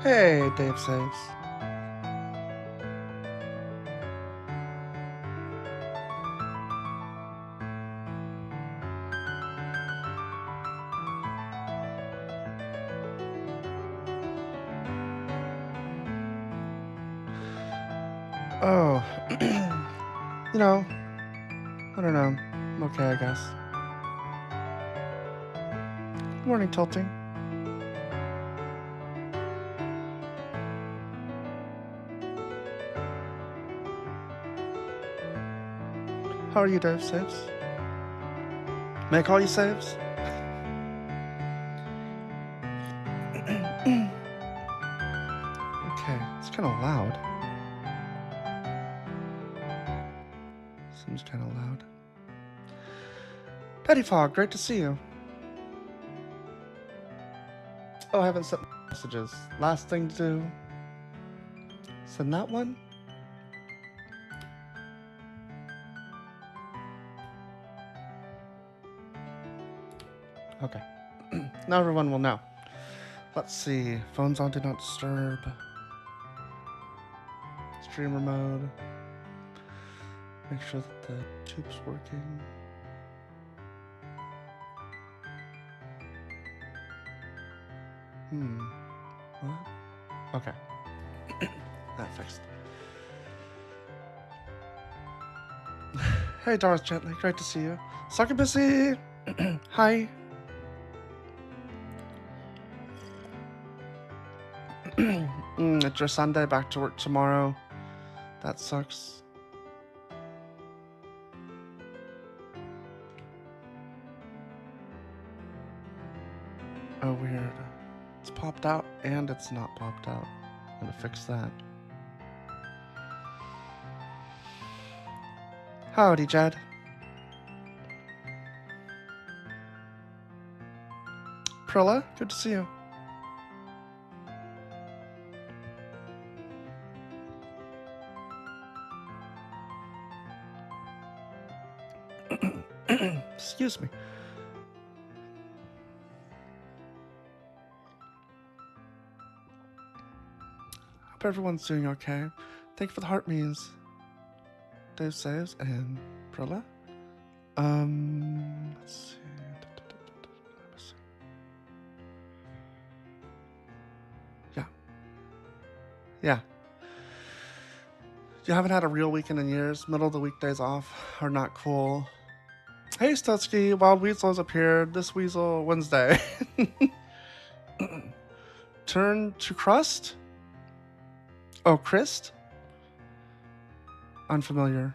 Hey, Dave Saves. Oh, you know, I don't know. I'm okay, I guess. Good morning, Tilting. How are you, Dave Saves? May I call you Saves? Okay, it's kind of loud. Seems kind of loud. Petty Fog, great to see you. Oh, I haven't sent messages. Last thing to do. Send that one? Okay. Now everyone will know. Let's see. Phone's on Do Not Disturb. Streamer mode. Make sure that the tube's working. What? Okay. That fixed. Hey, Darth Gently. Great to see you. Succubusy! Hi. It's your Sunday. Back to work tomorrow. That sucks. Oh, weird. It's popped out and it's not popped out. I'm gonna fix that. Howdy, Jed. Prilla, good to see you. Excuse me. Hope everyone's doing okay. Thank you for the heart means. Dave Saves and Prilla. Let's see. Yeah. You haven't had a real weekend in years. Middle of the weekdays off are not cool. Hey, Stutsky, Wild Weasel's appeared this Weasel Wednesday. Turn to crust? Oh, Christ? Unfamiliar.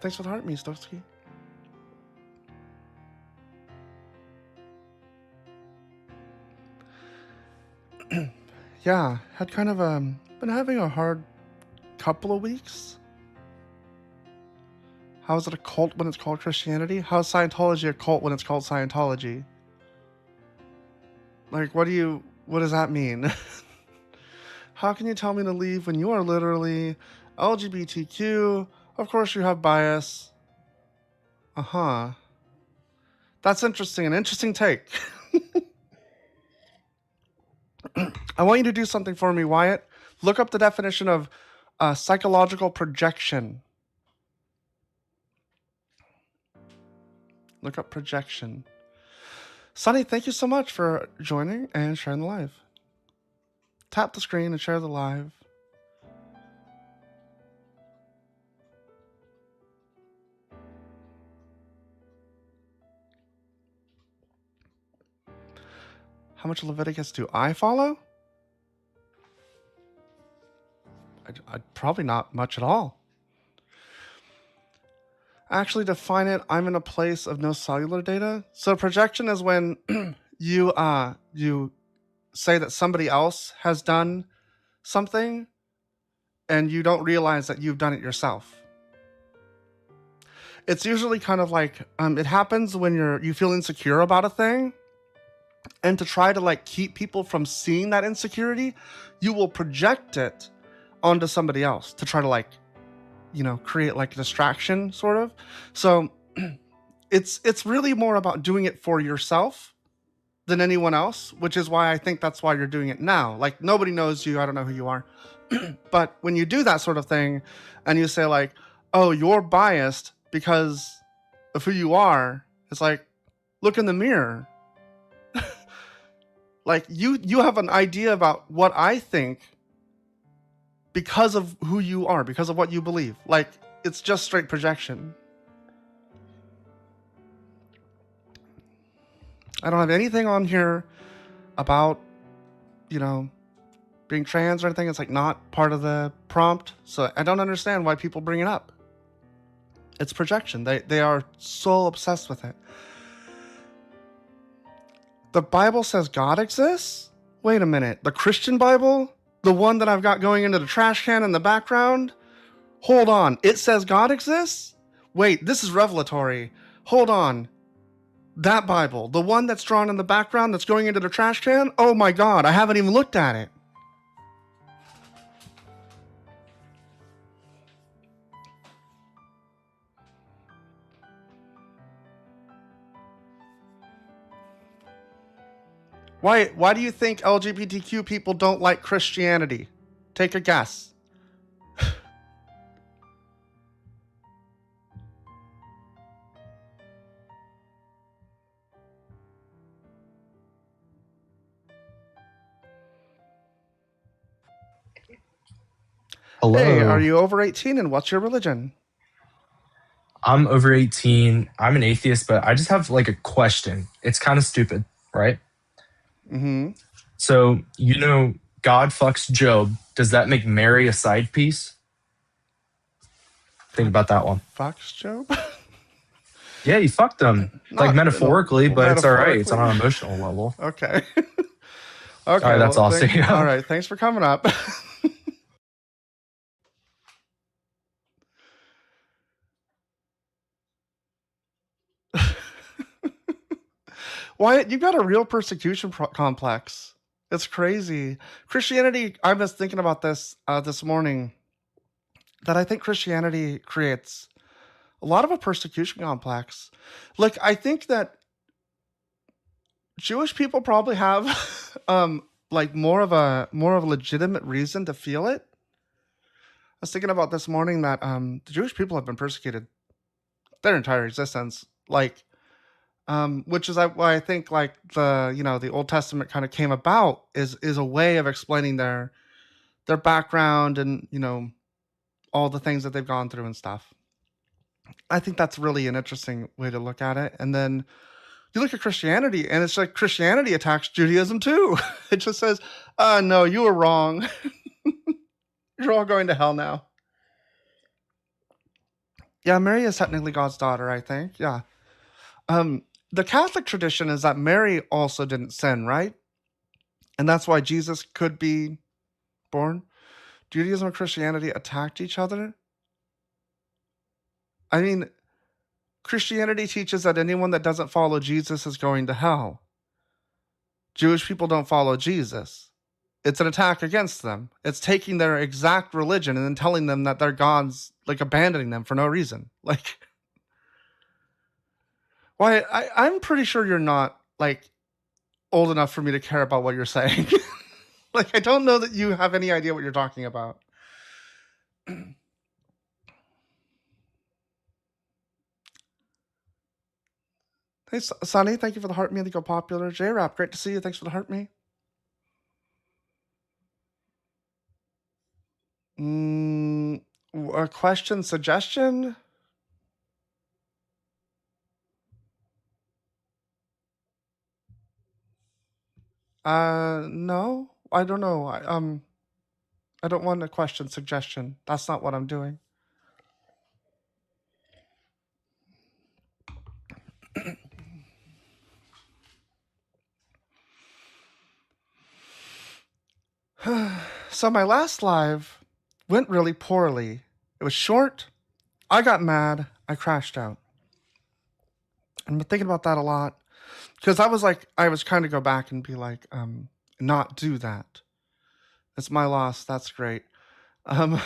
Thanks for the heart, Mistowski. Yeah, had kind of been having a hard couple of weeks. How is it a cult when it's called Christianity? How is Scientology a cult when it's called Scientology? Like, what does that mean? How can you tell me to leave when you are literally LGBTQ? Of course you have bias. Uh-huh. That's interesting, an interesting take. I want you to do something for me, Wyatt. Look up the definition of psychological projection. Look up projection. Sunny, thank you so much for joining and sharing the live. Tap the screen and share the live. How much Leviticus do I follow? I'd probably not much at all. Actually, define it. I'm in a place of no cellular data. So projection is when you say that somebody else has done something and you don't realize that you've done it yourself. It's usually kind of like it happens when you feel insecure about a thing And to try to like keep people from seeing that insecurity, you will project it onto somebody else to try to like, create like a distraction sort of. So it's really more about doing it for yourself than anyone else, which is why I think that's why you're doing it now. Like nobody knows you, I don't know who you are. But when you do that sort of thing and you say like, oh, you're biased because of who you are, it's like, look in the mirror. Like you have an idea about what I think because of who you are, because of what you believe. Like it's just straight projection. I don't have anything on here about, being trans or anything. It's like not part of the prompt. So I don't understand why people bring it up. It's projection. They are so obsessed with it. The Bible says God exists? Wait a minute. The Christian Bible? The one that I've got going into the trash can in the background? Hold on. It says God exists? Wait, this is revelatory. Hold on. That Bible, the one that's drawn in the background that's going into the trash can? Oh my God, I haven't even looked at it. Why do you think LGBTQ people don't like Christianity? Take a guess. Hello. Hey, are you over 18 and what's your religion? I'm over 18. I'm an atheist, but I just have like a question. It's kind of stupid, right? Mm-hmm. So, God fucks Job. Does that make Mary a side piece? Think about that one. Fucks Job? Yeah, he fucked him. Like Not metaphorically, but it's all right. It's on metaphorically. an emotional level. Okay. All Okay. right, that's all. See ya. All right. Thanks for coming up. Wyatt, you've got a real persecution complex. It's crazy. Christianity, I was thinking about this this morning, that I think Christianity creates a lot of a persecution complex. Like, I think that Jewish people probably have like more of a legitimate reason to feel it. I was thinking about this morning that the Jewish people have been persecuted their entire existence. Like, which is why I think like the Old Testament kind of came about is a way of explaining their background and all the things that they've gone through and stuff. I think that's really an interesting way to look at it. And then you look at Christianity, and it's like Christianity attacks Judaism too. It just says, no, you were wrong. You're all going to hell now. Yeah, Mary is technically God's daughter, I think. Yeah. The Catholic tradition is that Mary also didn't sin, right? And that's why Jesus could be born. Judaism and Christianity attacked each other. I mean, Christianity teaches that anyone that doesn't follow Jesus is going to hell. Jewish people don't follow Jesus. It's an attack against them. It's taking their exact religion and then telling them that their God's like abandoning them for no reason. Like, why? I'm pretty sure you're not like old enough for me to care about what you're saying. Like, I don't know that you have any idea what you're talking about. Hey, Sonny, thank you for the heart me. Go popular. J-Rap, great to see you. Thanks for the heart me. A question, suggestion? No, I don't know. I don't want a question, suggestion. That's not what I'm doing. So my last live went really poorly. It was short. I got mad. I crashed out. I've been thinking about that a lot. because I was trying to go back and be like, not do that. It's my loss. That's great. Um,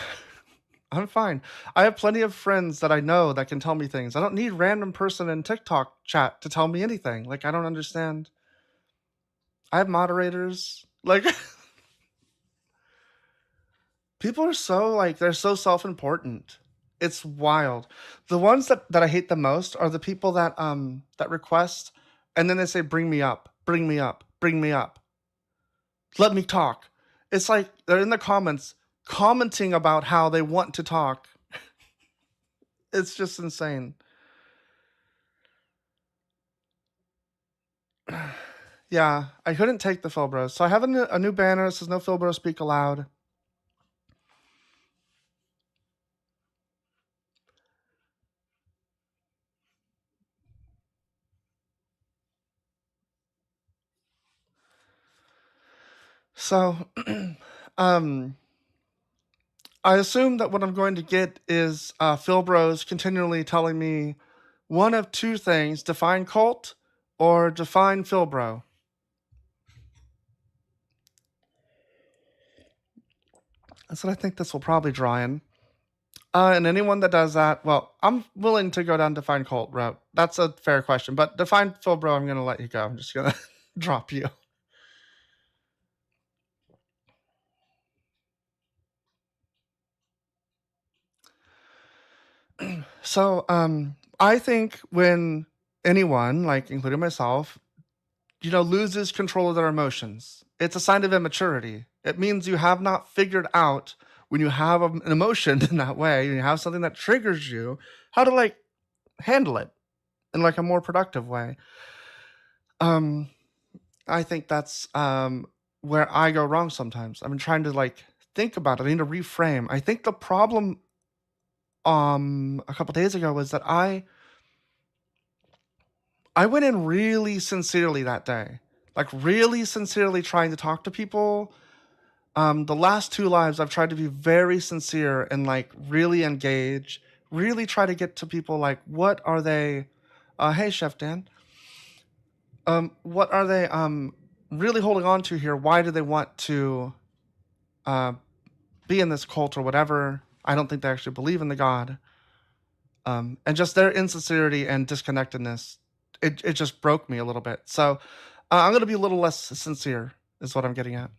I'm fine. I have plenty of friends that I know that can tell me things. I don't need random person in TikTok chat to tell me anything. Like, I don't understand. I have moderators. Like, people are so like they're so self-important. It's wild. The ones that I hate the most are the people that request and then they say bring me up, bring me up, bring me up. Let me talk. It's like they're in the comments commenting about how they want to talk. It's just insane. Yeah, I couldn't take the Philbros. So I have a new banner that says no Philbros speak aloud. So I assume that what I'm going to get is Philbros continually telling me one of two things: define cult or define Philbro. That's what I think this will probably draw in. And anyone that does that, well, I'm willing to go down define cult route. That's a fair question. But define Philbro, I'm going to let you go. I'm just going to drop you. So I think when anyone, like including myself, loses control of their emotions, it's a sign of immaturity. It means you have not figured out when you have an emotion in that way, and you have something that triggers you, how to like handle it in like a more productive way. I think that's where I go wrong sometimes. I've been trying to like think about it. I need to reframe. I think the problem a couple days ago was that I went in really sincerely that day, like really sincerely trying to talk to people. The last 2 lives, I've tried to be very sincere and like really engage, really try to get to people like, what are they? Hey, Chef Dan. What are they really holding on to here? Why do they want to be in this cult or whatever? I don't think they actually believe in the God. And just their insincerity and disconnectedness, it just broke me a little bit. So I'm going to be a little less sincere is what I'm getting at.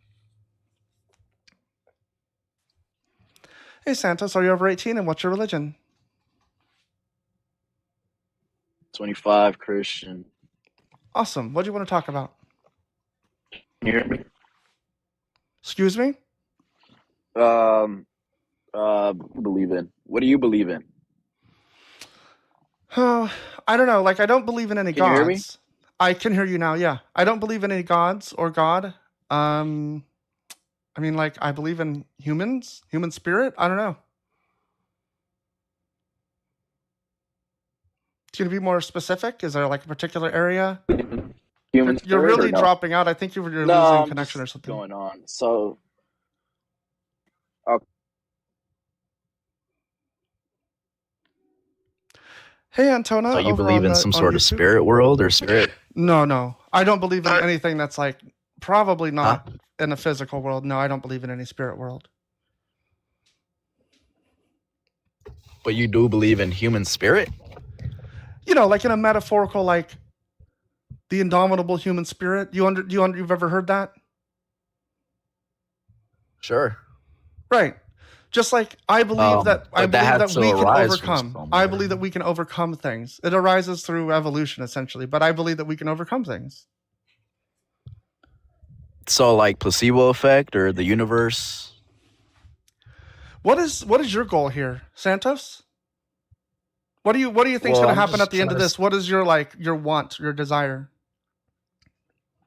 Hey, Santos, are you over 18 and what's your religion? 25, Christian. Awesome. What do you want to talk about? Can you hear me? Excuse me? Believe in. What do you believe in? Oh, I don't know. Like, I don't believe in any Can you hear me? gods. I can hear you now. Yeah. I don't believe in any gods or God. I mean, like, I believe in humans, human spirit. I don't know. Can you be more specific? Is there like a particular area? Human You're spirit or really no? dropping out. I think you're No, losing I'm connection or just something. going on. So, Hey, Antona. So you over believe on in the, some on sort of YouTube? spirit world or spirit? No. I don't believe in anything that's like probably not Huh? in a physical world. No, I don't believe in any spirit world. But you do believe in human spirit? Like in a metaphorical, like the indomitable human spirit. You've ever heard that? Sure. Right. Just like I believe that but that has to we can arise from overcome. I somewhere. believe that we can overcome things. It arises through evolution, essentially. But I believe that we can overcome things. So like placebo effect or the universe? What is your goal here, Santos? What do you think is Well, going to I'm happen just at the end of trying to this? What is your want, your desire?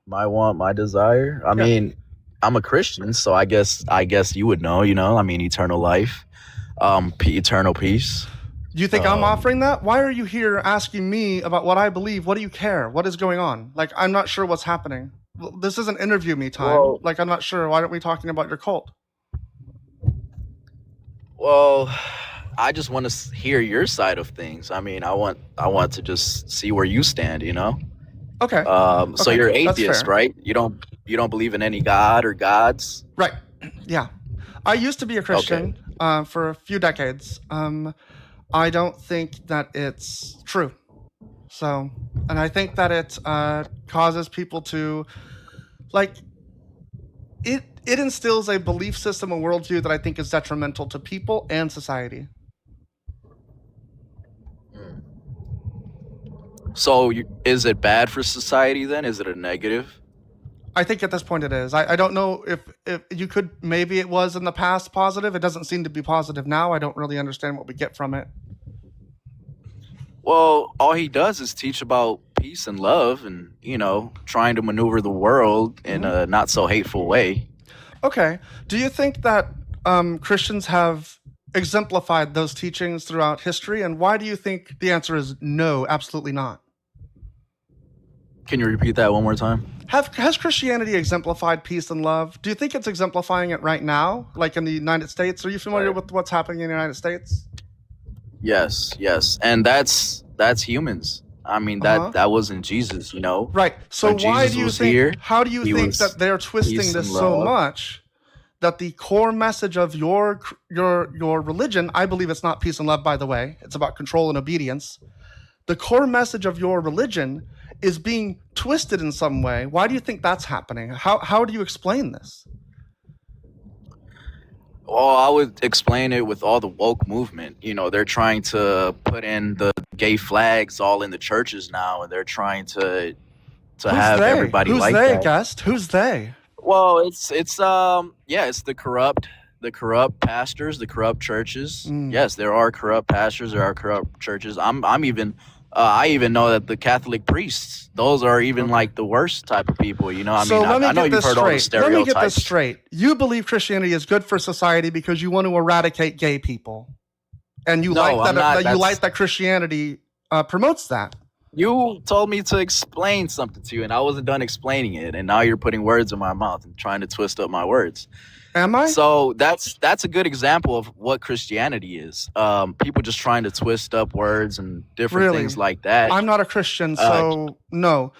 My want, my desire. I mean, I'm a Christian, so I guess you would know, I mean, eternal life, eternal peace. You think I'm offering that? Why are you here asking me about what I believe? What do you care? What is going on? Like, I'm not sure what's happening. Well, this isn't interview me time. Well- like, I'm not sure. Why aren't we talking about your cult? Well, I just want to hear your side of things. I mean, I want to just see where you stand, Okay. So Okay, you're that's atheist, fair. right? You don't believe in any god or gods? Right. Yeah. I used to be a Okay. Christian for a few decades. I don't think that it's true. So, and I think that it causes people to like it instills a belief system, a worldview that I think is detrimental to people and society. So is it bad for society then? Is it a negative? I think at this point it is. I don't know if you could, maybe it was in the past positive. It doesn't seem to be positive now. I don't really understand what we get from it. Well, all he does is teach about peace and love and, trying to maneuver the world in a not so hateful way. Okay. Do you think that Christians have exemplified those teachings throughout history? And why do you think the answer is no, absolutely not? Can you repeat that one more time? Has Christianity exemplified peace and love? Do you think it's exemplifying it right now, like in the United States? Are you familiar with what's happening in the United States? Yes. And that's humans. I mean, that wasn't Jesus, Right. So When why Jesus do you was think? here, How do you he think was that they're twisting peace this and so love. much that the core message of your religion? I believe it's not peace and love, by the way. It's about control and obedience. The core message of your religion is being twisted in some way. Why do you think that's happening? How do you explain this? Well, I would explain it with all the woke movement. They're trying to put in the gay flags all in the churches now, and they're trying to have everybody Who's like they, that. guest? Who's they? Well, it's the corrupt pastors, the corrupt churches. Yes, there are corrupt pastors, there are corrupt churches. I even know that the Catholic priests, those are even like the worst type of people. So let me I know get you've this heard all the straight. Let me get this stereotypes. straight. You believe Christianity is good for society because you want to eradicate gay people, and you No, like I'm that. not. You like that Christianity promotes that. You told me to explain something to you, and I wasn't done explaining it, and now you're putting words in my mouth and trying to twist up my words. Am I? So that's a good example of what Christianity is. People just trying to twist up words and different Really? things like that. I'm not a Christian, so no.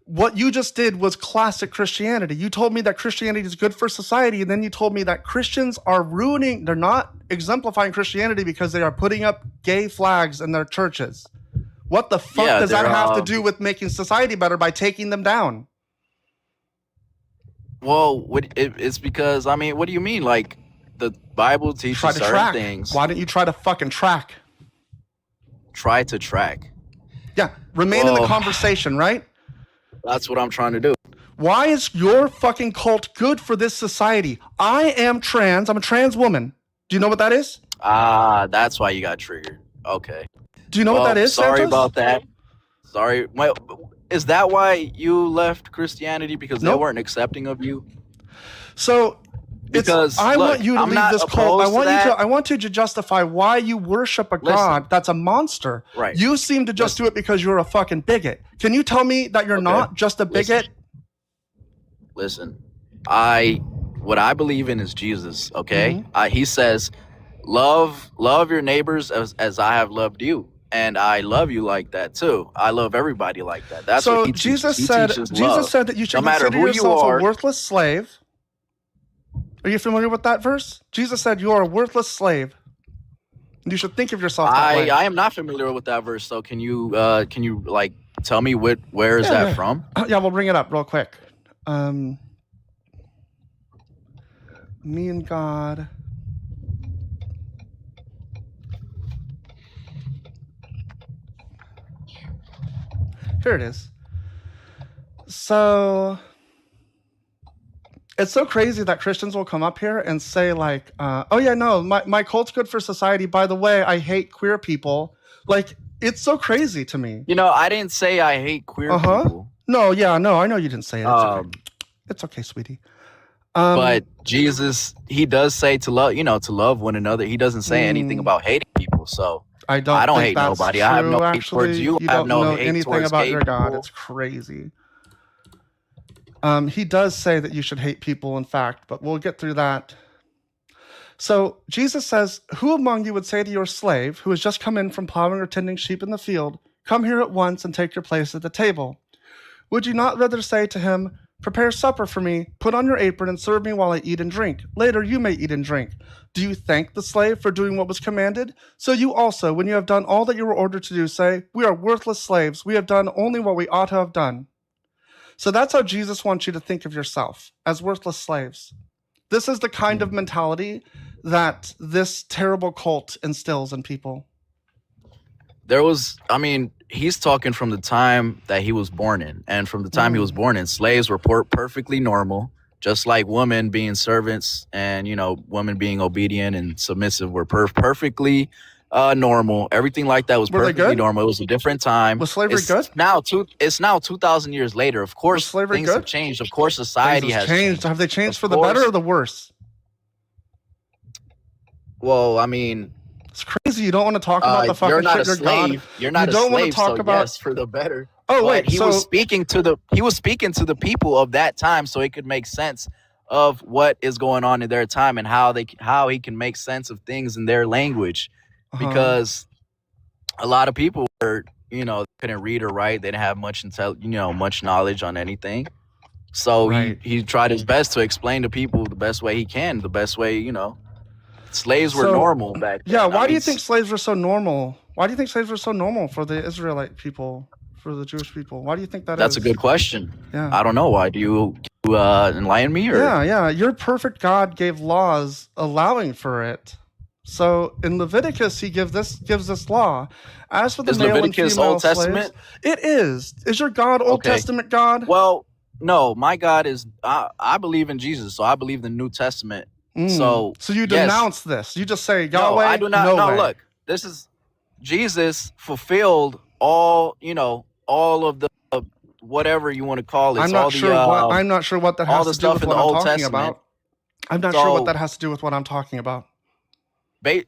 What you just did was classic Christianity. You told me that Christianity is good for society, and then you told me that Christians are ruining, they're not exemplifying Christianity because they are putting up gay flags in their churches. What the fuck does that have to do with making society better by taking them down? Well, it's because, what do you mean? Like, the Bible teaches Try to certain track. things. Why don't you try to fucking track? Try to track. Yeah, remain in the Well- conversation, right? That's what I'm trying to do. Why is your fucking cult good for this society? I am trans. I'm a trans woman. Do you know what that is? That's why you got triggered. Okay. Do you know what that is, Sorry Santos? about that. Sorry. Well, is that why you left Christianity? Because they Nope. weren't accepting of you? So, Because, I look, want you to I'm leave not this cult. opposed to that. I want you to justify why you worship a god that's a monster. Right. You seem to just do it because you're a fucking bigot. Can you tell me that you're Okay. not just a bigot? Listen, what I believe in is Jesus, okay? Mm-hmm. He says, love your neighbors as I have loved you. And I love you like that too. I love everybody like that. That's So what he teaches. Jesus He said teaches love. that you should No matter consider who you yourself are. a worthless slave. Are you familiar with that verse? Jesus said you are a worthless slave. You should think of yourself that way. I am not familiar with that verse, so can you like tell me where is that from? Yeah, we'll bring it up real quick. Me and God. Here it is. So it's so crazy that Christians will come up here and say like, oh yeah, no, my cult's good for society. By the way, I hate queer people. Like, it's so crazy to me. I didn't say I hate queer people. No, yeah, no, I know you didn't say it. It's okay. It's okay, sweetie. But Jesus, he does say to love one another. He doesn't say anything about hating people. So I don't think hate that's nobody. True, I have no hate towards you. You I have don't no know hate anything towards about gay your God. people. It's crazy. He does say that you should hate people, in fact, but we'll get through that. So Jesus says, who among you would say to your slave, who has just come in from plowing or tending sheep in the field, come here at once and take your place at the table? Would you not rather say to him, 'Prepare supper for me, put on your apron, and serve me while I eat and drink. Later you may eat and drink'? Do you thank the slave for doing what was commanded? So you also, when you have done all that you were ordered to do, say, 'We are worthless slaves. We have done only what we ought to have done.'" So that's how Jesus wants you to think of yourself, as worthless slaves. This is the kind of mentality that this terrible cult instills in people. He's talking from the time that he was born in. And from the time he was born in, slaves were perfectly normal, just like women being servants and, women being obedient and submissive were perfectly normal. Everything like that was Were they perfectly good? normal. It was a different time. Was slavery It's good? now 2,000 years later. Of course, slavery things good? have changed. Of course, society Things has have changed. Have they changed Of for the better course. or the worse? Well, I mean, It's crazy. You don't want to talk about the fucking you're not shit a your God. slave. You're not You a don't want to slave, talk so about. yes, for the better. Oh But wait, he so was speaking to the people of that time, so it could make sense of what is going on in their time and how he can make sense of things in their language, because a lot of people were, couldn't read or write. They didn't have much much knowledge on anything. So Right. he tried his best to explain to people the best way he can, the best way, slaves were So, normal back then. Yeah, I why do mean, you think slaves were so normal? Why do you think slaves were so normal for the Israelite people, for the Jewish people? Why do you think that is? that's a good question. Yeah. I don't know. Why do you enlighten me? Or? Yeah. Your perfect God gave laws allowing for it. So in Leviticus, he gives this law. As for the Is male Leviticus and female Old Testament? slaves, it is. Is your God Old Okay. Testament God? Well, no, my God is. I believe in Jesus, so I believe the New Testament. So you yes. denounce this. You just say Yahweh. No, I do not. No No, way. look, this is Jesus fulfilled all of the whatever you want to call it. I'm not sure what that all has the to do with stuff in what the I'm Old talking Testament. about. I'm not sure what So- that has to do with what I'm talking about.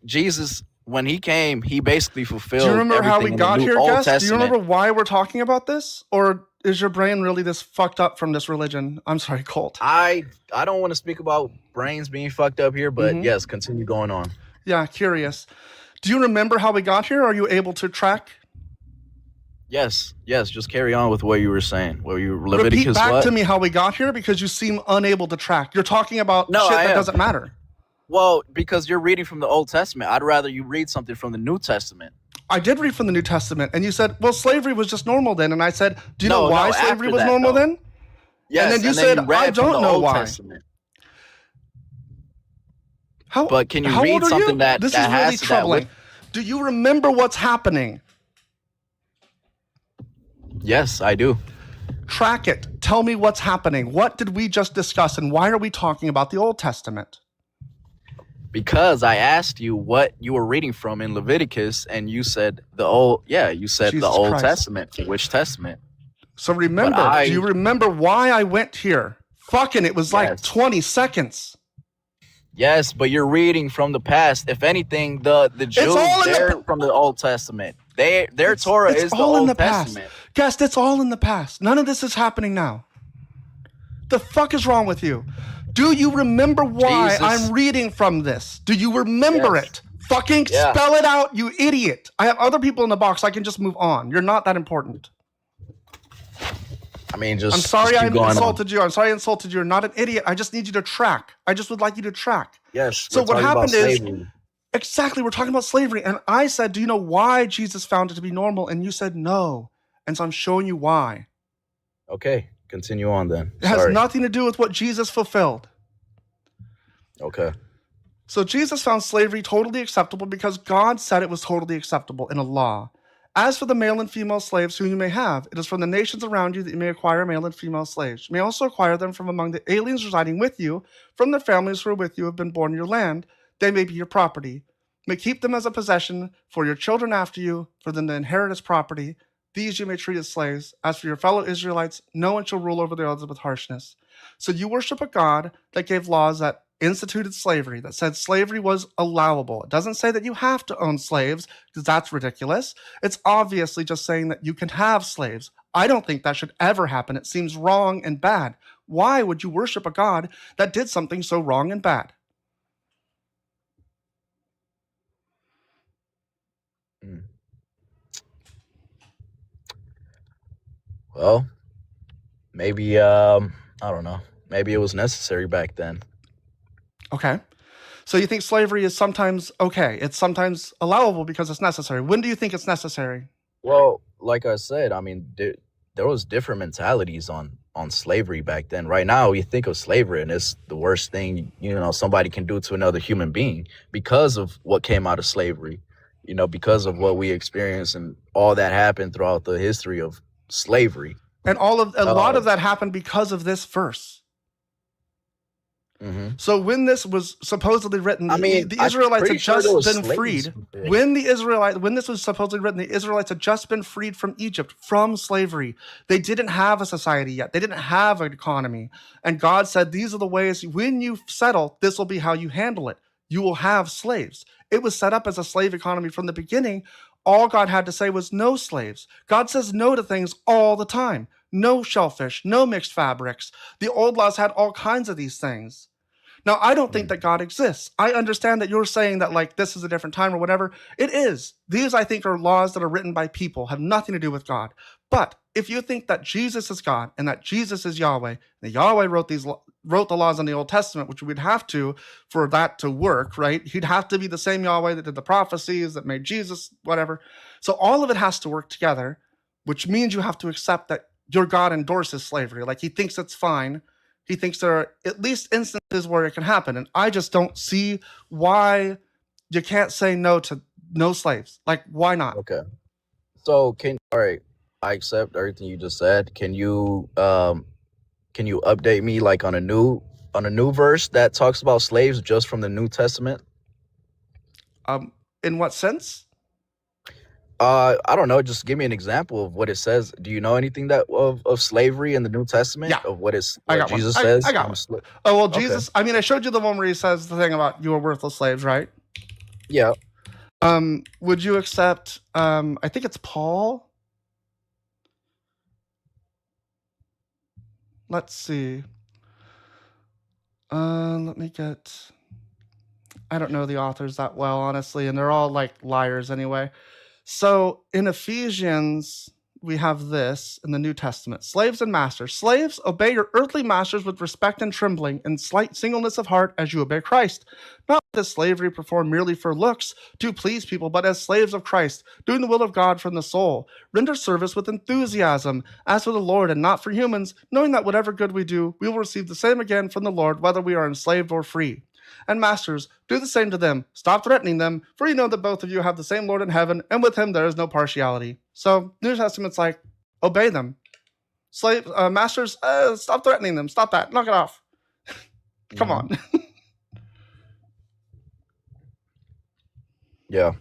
Jesus, when he came, he basically fulfilled. Do you remember how we everything in the got New here, Old guys? Do you Testament. remember why we're talking about this? Or is your brain really this fucked up from this religion? I'm sorry, cult. I don't want to speak about brains being fucked up here, but Mhm. yes, continue going on. Yeah, curious. Do you remember how we got here? Are you able to track? Yes, just carry on with what you were saying. Repeat Leviticus back what? to me how we got here because you seem unable to track. You're talking about No, shit I that am. doesn't matter. Well, because you're reading from the Old Testament. I'd rather you read something from the New Testament. I did read from the New Testament, and you said, well, slavery was just normal then. And I said, do you know No, why no, slavery after was that, normal though. then? Yes, then you said, read I from don't the know Old why. Testament. How, But can you how read old are something you? that This that is really has that troubling. Do you remember what's happening? Yes, I do. Track it. Tell me what's happening. What did we just discuss, and why are we talking about the Old Testament? Because I asked you what you were reading from in Leviticus, and you said the Old. Yeah, you said Jesus the Old Christ. Testament. Which testament? So remember, do you remember why I went here? Fucking, it was like Yes. 20 seconds. Yes, but you're reading from the past. If anything, the Jews, all in the they're from the Old Testament. Their Torah it's is the all in Old the past. Testament. Guys, it's all in the past. None of this is happening now. The fuck is wrong with you? Do you remember why Jesus. I'm reading from this? Do you remember Yes. it? Fucking Yeah. spell it out, you idiot. I have other people in the box. I can just move on. You're not that important. I mean, just I'm sorry just I keep going on. insulted you. I'm sorry I insulted you. You're not an idiot. I just need you to track. I just would like you to track. Yes. So we're what talking about happened is- slavery. Exactly. We're talking about slavery. And I said, do you know why Jesus found it to be normal? And you said no. And so I'm showing you why. Okay, continue on then. It has Sorry. nothing to do with what Jesus fulfilled. Okay. So Jesus found slavery totally acceptable because God said it was totally acceptable in a law. As for the male and female slaves whom you may have, it is from the nations around you that you may acquire male and female slaves. You may also acquire them from among the aliens residing with you, from the families who are with you, have been born in your land. They may be your property. You may keep them as a possession for your children after you, for them to inherit as property. These you may treat as slaves. As for your fellow Israelites, no one shall rule over the others with harshness. So you worship a God that gave laws that instituted slavery, that said slavery was allowable. It doesn't say that you have to own slaves, because that's ridiculous. It's obviously just saying that you can have slaves. I don't think that should ever happen. It seems wrong and bad. Why would you worship a God that did something so wrong and bad? Well, maybe I don't know. Maybe it was necessary back then. Okay. So you think slavery is sometimes okay? It's sometimes allowable because it's necessary. When do you think it's necessary? Well, like I said, I mean, there was different mentalities on slavery back then. Right now, we think of slavery and it's the worst thing, somebody can do to another human being because of what came out of slavery, because of what we experienced and all that happened throughout the history of slavery. And a lot Uh, of that happened because of this verse. mhm. So when this was supposedly written, I mean, the I'm Israelites pretty had sure there just was been slaves freed. there. When this was supposedly written, the Israelites had just been freed from Egypt, from slavery. They didn't have a society yet. They didn't have an economy. And God said, these are the ways, when you settle, this will be how you handle it. You will have slaves. It was set up as a slave economy from the beginning. All God had to say was no slaves. God says no to things all the time. No shellfish, no mixed fabrics. The old laws had all kinds of these things. Now, I don't think Mm. that God exists. I understand that you're saying that, like, this is a different time or whatever. It is. These, I think, are laws that are written by people, have nothing to do with God. But if you think that Jesus is God and that Jesus is Yahweh, that Yahweh wrote the laws in the Old Testament, which we'd have to for that to work, right? He'd have to be the same Yahweh that did the prophecies, that made Jesus, whatever. So all of it has to work together, which means you have to accept that your God endorses slavery. Like, he thinks it's fine. He thinks there are at least instances where it can happen. And I just don't see why you can't say no to no slaves. Like, why not? Okay. So all right, I accept everything you just said. Can you update me like on a new verse that talks about slaves just from the New Testament? In what sense? I don't know, just give me an example of what it says. Do you know anything that of slavery in the New Testament? Yeah. Of what I what got one. Jesus I says? got one. Oh, well, Jesus, I mean, I showed you the one where he says the thing about you are worthless slaves, right? Yeah. Would you accept, I think it's Paul? Let's see. Let me get, I don't know the authors that well, honestly, and they're all like liars anyway. So in Ephesians, we have this in the New Testament: slaves and masters. Slaves, obey your earthly masters with respect and trembling, and slight singleness of heart as you obey Christ. Not as slavery performed merely for looks to please people, but as slaves of Christ, doing the will of God from the soul. Render service with enthusiasm, as for the Lord and not for humans, knowing that whatever good we do, we will receive the same again from the Lord, whether we are enslaved or free. And masters, do the same to them. Stop threatening them, for you know that both of you have the same Lord in heaven, and with him there is no partiality. So, New Testament's like, obey them. Masters, stop threatening them. Stop that. Knock it off. Come on. Yeah.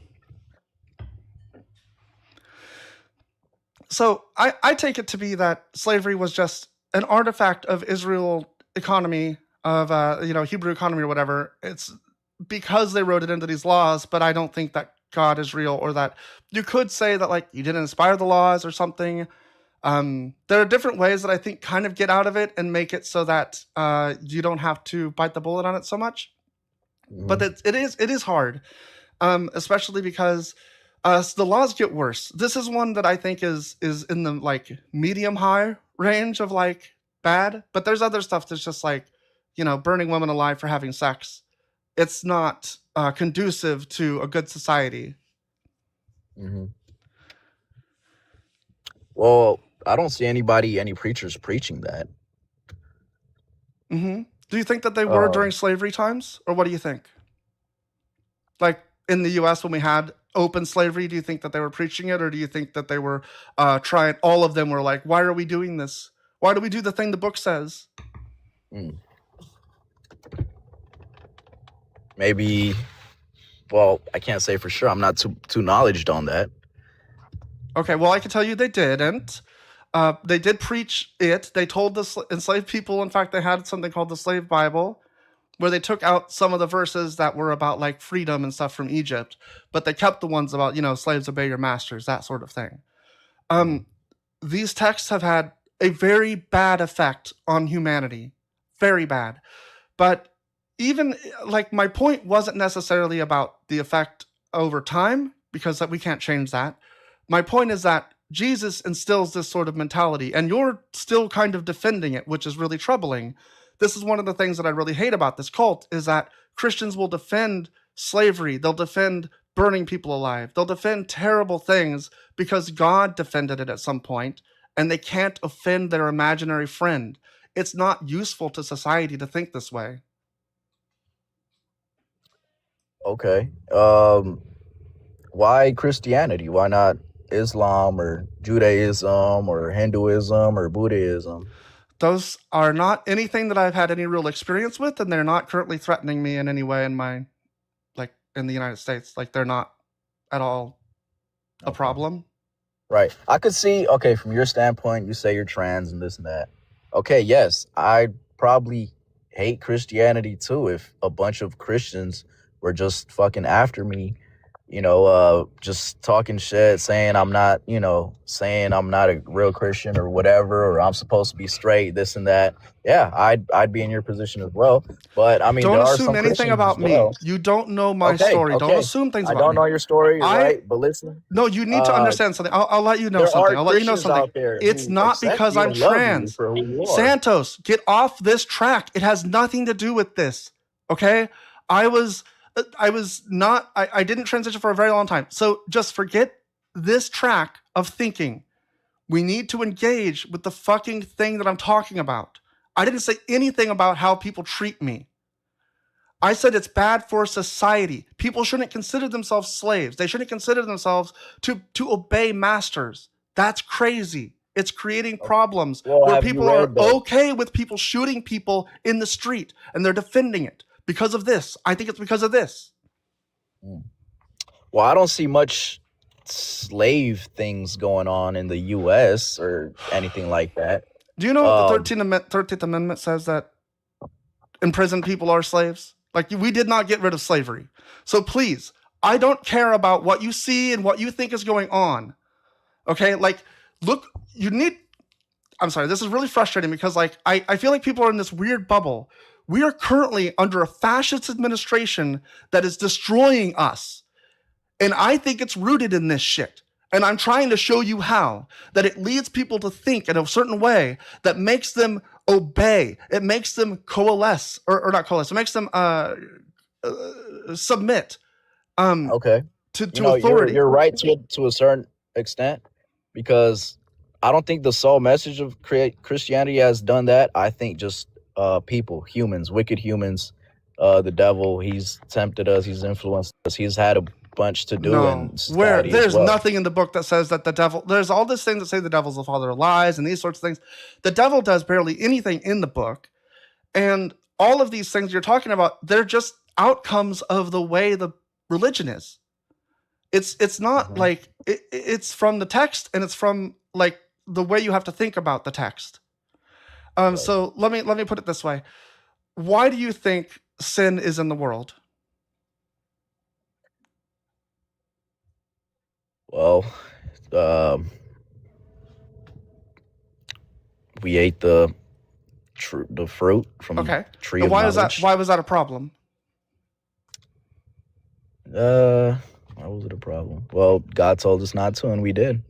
So I take it to be that slavery was just an artifact of Israel economy, of Hebrew economy or whatever. It's because they wrote it into these laws, but I don't think that God is real, or that you could say that like you didn't inspire the laws or something. There are different ways that I think kind of get out of it and make it so that you don't have to bite the bullet on it so much. But it is hard, especially because the laws get worse. This is one that I think is in the like medium high range of like bad, but there's other stuff that's just like, burning women alive for having sex. It's not conducive to a good society. Mm-hmm. Well, I don't see any preachers preaching that. Mm-hmm. Do you think that they were during slavery times, or what do you think? Like in the U.S. when we had open slavery, do you think that they were preaching it, or do you think that they were trying? All of them were like, "Why are we doing this? Why do we do the thing the book says?" Maybe. Well, I can't say for sure. I'm not too knowledgeable on that. Okay, well, I can tell you they didn't. They did preach it. They told the enslaved people, in fact, they had something called the Slave Bible, where they took out some of the verses that were about like freedom and stuff from Egypt, but they kept the ones about, slaves obey your masters, that sort of thing. These texts have had a very bad effect on humanity. Very bad. But even like my point wasn't necessarily about the effect over time, because we can't change that. My point is that Jesus instills this sort of mentality, and you're still kind of defending it, which is really troubling. This is one of the things that I really hate about this cult, is that Christians will defend slavery, they'll defend burning people alive, they'll defend terrible things because God defended it at some point, and they can't offend their imaginary friend. It's not useful to society to think this way. Okay. Why Christianity? Why not Islam or Judaism or Hinduism or Buddhism? Those are not anything that I've had any real experience with, and they're not currently threatening me in any way in my, like, in the United States. Like, they're not at all a Okay. problem. Right. I could see, okay, from your standpoint, you say you're trans and this and that. Okay, yes, I probably hate Christianity too if a bunch of Christians were just fucking after me, just talking shit, saying I'm not, saying I'm not a real Christian or whatever, or I'm supposed to be straight, this and that. Yeah, I'd be in your position as well. But I mean, Don't there are assume some anything Christians about as me. well. You don't know my Okay, story. Don't okay. assume things I about don't me. know your story, you're I right? But listen, No, you need to uh, understand something. I'll let you know there something. are I'll let you know Christians something. out there It's who not accept because you I'm and love you trans. for who you are. Santos, get off this track. It has nothing to do with this. Okay? I didn't transition for a very long time. So just forget this track of thinking. We need to engage with the fucking thing that I'm talking about. I didn't say anything about how people treat me. I said it's bad for society. People shouldn't consider themselves slaves. They shouldn't consider themselves to obey masters. That's crazy. It's creating problems Well, where have you people are read the okay with people shooting people in the street, and they're defending it because of this. I think it's because of this. Well, I don't see much slave things going on in the U.S. or anything like that. Do you know what the Um, 13th Amendment says, that imprisoned people are slaves? Like, we did not get rid of slavery. So please, I don't care about what you see and what you think is going on. Okay? Like, look, I'm sorry, this is really frustrating because, like, I feel like people are in this weird bubble. We are currently under a fascist administration that is destroying us. And I think it's rooted in this shit. And I'm trying to show you how. That it leads people to think in a certain way that makes them obey. It makes them coalesce, or not coalesce. It makes them submit okay. to You're authority. you're right to a certain extent, because I don't think the sole message of Christianity has done that. I think just people, humans, wicked humans, the devil, he's tempted us, he's influenced us, he's had a bunch to do in Where society as there's well. nothing in the book that says that the devil, there's all these things that say the devil's the father of lies and these sorts of things. The devil does barely anything in the book. And all of these things you're talking about, they're just outcomes of the way the religion is. It's not Mhm. like it's from the text, and it's from, like, the way you have to think about the text. Right. So let me put it this way. Why do you think sin is in the world? Well, we ate the fruit from Okay. tree And of why was knowledge. that a problem? Why was it a problem? Well, God told us not to, and we did.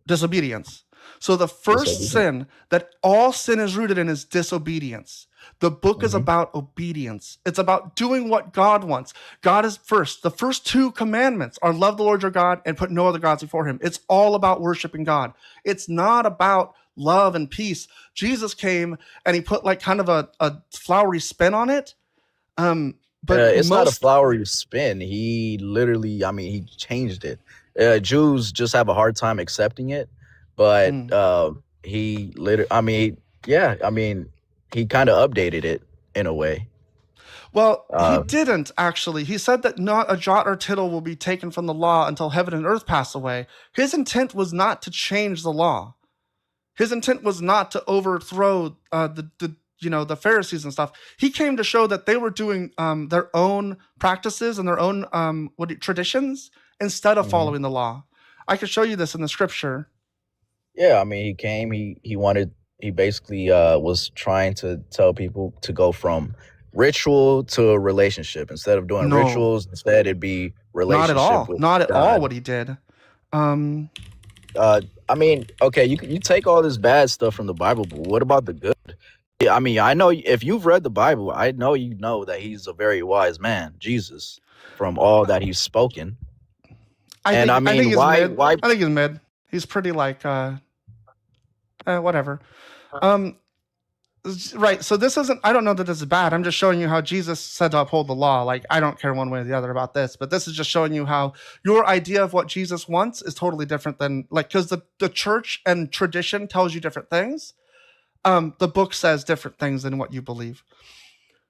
Disobedience. So the first Disobedience. sin that all sin is rooted in is disobedience. The book is Mhm. about obedience. It's about doing what God wants. God is first. The first two commandments are love the Lord your God and put no other gods before him. It's all about worshiping God. It's not about love and peace. Jesus came and he put, like, kind of a flowery spin on it. But It's not a most flowery spin. He literally, I mean, he changed it. Jews just have a hard time accepting it, but he literally, I mean, yeah, I mean, he kind of updated it in a way. Well, he Uh, didn't actually. He said that not a jot or tittle will be taken from the law until heaven and earth pass away. His intent was not to change the law. His intent was not to overthrow the Pharisees and stuff. He came to show that they were doing their own practices and their own traditions instead of Mhm. following the law. I could show you this in the scripture. Yeah, I mean, he came, he basically was trying to tell people to go from ritual to a relationship. Instead of doing No, rituals, instead it'd be not at relationship all. with Not at all God. what he did. Um, I mean, okay, you take all this bad stuff from the Bible, but what about the good? Yeah, I mean, I know if you've read the Bible, I know you know that he's a very wise man, Jesus, from all that he's spoken. And I I think mean, he's why mid. I think he's mid. He's pretty like whatever. Right. So this isn't. I don't know that this is bad. I'm just showing you how Jesus said to uphold the law. Like I don't care one way or the other about this, but this is just showing you how your idea of what Jesus wants is totally different than like because the church and tradition tells you different things. The book says different things than what you believe.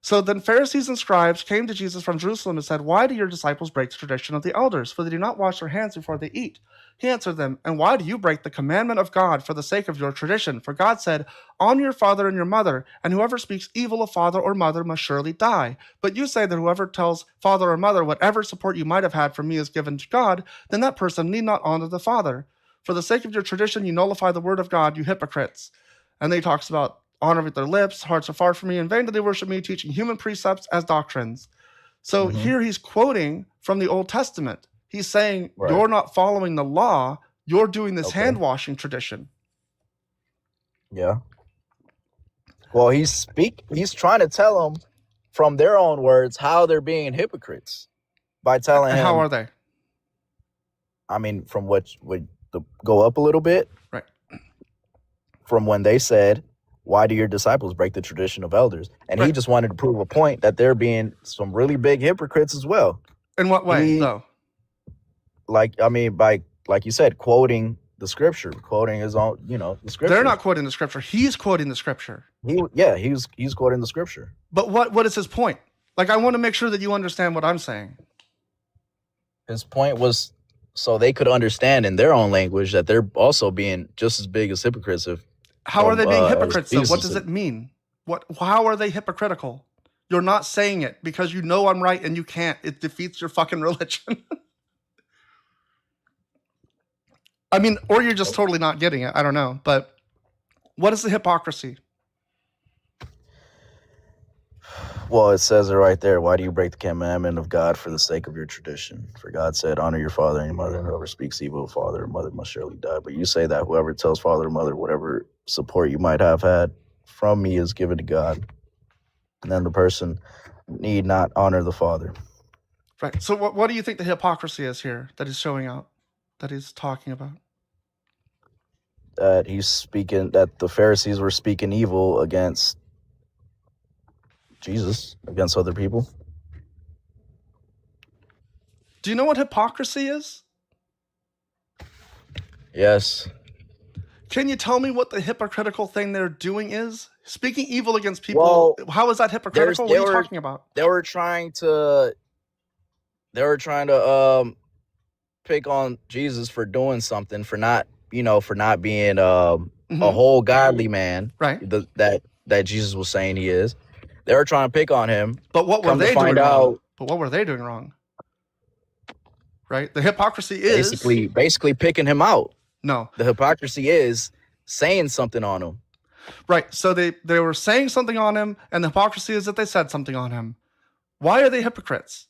So then Pharisees and scribes came to Jesus from Jerusalem and said, "Why do your disciples break the tradition of the elders? For they do not wash their hands before they eat." He answered them, "And why do you break the commandment of God for the sake of your tradition? For God said, 'Honor your father and your mother, and whoever speaks evil of father or mother must surely die.' But you say that whoever tells father or mother whatever support you might have had from me is given to God, then that person need not honor the father. For the sake of your tradition, you nullify the word of God, you hypocrites." And then he talks about honor with their lips, hearts are far from me, in vain do they worship me, teaching human precepts as doctrines. So here he's quoting from the Old Testament. He's saying, you're not following the law, you're doing this hand-washing tradition. Yeah. Well, he's trying to tell them from their own words how they're being hypocrites by telling him. How are they? I mean, from what would go up a little bit. Right. From when they said, "Why do your disciples break the tradition of elders?" And he just wanted to prove a point that they're being some really big hypocrites as well. In what way, though? Like, I mean, by, like you said, quoting the scripture, quoting his own, the scripture. They're not quoting the scripture. He's quoting the scripture. He's quoting the scripture. But what is his point? Like, I want to make sure that you understand what I'm saying. His point was so they could understand in their own language that they're also being just as big as hypocrites. How are they being hypocrites, though? What does it mean? How are they hypocritical? You're not saying it because you know I'm right and you can't. It defeats your fucking religion. I mean, or you're just totally not getting it. I don't know. But what is the hypocrisy? Well, it says it right there. Why do you break the commandment of God for the sake of your tradition? For God said, "Honor your father and your mother, and whoever speaks evil of father or mother must surely die." But you say that whoever tells father or mother whatever support you might have had from me is given to God. And then the person need not honor the father. Right. So what do you think the hypocrisy is here that he's showing out, that he's talking about? That he's speaking, that the Pharisees were speaking evil against Jesus, against other people. Do you know what hypocrisy is? Yes. Can you tell me what the hypocritical thing they're doing is? Speaking evil against people, how is that hypocritical? What are you talking about? They were trying to pick on Jesus for doing something, for not being a whole godly man, right? That Jesus was saying he is. They were trying to pick on him. But what were they doing wrong? But what were they doing wrong? Right? The hypocrisy is basically picking him out. No. The hypocrisy is saying something on him. Right. So they were saying something on him, and the hypocrisy is that they said something on him. Why are they hypocrites?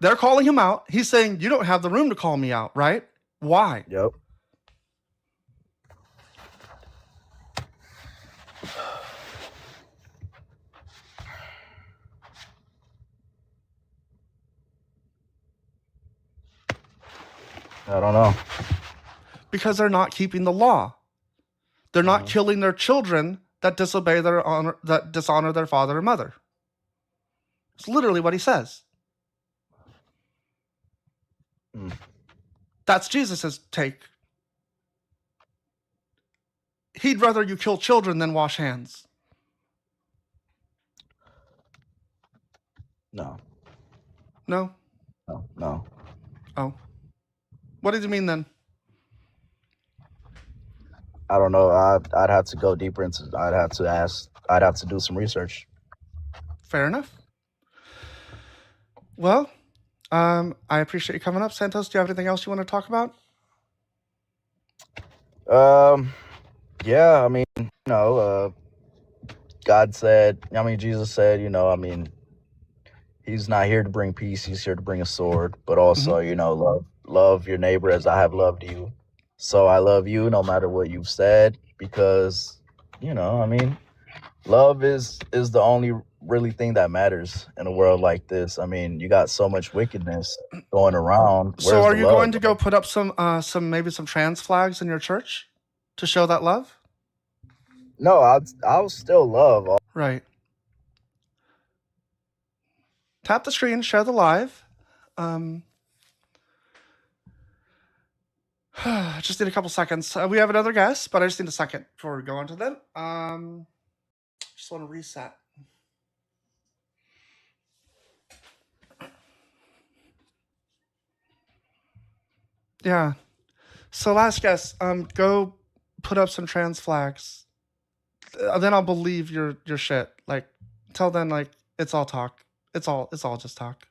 They're calling him out. He's saying, you don't have the room to call me out, right? Why? Yep. I don't know. Because they're not keeping the law. They're not killing their children that disobey that dishonor their father or mother. It's literally what he says. That's Jesus's take. He'd rather you kill children than wash hands. No. No? No. Oh. What did you mean then? I don't know. I'd have to go deeper into. I'd have to do some research. Fair enough. Well, I appreciate you coming up. Santos, do you have anything else you want to talk about? Yeah, I mean, God said, Jesus said, he's not here to bring peace. He's here to bring a sword, but also, love your neighbor as I have loved you. So I love you no matter what you've said because, I mean, love is the only really thing that matters in a world like this. I mean, you got so much wickedness going around. So Where's are the you love, going to bro? go put up maybe some trans flags in your church to show that love? No, I'll still love. Right. Tap the screen, share the live. Just need a couple seconds. We have another guest, but I just need a second before we go on to them. Just want to reset. Yeah. So last guest, go put up some trans flags. Then I'll believe your shit. Like, till then, like, it's all talk. It's all just talk.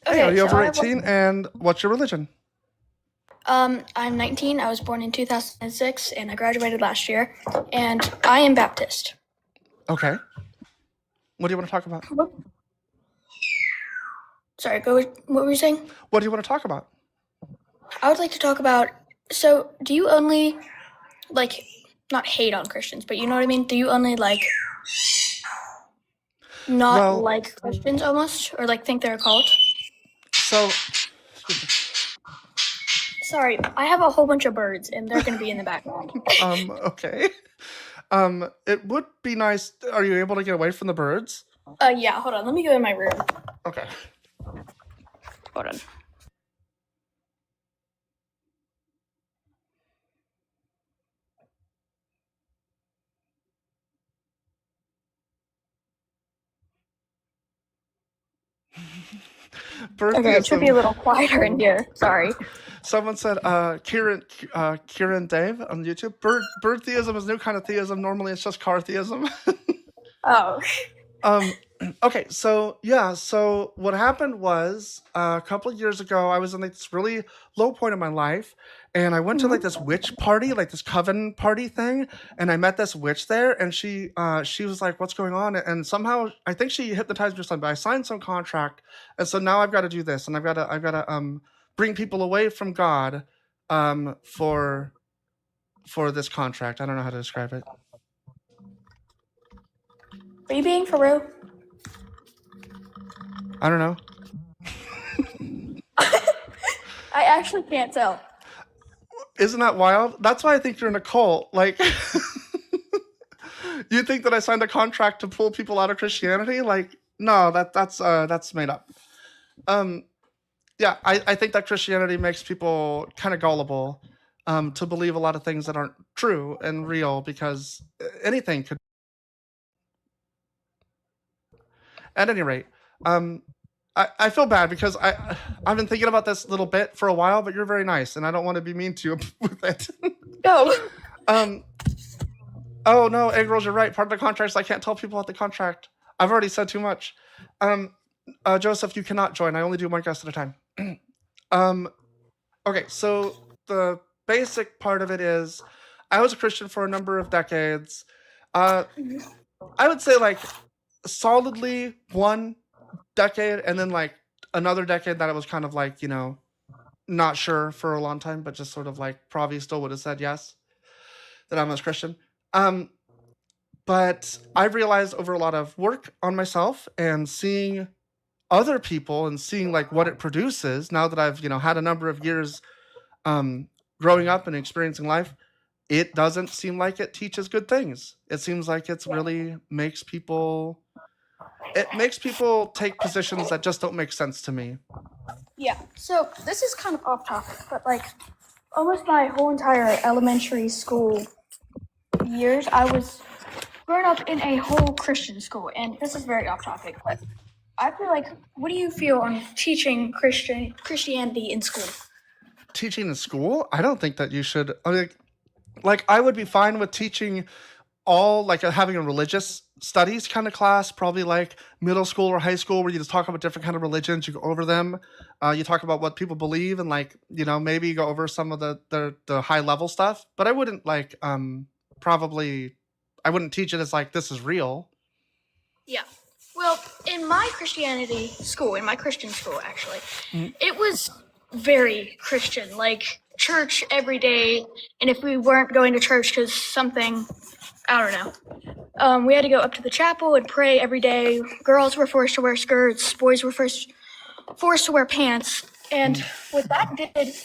Hey, are Okay, you so over I have 18? And what's your religion? I'm 19. I was born in 2006, and I graduated last year. And I am Baptist. Okay. What do you want to talk about? Sorry, what were you saying? What do you want to talk about? I would like to talk about. So, do you only not hate on Christians, but you know what I mean? Do you only not Well- like Christians almost, or think they're a cult? So, Sorry, I have a whole bunch of birds, and they're going to be in the background. okay. It would be nice. Are you able to get away from the birds? Yeah. Hold on. Let me go in my room. Okay. Hold on. Okay, it should be a little quieter in here. Sorry. Someone said, Kieran Dave on YouTube. Bird theism is a new kind of theism. Normally, it's just car theism. Oh. Okay, so yeah, so what happened was a couple of years ago, I was in this really low point in my life, and I went to this witch party, this coven party thing, and I met this witch there, and she was like, "What's going on?" And somehow I think she hypnotized me or something. But I signed some contract, and so now I've got to do this, and I've got to bring people away from God, for this contract. I don't know how to describe it. Are you being for real? I don't know. I actually can't tell. Isn't that wild? That's why I think you're in a cult. Like, you think that I signed a contract to pull people out of Christianity? Like, no, that's made up. Yeah, I think that Christianity makes people kind of gullible, to believe a lot of things that aren't true and real, because anything could. At any rate, I feel bad because I've been thinking about this little bit for a while, but you're very nice, and I don't want to be mean to you with it. No. Oh no, Egg Rolls, you're right. Part of the contract is I can't tell people about the contract. I've already said too much. Joseph, you cannot join. I only do one guest at a time. Okay, so the basic part of it is I was a Christian for a number of decades. I would say solidly 1 decade, and then another decade that it was kind of not sure for a long time, but just sort of probably still would have said yes that I'm a Christian. But I've realized over a lot of work on myself and seeing other people and seeing what it produces, now that I've had a number of years growing up and experiencing life, it doesn't seem like it teaches good things. It seems like it's really makes people take positions that just don't make sense to me. Yeah. So this is kind of off topic, but almost my whole entire elementary school years, I was growing up in a whole Christian school, and this is very off topic, but I feel what do you feel on teaching Christianity in school? Teaching in school? I don't think that you should. I mean, I would be fine with teaching all having a religious studies kind of class, probably middle school or high school, where you just talk about different kind of religions. You go over them. You talk about what people believe, and maybe you go over some of the high level stuff. But I wouldn't probably I wouldn't teach it as this is real. Yeah. Well, in my Christian school, actually, it was very Christian, like church every day. And if we weren't going to church because something, I don't know, we had to go up to the chapel and pray every day. Girls were forced to wear skirts, boys were forced to wear pants. And what that did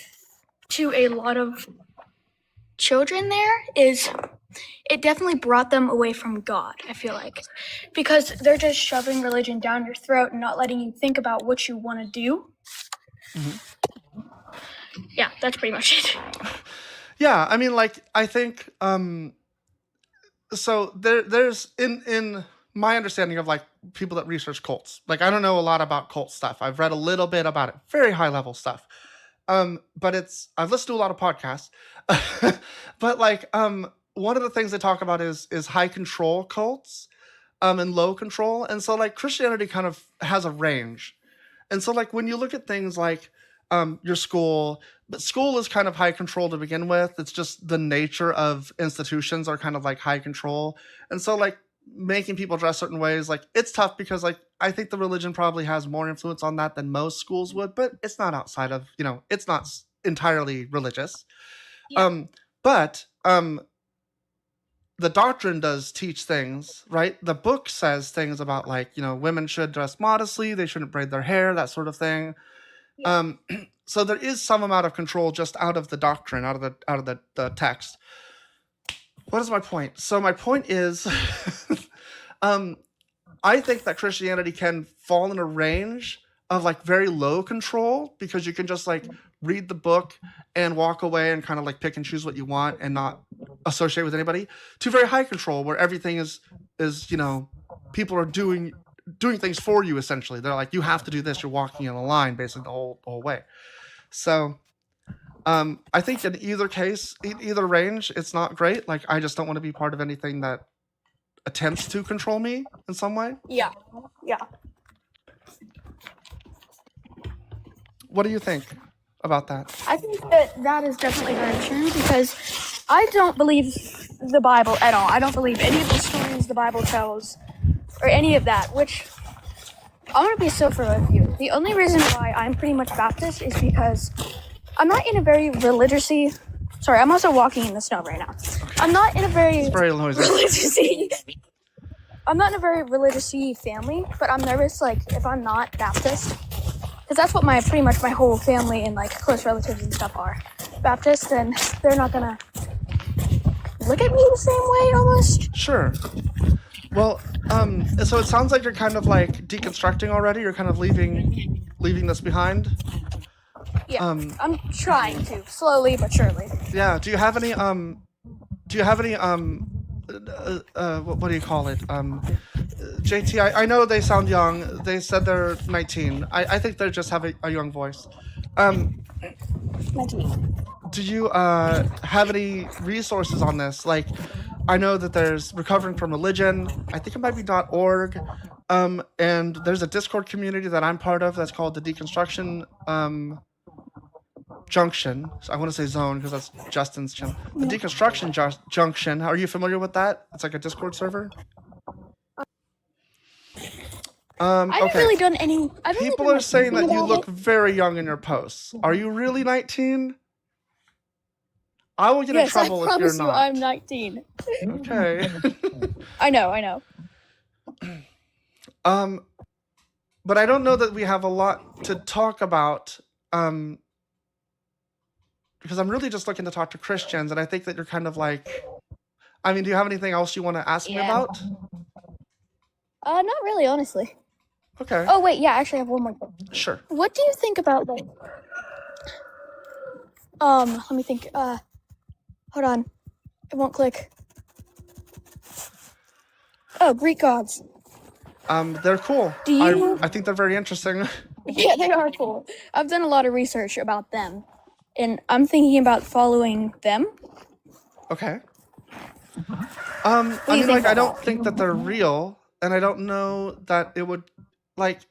to a lot of children there is it definitely brought them away from God, I feel like, because they're just shoving religion down your throat and not letting you think about what you want to do. Yeah, that's pretty much it. Yeah, I mean, like, I think so there's in my understanding of like people that research cults, like I don't know a lot about cult stuff. I've read a little bit about it, very high level stuff. But I've listened to a lot of podcasts. But like one of the things they talk about is high control cults and low control. And so like Christianity kind of has a range. And so like when you look at things like your school, but school is kind of high control to begin with. It's just the nature of institutions are kind of like high control. And so like making people dress certain ways, like it's tough because like I think the religion probably has more influence on that than most schools would, but it's not outside of, it's not entirely religious. Yeah. But the doctrine does teach things, right? The book says things about like, women should dress modestly, they shouldn't braid their hair, that sort of thing. Yeah. So there is some amount of control just out of the doctrine, out of the text. What is my point? So my point is, I think that Christianity can fall in a range of like very low control because you can just like read the book and walk away and kind of like pick and choose what you want and not associate with anybody, to very high control where everything is people are doing things for you essentially. They're like, you have to do this, you're walking in a line basically the whole way. So I think in either case, either range, it's not great. Like I just don't want to be part of anything that attempts to control me in some way. Yeah. What do you think about that? I think that is definitely very true because I don't believe the Bible at all. I don't believe any of the stories the Bible tells or any of that, which I'm going to be so fair with you. The only reason why I'm pretty much Baptist is because I'm not in a very sorry, I'm also walking in the snow right now. I'm not in a very It's very noisy. I'm not in a very religious-y family, but I'm nervous like if I'm not Baptist, because that's what pretty much my whole family and like close relatives and stuff are Baptist, and they're not gonna look at me the same way almost. Sure. Well, so it sounds like you're kind of like deconstructing already. You're kind of leaving this behind. Yeah, I'm trying to slowly but surely. Yeah. Do you have any what do you call it? JT, I know they sound young. They said they're 19. I think they just have a young voice. 19. Do you have any resources on this? Like, I know that there's Recovering from Religion. I think it might be .org. And there's a Discord community that I'm part of that's called the Deconstruction Junction. So I want to say Zone because that's Justin's channel. The Deconstruction Junction. Are you familiar with that? It's like a Discord server. I haven't Okay. really done any. People are saying that you look very young in your posts. Are you really 19? I will get in trouble if you're not. I'm 19. Okay. I know. But I don't know that we have a lot to talk about. Because I'm really just looking to talk to Christians, and I think that you're kind of like, I mean, do you have anything else you want to ask me about? Not really, honestly. Okay. Oh wait, yeah, actually I have one more thing. Sure. What do you think about like let me think. Hold on. It won't click. Oh, Greek gods. They're cool. Do you- I think they're very interesting. Yeah, they are cool. I've done a lot of research about them. And I'm thinking about following them. Okay. I do you mean, think like, I about don't that? think that they're real, and I don't know that it would, like,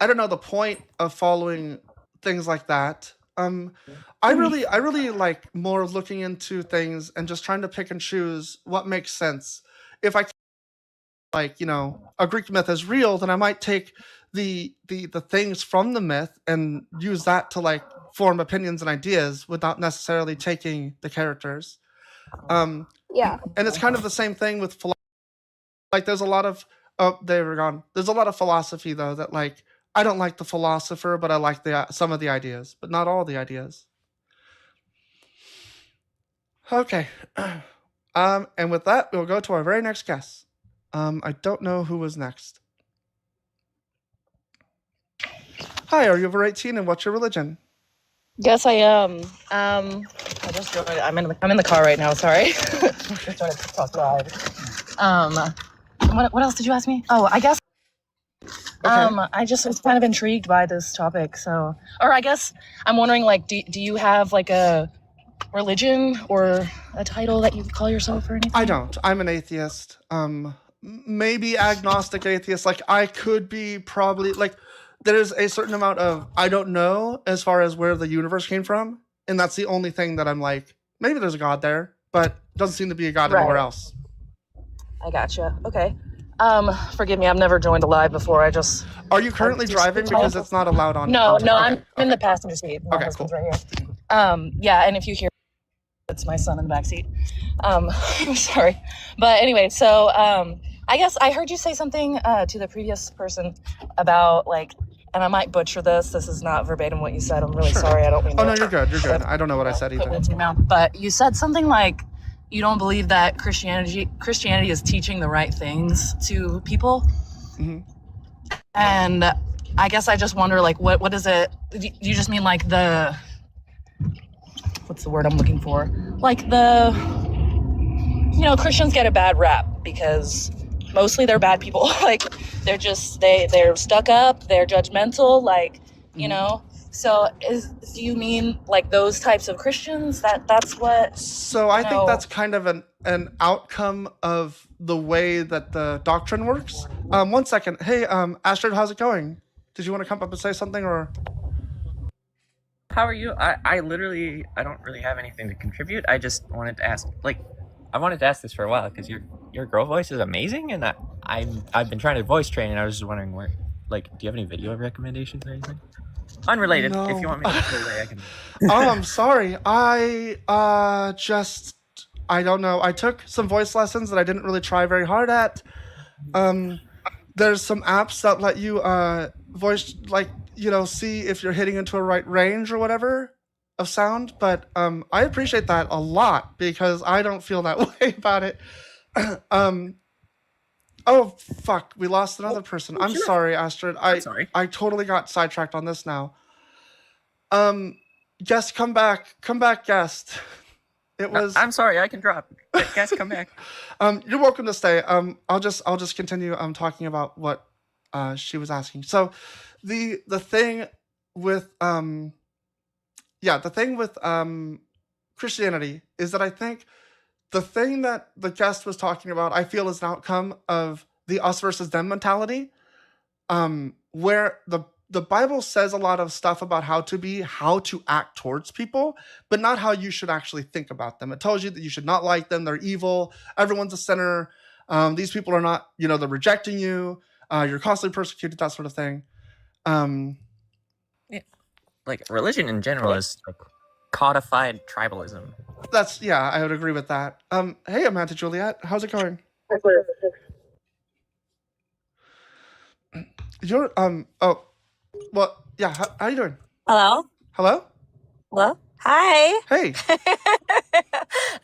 I don't know the point of following things like that. I really like more looking into things and just trying to pick and choose what makes sense. If I like, a Greek myth is real, then I might take the things from the myth and use that to like form opinions and ideas without necessarily taking the characters. Yeah. And it's kind of the same thing with like there's a lot of they were gone. There's a lot of philosophy though that like I don't like the philosopher, but I like the some of the ideas, but not all the ideas. Okay. And with that, we'll go to our very next guest. I don't know who was next. Hi, are you over 18 and what's your religion? Yes, I am. I just joined. I'm in the car right now. Sorry. Just joined TikTok live. What else did you ask me? Oh, I guess. Okay. I just was kind of intrigued by this topic. So, or I guess I'm wondering, like, do you have like a religion or a title that you call yourself or anything? I don't. I'm an atheist. Maybe agnostic atheist. Like I could be probably like there's a certain amount of I don't know as far as where the universe came from, and that's the only thing that I'm like maybe there's a god there, but doesn't seem to be a god anywhere Right. else. I gotcha. Okay. Forgive me. I've never joined a live before. I just. Are you currently driving because it's not allowed on? No, on no. okay, I'm in okay. the passenger seat. My Okay, husband's cool. right here. Yeah, and if you hear, it's my son in the back seat. I'm sorry, but anyway. So, I guess I heard you say something to the previous person about like, and I might butcher this. This is not verbatim what you said. I'm really Sure. sorry. I don't mean. Oh to no, you're good. You're good. I don't know what I said put either. words in your mouth, but you said something like you don't believe that Christianity is teaching the right things to people. hmm And I guess I just wonder, like, what is it? Do you just mean like what's the word I'm looking for? Like Christians get a bad rap because mostly they're bad people. Like they're just they're stuck up, they're judgmental, like you Mhm. know. So do you mean like those types of Christians? That's what So I think No. that's kind of an outcome of the way that the doctrine works. 1 second. Hey, Astrid, how's it going? Did you want to come up and say something or? How are you? I literally, I don't really have anything to contribute. I just wanted to ask, like, I wanted to ask this for a while because your girl voice is amazing, and I've been trying to voice train, and I was just wondering where, like, do you have any video recommendations or anything? Unrelated. If you want me to go away, I can. Oh, I'm sorry. I don't know. I took some voice lessons that I didn't really try very hard at. There's some apps that let you voice like see if you're hitting into a right range or whatever of sound. But I appreciate that a lot because I don't feel that way about it. Oh fuck, we lost another person. I'm sure. sorry, Astrid. I'm sorry. I totally got sidetracked on this now. Guest, come back, guest. It was. I'm sorry. I can drop. Guys, come back. You're welcome to stay. I'll just continue. Talking about what she was asking. So, the thing with Christianity is that I think the thing that the guest was talking about, I feel, is an outcome of the us versus them mentality, where the Bible says a lot of stuff about how to act towards people, but not how you should actually think about them. It tells you that you should not like them. They're evil. Everyone's a sinner. These people are not, they're rejecting you. You're constantly persecuted, that sort of thing. Like, religion in general is like codified tribalism. I would agree with that. Hey, Amanda Juliet, how's it going? You're, well, yeah, how you doing? Hello? Hello? Hello? Hi. Hey.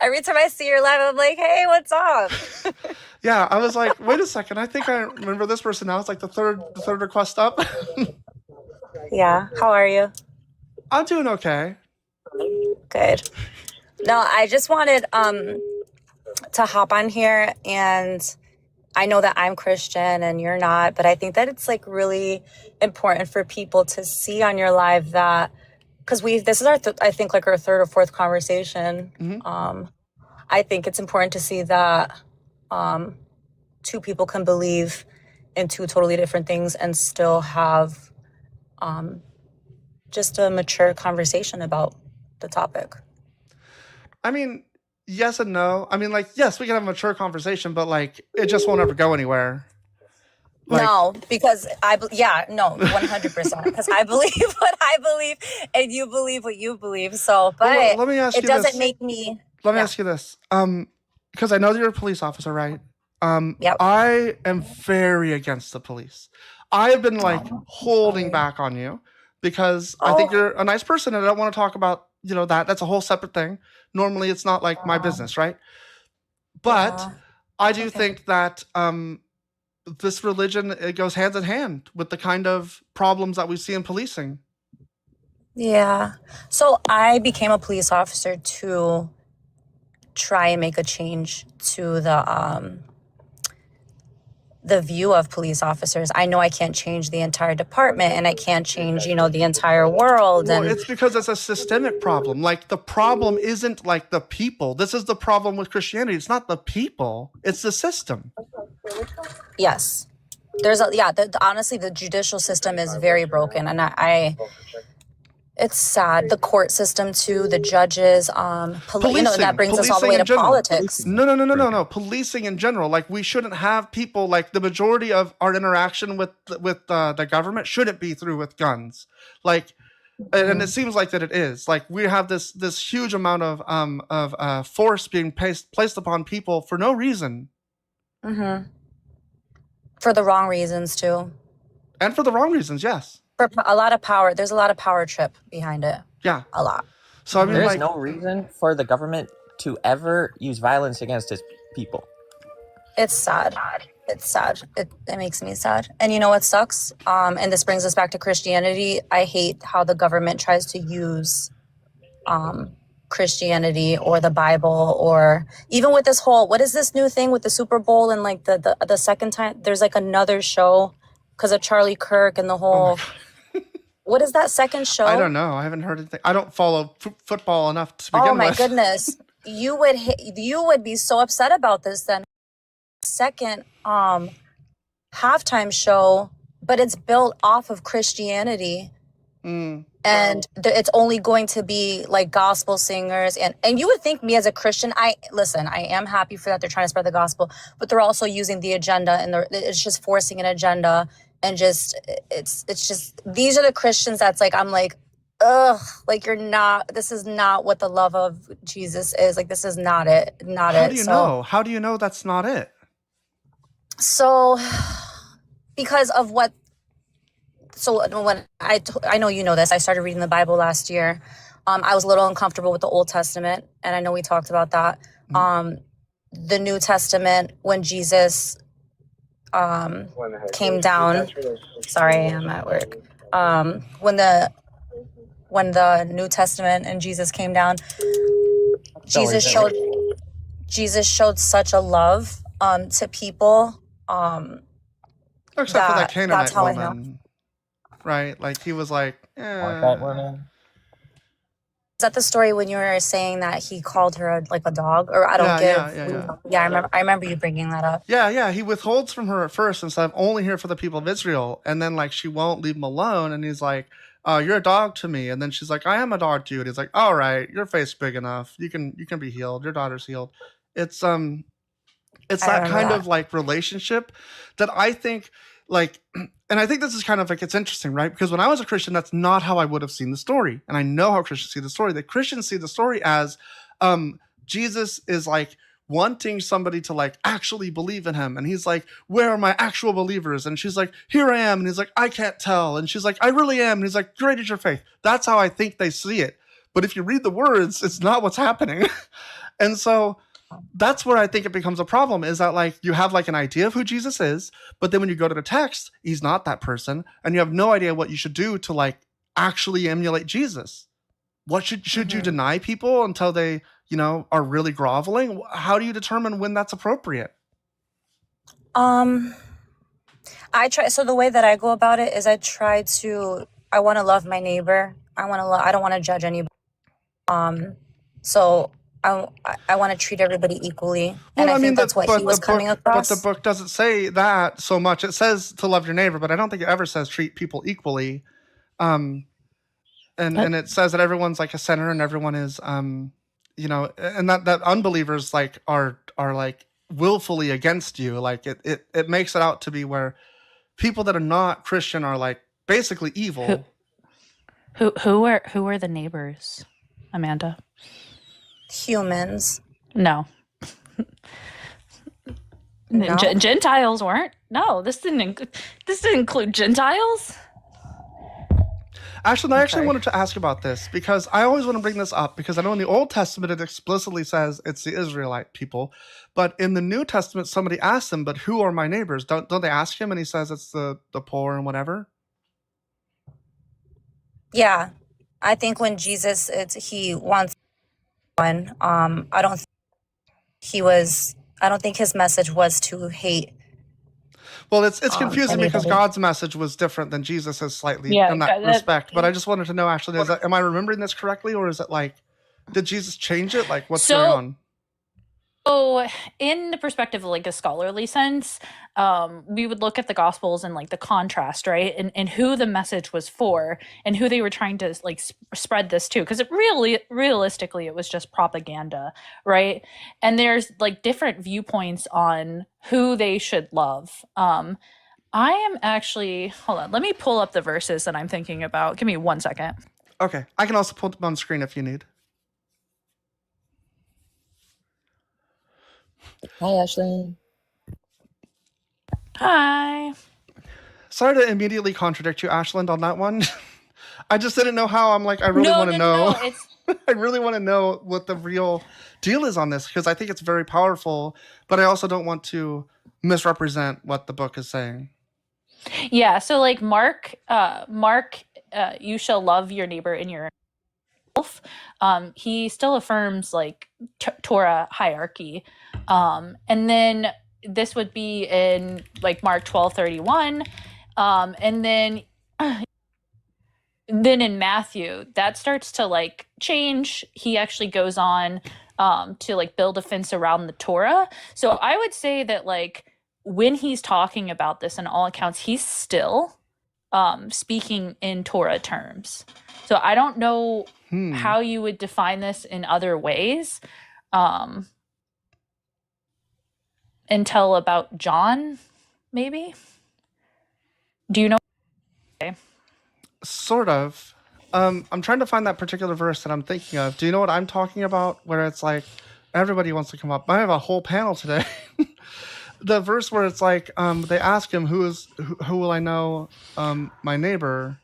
Every time I see your live, I'm like, hey, what's up? Yeah, I was like, wait a second, I think I remember this person now. It's like the third request up. Yeah, how are you? I'm doing okay. Good. No, I just wanted to hop on here, and I know that I'm Christian and you're not, but I think that it's like really important for people to see on your live that, because this is our I think like our third or fourth conversation. Mhm. I think it's important to see that two people can believe in two totally different things and still have just a mature conversation about the topic. I mean, yes and no. I mean, like, yes, we can have a mature conversation, but like, it just won't ever go anywhere. Like, No, because yeah, no, 100%. Because I believe what I believe, and you believe what you believe. So, well, but let me ask it you doesn't this. make me. Let me Yeah. ask you this. Because I know that you're a police officer, right? Yep. I am very against the police. I have been like Oh, holding sorry. back on you because I think Oh, you're a nice person, and I don't want to talk about that. That's a whole separate thing. Normally, it's not like my business, right? But yeah. I It's do okay. think that this religion, it goes hand in hand with the kind of problems that we see in policing. Yeah. So I became a police officer to try and make a change to the view of police officers. I know I can't change the entire department, and I can't change, the entire world. Well, And it's because it's a systemic problem. Like, the problem isn't like the people. This is the problem with Christianity. It's not the people, it's the system. yes, honestly, the judicial system is very broken, and it's sad. The court system too, the judges, that brings us all the Policing way in to general. politics. No. Policing in general. Like, we shouldn't have people, like, the majority of our interaction with the government shouldn't be through with guns. Like, and it seems like that it is. Like, we have this huge amount of force being placed upon people for no reason, Mm-hmm. For the wrong reasons too. and for the wrong reasons. Yes. For a lot of power. There's a lot of power trip behind it. Yeah. A lot. So I mean, There is like, no reason for the government to ever use violence against its people. It's sad. It's sad. It makes me sad. And you know what sucks? And this brings us back to Christianity. I hate how the government tries to use Christianity or the Bible, or even with this whole, what is this new thing with the Super Bowl, and like the second time there's like another show because of Charlie Kirk and the oh my whole, God. what is that second show? I don't know. I haven't heard anything. I don't follow football enough to Oh begin my with. goodness. You would be so upset about this then. Second halftime show, but it's built off of Christianity, Mm. and it's only going to be like gospel singers, and you would think me as a Christian, I am happy for that they're trying to spread the gospel, but they're also using the agenda, and it's just forcing an agenda, and just it's just, these are the Christians that's like, I'm like, ugh, like, this is not what the love of Jesus is. Like, this is not it. How do you know? How do you know that's not it? So, because of what, so when I know you know this, I started reading the Bible last year. I was a little uncomfortable with the Old Testament, and I know we talked about that. The New Testament, when Jesus came down, sorry, I'm at work. When the New Testament and Jesus came down, Jesus showed such a love to people. Except for that Canaanite that's how I know. woman, right? Like, he was like, That woman. Is that the story when you were saying that he called her like a dog? Or I don't Yeah. I remember you bringing that up. Yeah. He withholds from her at first and said, I'm only here for the people of Israel. And then, like, she won't leave him alone. And he's like, you're a dog to me. And then she's like, I am a dog to you. And he's like, all right, your face big enough. You can be healed. Your daughter's healed. It's that kind of like relationship that I think, like, and I think this is kind of like, it's interesting, right? Because when I was a Christian, that's not how I would have seen the story. And I know how Christians see the story. The Christians see the story as Jesus is like wanting somebody to like actually believe in him. And he's like, where are my actual believers? And she's like, here I am. And he's like, I can't tell. And she's like, I really am. And he's like, great is your faith. That's how I think they see it. But if you read the words, it's not what's happening. And so that's where I think it becomes a problem, is that like you have like an idea of who Jesus is, but then when you go to the text, he's not that person, and you have no idea what you should do to like actually emulate Jesus. What should you deny people until they, are really groveling? How do you determine when that's appropriate? I try. So the way that I go about it is I want to love my neighbor. I don't want to judge anybody. So I want to treat everybody equally, and I think that's what he was coming across. But the book doesn't say that so much. It says to love your neighbor, but I don't think it ever says treat people equally. And it says that everyone's like a sinner, and everyone is, and that unbelievers like are like willfully against you. Like it makes it out to be where people that are not Christian are like basically evil. Who were the neighbors, Amanda? Humans. No. No. Gentiles weren't. No, this didn't include Gentiles. Actually, I actually Okay. wanted to ask about this because I always want to bring this up because I know in the Old Testament it explicitly says it's the Israelite people, but in the New Testament somebody asks him, "But who are my neighbors?" Don't they ask him, and he says it's the poor and whatever. Yeah. I think when Jesus he wants one, I don't think his message was to hate Well, it's confusing because anybody. God's message was different than Jesus's slightly Yeah, in that that- respect. But I just wanted to know, actually, am I remembering this correctly, or is it like, did Jesus change it? Like, what's going on? So, in the perspective of like a scholarly sense, we would look at the Gospels and like the contrast, right, and who the message was for, and who they were trying to like spread this to, because it realistically it was just propaganda, right? And there's like different viewpoints on who they should love. I am actually hold on, let me pull up the verses that I'm thinking about. Give me 1 second. Okay, I can also put them on screen if you need. Hi, Ashley. Hi. Sorry to immediately contradict you, Ashland, on that one. I just didn't know how. I'm like, I really want to know. It's I really want to know what the real deal is on this because I think it's very powerful, but I also don't want to misrepresent what the book is saying. Yeah, so like Mark, you shall love your neighbor in yourself. He still affirms like Torah hierarchy, and then this would be in like Mark 12:31, and then in Matthew that starts to like change. He actually goes on to like build a fence around the Torah. So I would say that like when he's talking about this, in all accounts, he's still speaking in Torah terms. So I don't know how you would define this in other ways until about John, maybe. Do you know? Okay. Sort of. I'm trying to find that particular verse that I'm thinking of. Do you know what I'm talking about? Where it's like everybody wants to come up. I have a whole panel today. The verse where it's like they ask him, who will I know my neighbor?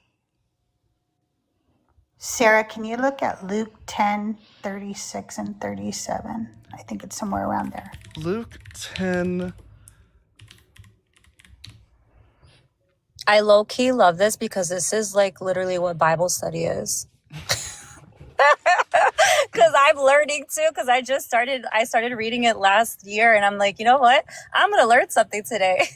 Sarah, can you look at Luke 10:36 and 37? I think it's somewhere around there. Luke 10. I low-key love this because this is like literally what Bible study is. Because I'm learning too, because I started reading it last year, and I'm like, you know what? I'm gonna learn something today.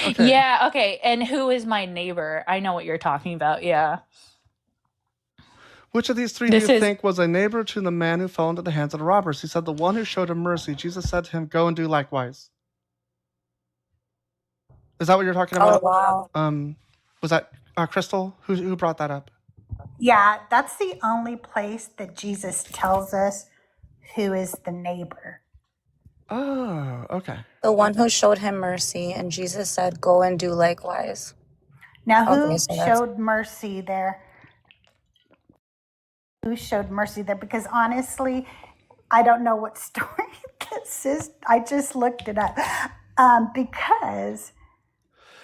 Okay. Yeah, okay. And who is my neighbor? I know what you're talking about. Yeah. Which of these three This do you is- think was a neighbor to the man who fell into the hands of the robbers? He said, the one who showed him mercy. Jesus said to him, go and do likewise. Is that what you're talking Oh about? wow. Was that Crystal? Who brought that up? Yeah, that's the only place that Jesus tells us who is the neighbor. Oh, okay. The one who showed him mercy, and Jesus said, "Go and do likewise." Now, who Okay, so that's- showed mercy there? Who showed mercy there? Because honestly, I don't know what story this is. I just looked it up. Because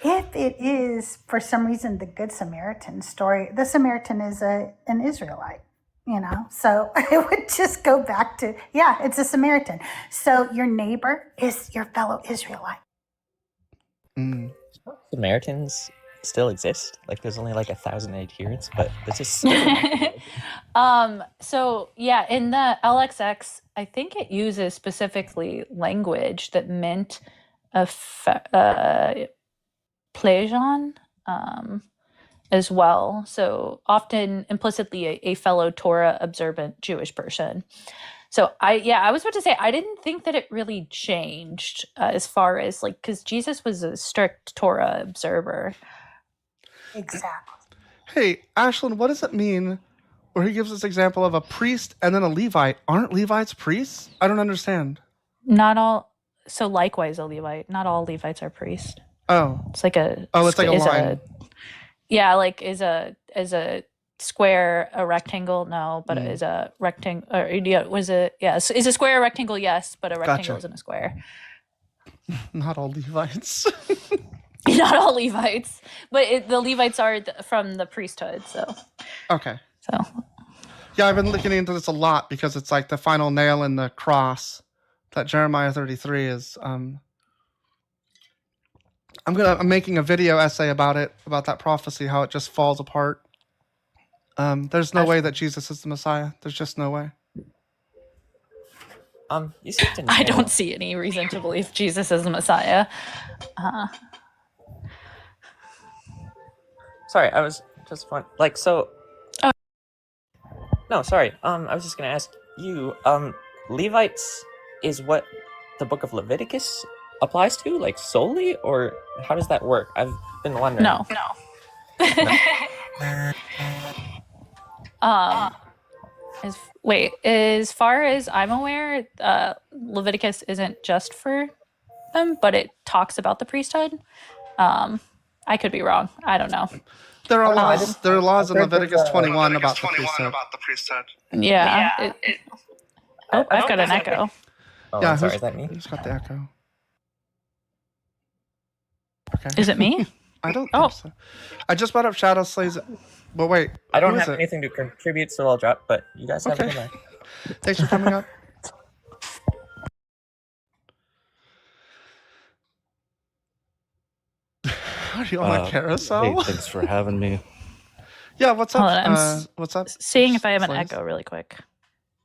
if it is, for some reason, the Good Samaritan story, the Samaritan is an Israelite, so it would just go back to, yeah, it's a Samaritan. So your neighbor is your fellow Israelite. Mm. Samaritans still exist. Like there's only like 1,000 adherents, but this is So yeah, in the LXX, I think it uses specifically language that meant plejon as well. So often implicitly a fellow Torah observant Jewish person. So I was about to say, I didn't think that it really changed as far as like, because Jesus was a strict Torah observer. Exactly. Hey, Ashlyn, what does it mean where he gives this example of a priest and then a Levite? Aren't Levites priests? I don't understand. Not all. So likewise, a Levite. Not all Levites are priests. Oh, It's like a oh, it's like a is line. a yeah, like is a square a rectangle? No, but Mm, is a rectangle or yeah, was it yes, is a square a rectangle? Yes, but a rectangle gotcha. isn't a square. Not all Levites. Not all Levites, but the Levites are from the priesthood, so Okay. so Yeah, I've been looking into this a lot because it's like the final nail in the cross that Jeremiah 33 is. I'm making a video essay about it, about that prophecy, how it just falls apart. There's no way that Jesus is the Messiah. There's just no way. You seem to I know. don't see any reason to believe Jesus is the Messiah. Sorry, I was just one like so. Oh. No, sorry. I was just gonna ask you. Levites is what the book of Leviticus applies to, like solely, or how does that work? I've been wondering. No. As far as I'm aware, Leviticus isn't just for them, but it talks about the priesthood. I could be wrong. I don't know. There are I don't know, I laws. just There are laws I've in heard there's Leviticus a 21 about the priesthood. Yeah. Oh, I I've got an don't echo. Oh, Yeah, I'm sorry. who's Is that me? who's got the echo? Okay. Is it me? I don't Oh. think so. I just brought up Shadow Slays. But wait, I don't who is have it? anything to contribute, so I'll drop. But you guys have a Okay. good night. Thanks for coming up. Are you on a carousel? Hey, thanks for having me. Yeah, what's up? Hold on, I'm What's up? seeing if I have an Slays? echo really quick.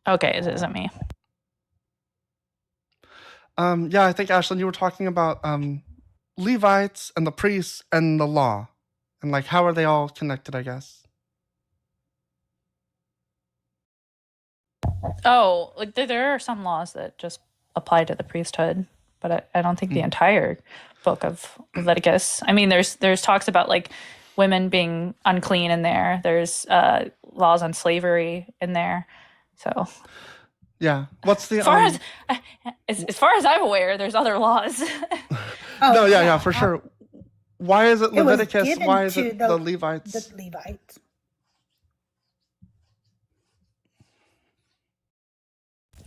Okay, it isn't me. Yeah, I think Ashlyn, you were talking about Levites and the priests and the law, and like how are they all connected? I guess. Oh, like there are some laws that just apply to the priesthood, but I don't think the entire book of Leviticus. I mean, there's talks about like women being unclean in there. There's laws on slavery in there. So Yeah. What's the as far as I'm aware, there's other laws. No, yeah, for sure. Why is it It was Leviticus? given Why is to it the Levites? The Levites.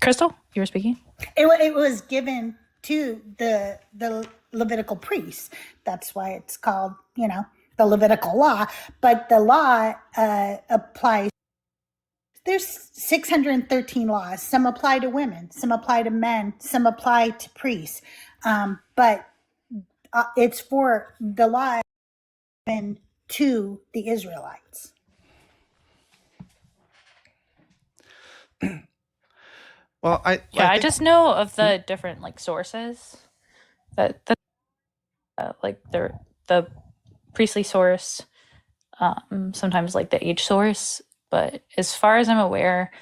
Crystal, you were speaking? It was given to the Levitical priests. That's why it's called, the Levitical law. But the law applies. There's 613 laws. Some apply to women, some apply to men, some apply to priests. But it's for the law given to the Israelites. Well, I think- just know of the different like sources that like the priestly source, sometimes like the age source. But as far as I'm aware,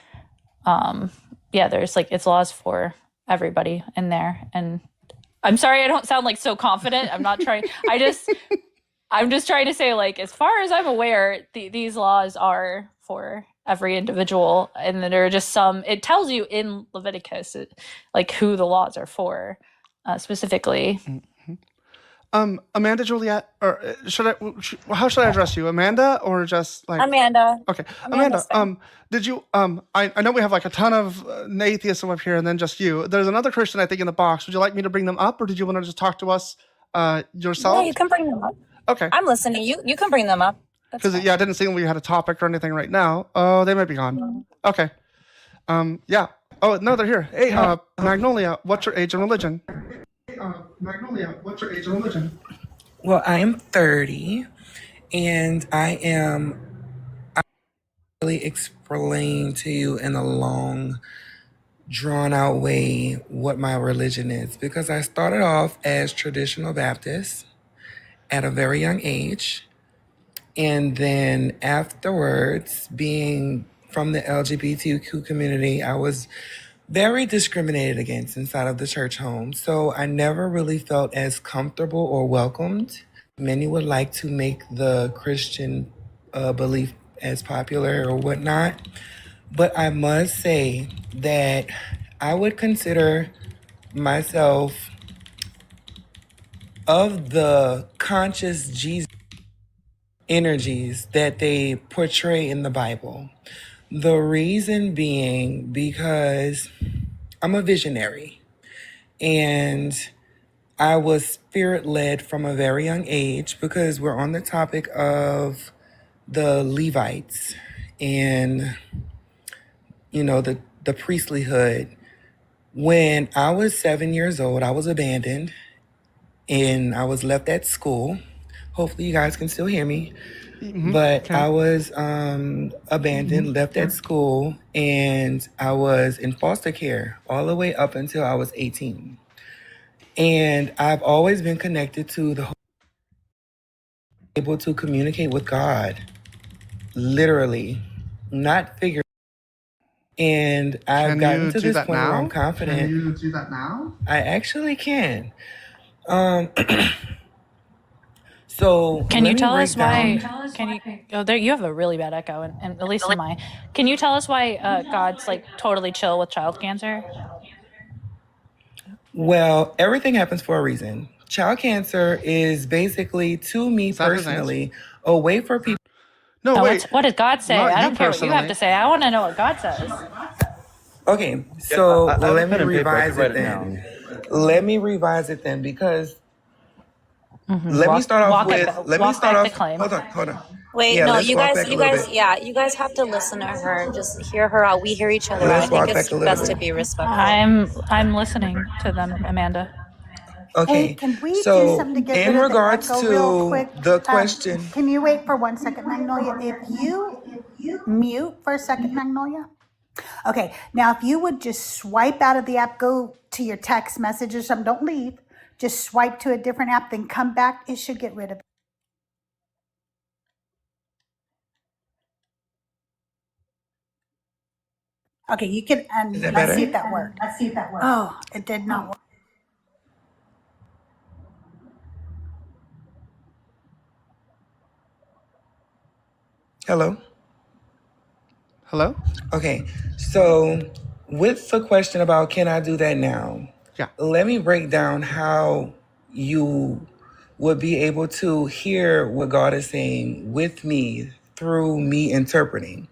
yeah, there's like it's laws for everybody in there. And I'm sorry I don't sound like so confident. I'm not trying. I'm just trying to say like as far as I'm aware, these laws are for every individual, and then there are just some. It tells you in Leviticus like who the laws are for specifically. Amanda, Juliet, or how should I address you, Amanda, or just like Amanda. Okay, Amanda's Amanda. Did you I know we have like a ton of atheists up here, and then just you. There's another Christian I think in the box. Would you like me to bring them up, or did you want to just talk to us yourself? Yeah, you can bring them up. Okay. I'm listening. You can bring them up. Because I didn't see we had a topic or anything right now. Oh, they might be gone. Okay. Yeah. Oh no, they're here. Hey, Magnolia, what's your age and religion? Magnolia, what's your age and religion? Well, I am 30, and I really explain to you in a long, drawn-out way what my religion is, because I started off as traditional Baptist at a very young age, and then afterwards, being from the LGBTQ community, I was very discriminated against inside of the church home. So I never really felt as comfortable or welcomed. Many would like to make the Christian belief as popular or whatnot. But I must say that I would consider myself of the conscious Jesus energies that they portray in the Bible. The reason being because I'm a visionary and I was spirit led from a very young age, because we're on the topic of the Levites and, the priestlyhood. When I was 7 years old, I was abandoned and I was left at school. Hopefully you guys can still hear me. But I was abandoned, left at school, and I was in foster care all the way up until I was 18. And I've always been connected to able to communicate with God, literally, not figure. And I've Can gotten you to do this that point where I'm now? confident. Can you do that now? I actually can. Um, so Can you let me tell break us why? down. Can you? Oh, there you have a really bad echo, and at least in my. Can you tell us why God's like totally chill with child cancer? Well, everything happens for a reason. Child cancer is basically, to me Is that his answer? personally, a way for people. No, No, wait. what does God say? Not I you don't care what you have to personally. say. I want to know what God says. Okay, Yeah, so I have a let me pen and paper. I revise can write it it now. then. Let me revise it then, because let me Walk, start off walk with. it, Let me walk start back the off. claim. Hold on. Wait, Yeah, no, let's walk back a little bit. you guys have to listen to her. Just hear her out. We hear each other out. I Let's think walk it's back a little best to bit. be respectful. I'm listening to them, Amanda. Hey, Okay, can we do so something to get in rid of the regards echo real to quick? the question, Can you wait for 1 second, Magnolia? If you mute for a second, Magnolia. Okay, now if you would just swipe out of the app, go to your text message or something, don't leave. Just swipe to a different app, then come back. It should get rid of it. Okay, you can, is that let's see better? if that worked. Oh, it did not work. Hello? Hello? Okay, so with the question about can I do that now, Yeah. let me break down how you would be able to hear what God is saying with me through me interpreting.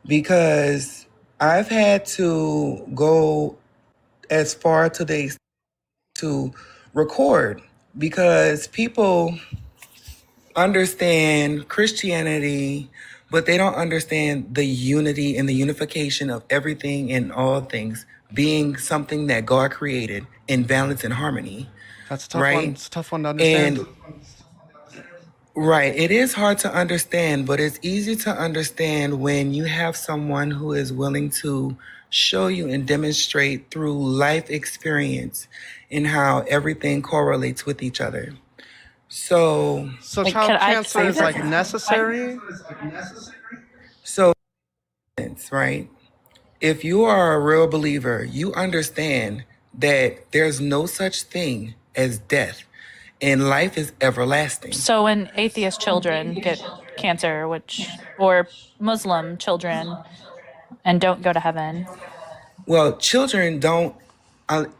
Because I've had to go as far today to record, because people understand Christianity, but they don't understand the unity and the unification of everything and all things being something that God created in balance and harmony, That's a tough one. right? It's a tough one to understand. And right, it is hard to understand, but it's easy to understand when you have someone who is willing to show you and demonstrate through life experience and how everything correlates with each other. So, So Like, child could I cancer say is like this? necessary? so, right? If you are a real believer, you understand that there's no such thing as death and life is everlasting. So when atheist children get cancer, or Muslim children, and don't go to heaven, Well, children don't,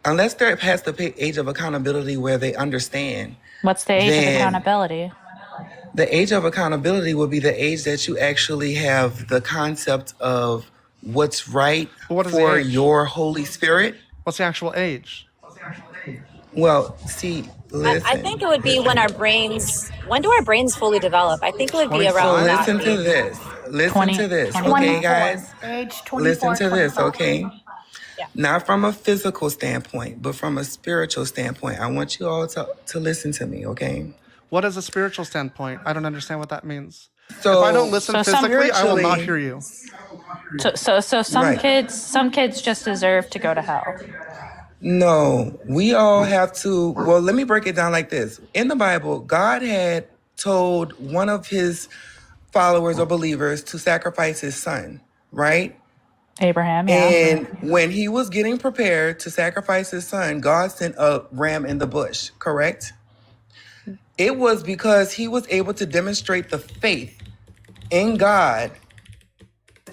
unless they're past the age of accountability where they understand, what's the age of then accountability? the age of accountability will be the age that you actually have the concept of what's right But what is the for age? your Holy Spirit. What's the actual age? Well, see, I think it would be when when do our brains fully develop? I think it would be 25? around So that listen to age. this. Listen 20, to this. 21. Okay, 24, guys? age 24, Listen to this, 25. okay? Yeah. Not from a physical standpoint, but from a spiritual standpoint. I want you all to listen to me, okay? What is a spiritual standpoint? I don't understand what that means. If I So don't listen So some physically, I will not spiritually, hear you. so right. some kids just deserve to go to hell. No, we all have to. Well, let me break it down like this. In the Bible, God had told one of his followers or believers to sacrifice his son, right? Abraham, yeah. And when he was getting prepared to sacrifice his son, God sent a ram in the bush, correct? It was because he was able to demonstrate the faith in God,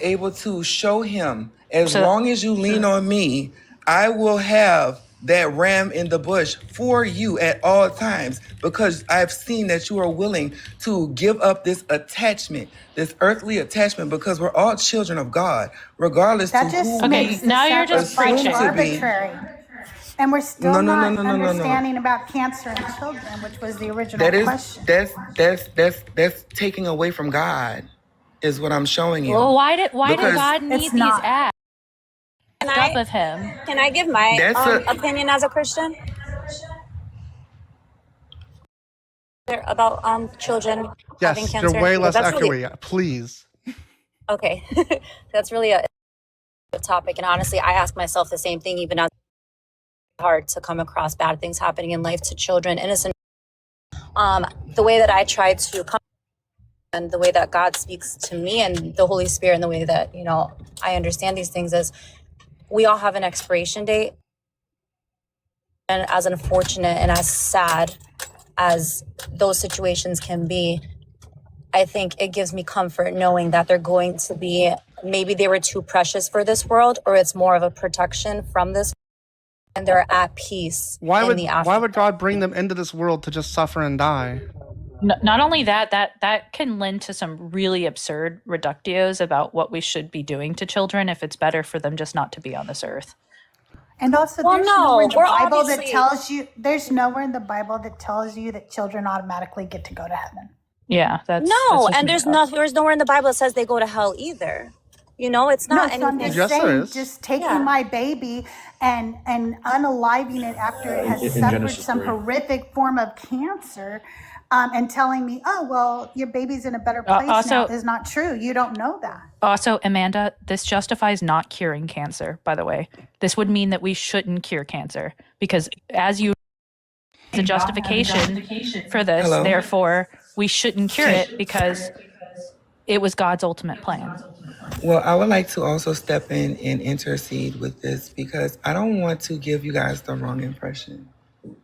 able to show him, as So long as you lean on me, I will have that ram in the bush for you at all times, because I've seen that you are willing to give up this attachment, this earthly attachment, because we're all children of God, regardless to That just who Okay, we makes the now you're just assume sacrifice preaching. to be. arbitrary. And we're No, still no, no, not no, no, no, no. understanding about cancer in children, which was the original That is question. that's taking away from God, is what I'm showing Well, you. why did Because God need It's these not. acts Can up I of him? can I give my that's a opinion as a Christian about children having Yes, you're cancer? way Because less that's really echoey. Please. okay. That's really a topic, and honestly, I ask myself the same thing. Even as it's hard to come across bad things happening in life to children, innocent. The way that I try to come and the way that God speaks to me and the Holy Spirit and the way that I understand these things is we all have an expiration date. And as unfortunate and as sad as those situations can be, I think it gives me comfort knowing that they're going to be, maybe they were too precious for this world, or it's more of a protection from this, and they're at peace Why in would the why afterlife. would God bring them into this world to just suffer and die? Not only that can lend to some really absurd reductios about what we should be doing to children if it's better for them just not to be on this earth. And also, Well, there's nowhere in no, the we're Bible that obviously tells you. There's nowhere in the Bible that tells you that children automatically get to go to heaven. Yeah, that's no, just and made there's up. there's nowhere in the Bible that says they go to hell either. It's No, not so I'm anything. just Yes, there saying, is. just taking Yeah. my baby and unaliving it after it has In suffered Genesis some 3. horrific form of cancer, and telling me, oh well, your baby's in a better place now, Also, is not true. You don't know that. Amanda, this justifies not curing cancer, by the way. This would mean that we shouldn't cure cancer because as you the justification for this, hello. therefore we shouldn't cure it because it was God's ultimate plan. Well, I would like to also step in and intercede with this because I don't want to give you guys the wrong impression.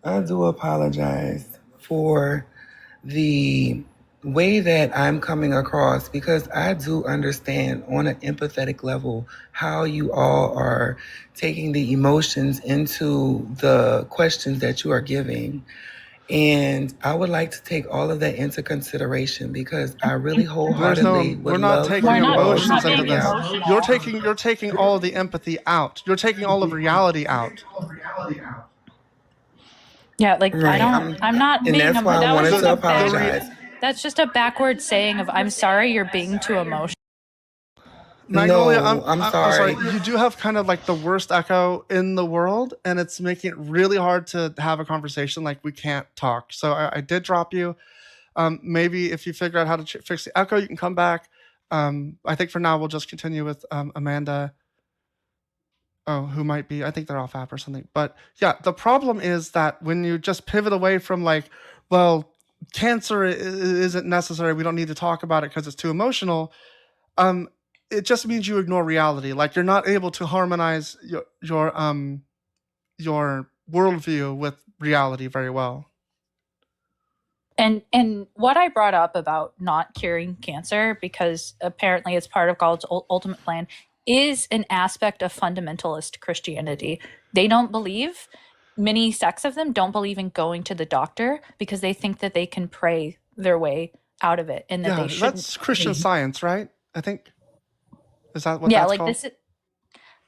I do apologize for the way that I'm coming across because I do understand on an empathetic level how you all are taking the emotions into the questions that you are giving. And I would like to take all of that into consideration because I really wholeheartedly We're would not love taking for you all to emotions hear into me this. out. You're taking all of the empathy out. You're taking all of reality out. Yeah, like Right. I'm not And being that's why I that was wanted just to a bad, apologize. that's just a backward saying of I'm sorry you're being too emotional. Magnolia, No, I'm sorry. You do have kind of like the worst echo in the world, and it's making it really hard to have a conversation. Like we can't talk. So I did drop you. Maybe if you figure out how to fix the echo, you can come back. I think for now we'll just continue with Amanda. Oh, who might be? I think they're off app or something. But yeah, the problem is that when you just pivot away from like, well, cancer isn't necessary. We don't need to talk about it because it's too emotional. It just means you ignore reality. Like you're not able to harmonize your worldview with reality very well. And what I brought up about not curing cancer, because apparently it's part of God's ultimate plan, is an aspect of fundamentalist Christianity. They don't believe, many sects of them don't believe in going to the doctor because they think that they can pray their way out of it and that they shouldn't. That's Christian Science, right? I think. Is that what Yeah, that's like called? this is,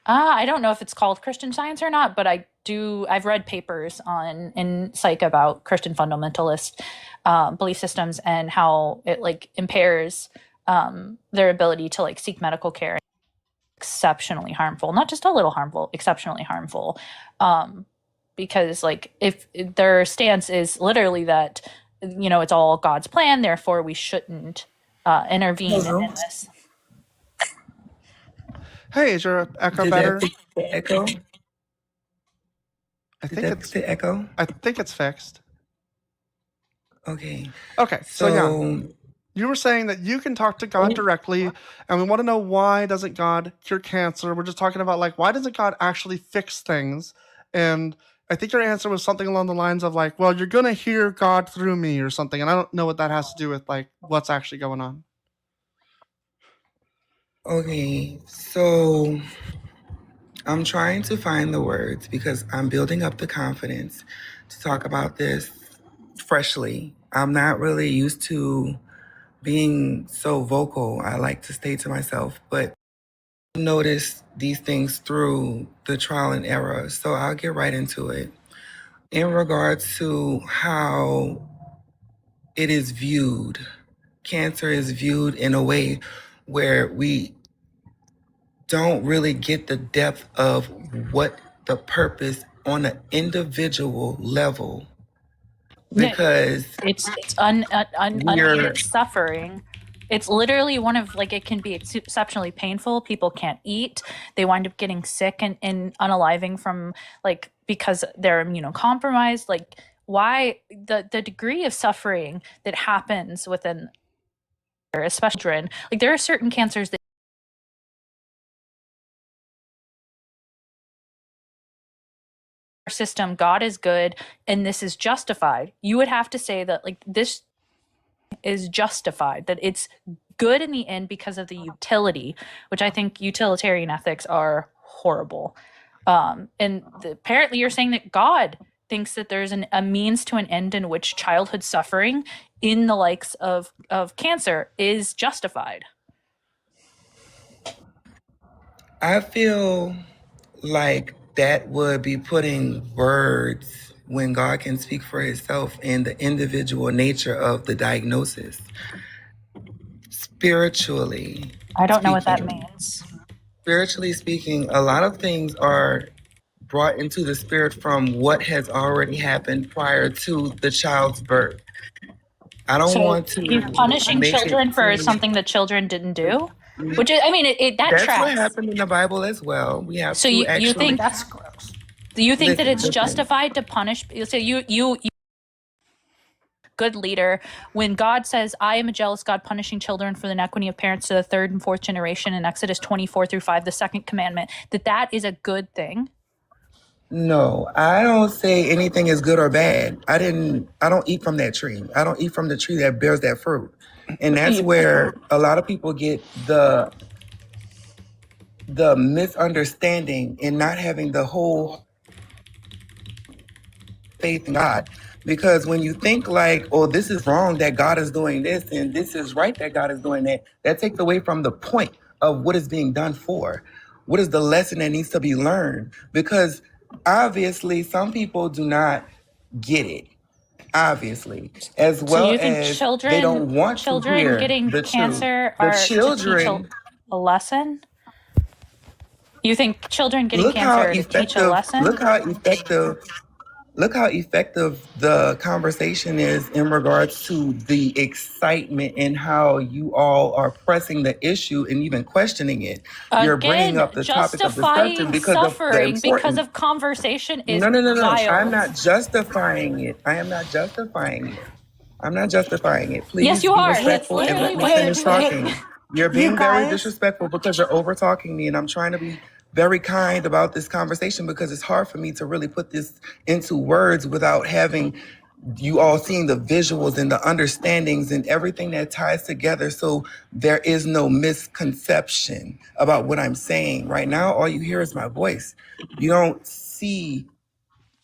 I don't know if it's called Christian Science or not, but I've read papers in psych about Christian fundamentalist belief systems and how it like impairs their ability to like seek medical care. Exceptionally harmful, not just a little harmful, exceptionally harmful. Because like if their stance is literally that, it's all God's plan, therefore we shouldn't intervene in this. Hey, is your echo Did better? that fix the echo? I Did think that it's fix the echo? I think it's fixed. Okay. Okay, so yeah. So You were saying that you can talk to God directly, and we want to know why doesn't God cure cancer? We're just talking about like why doesn't God actually fix things? And I think your answer was something along the lines of like, well, you're gonna hear God through me or something, and I don't know what that has to do with like what's actually going on. okay, so I'm trying to find the words because I'm building up the confidence to talk about this freshly. I'm not really used to being so vocal. I like to stay to myself, but I notice these things through the trial and error. So I'll get right into it. In regards to how it is viewed, cancer is viewed in a way where we don't really get the depth of what the purpose on an individual level, No, because it's we're unneeded suffering. It's literally one of like it can be exceptionally painful. People can't eat. They wind up getting sick and unaliving from like because they're immunocompromised. Like why the degree of suffering that happens within, especially children, like there are certain cancers that system, God is good, and this is justified. You would have to say that like this is justified, that it's good in the end because of the utility, which I think utilitarian ethics are horrible. Apparently you're saying that God thinks that there's a means to an end in which childhood suffering in the likes of cancer is justified. I feel like that would be putting words when God can speak for himself in the individual nature of the diagnosis. Spiritually I don't know what that speaking, means. spiritually speaking, a lot of things are brought into the spirit from what has already happened prior to the child's birth. I don't So want to he's punishing make it children for seem something that children didn't do, which is, I mean, that that's what tracks. happened in the Bible as well. We have So to you actually think That's gross. do you think that listen, it's listen. justified to punish? So you good leader when God says, "I am a jealous God, punishing children for the iniquity of parents to the third and fourth generation" in Exodus 24-5, the second commandment, that is a good thing. No, I don't say anything is good or bad. I don't eat from that tree. I don't eat from the tree that bears that fruit. And that's where a lot of people get the misunderstanding in not having the whole faith in God. Because when you think like, oh, this is wrong that God is doing this and this is right that God is doing that, that takes away from the point of what is being done for. What is the lesson that needs to be learned? Because obviously some people do not get it. Obviously, as So well you think as they don't want to children hear getting the truth. cancer The are to teach children, a lesson? You think children getting look how cancer are to teach a effective, lesson? look how effective the conversation is in regards to the excitement and how you all are pressing the issue and even questioning it. You're bringing Again, up the topic of discussion justifying because of the suffering because importance. of conversation is No. I'm wild. not justifying it. I am not justifying it. I'm not justifying it. Yes, Please you be are. That's respectful and literally let me what you're finish doing. talking. You're You being very guys, disrespectful because you're over talking me, and I'm trying to be very kind about this conversation because it's hard for me to really put this into words without having you all seeing the visuals and the understandings and everything that ties together so there is no misconception about what I'm saying. Right now, all you hear is my voice. You don't see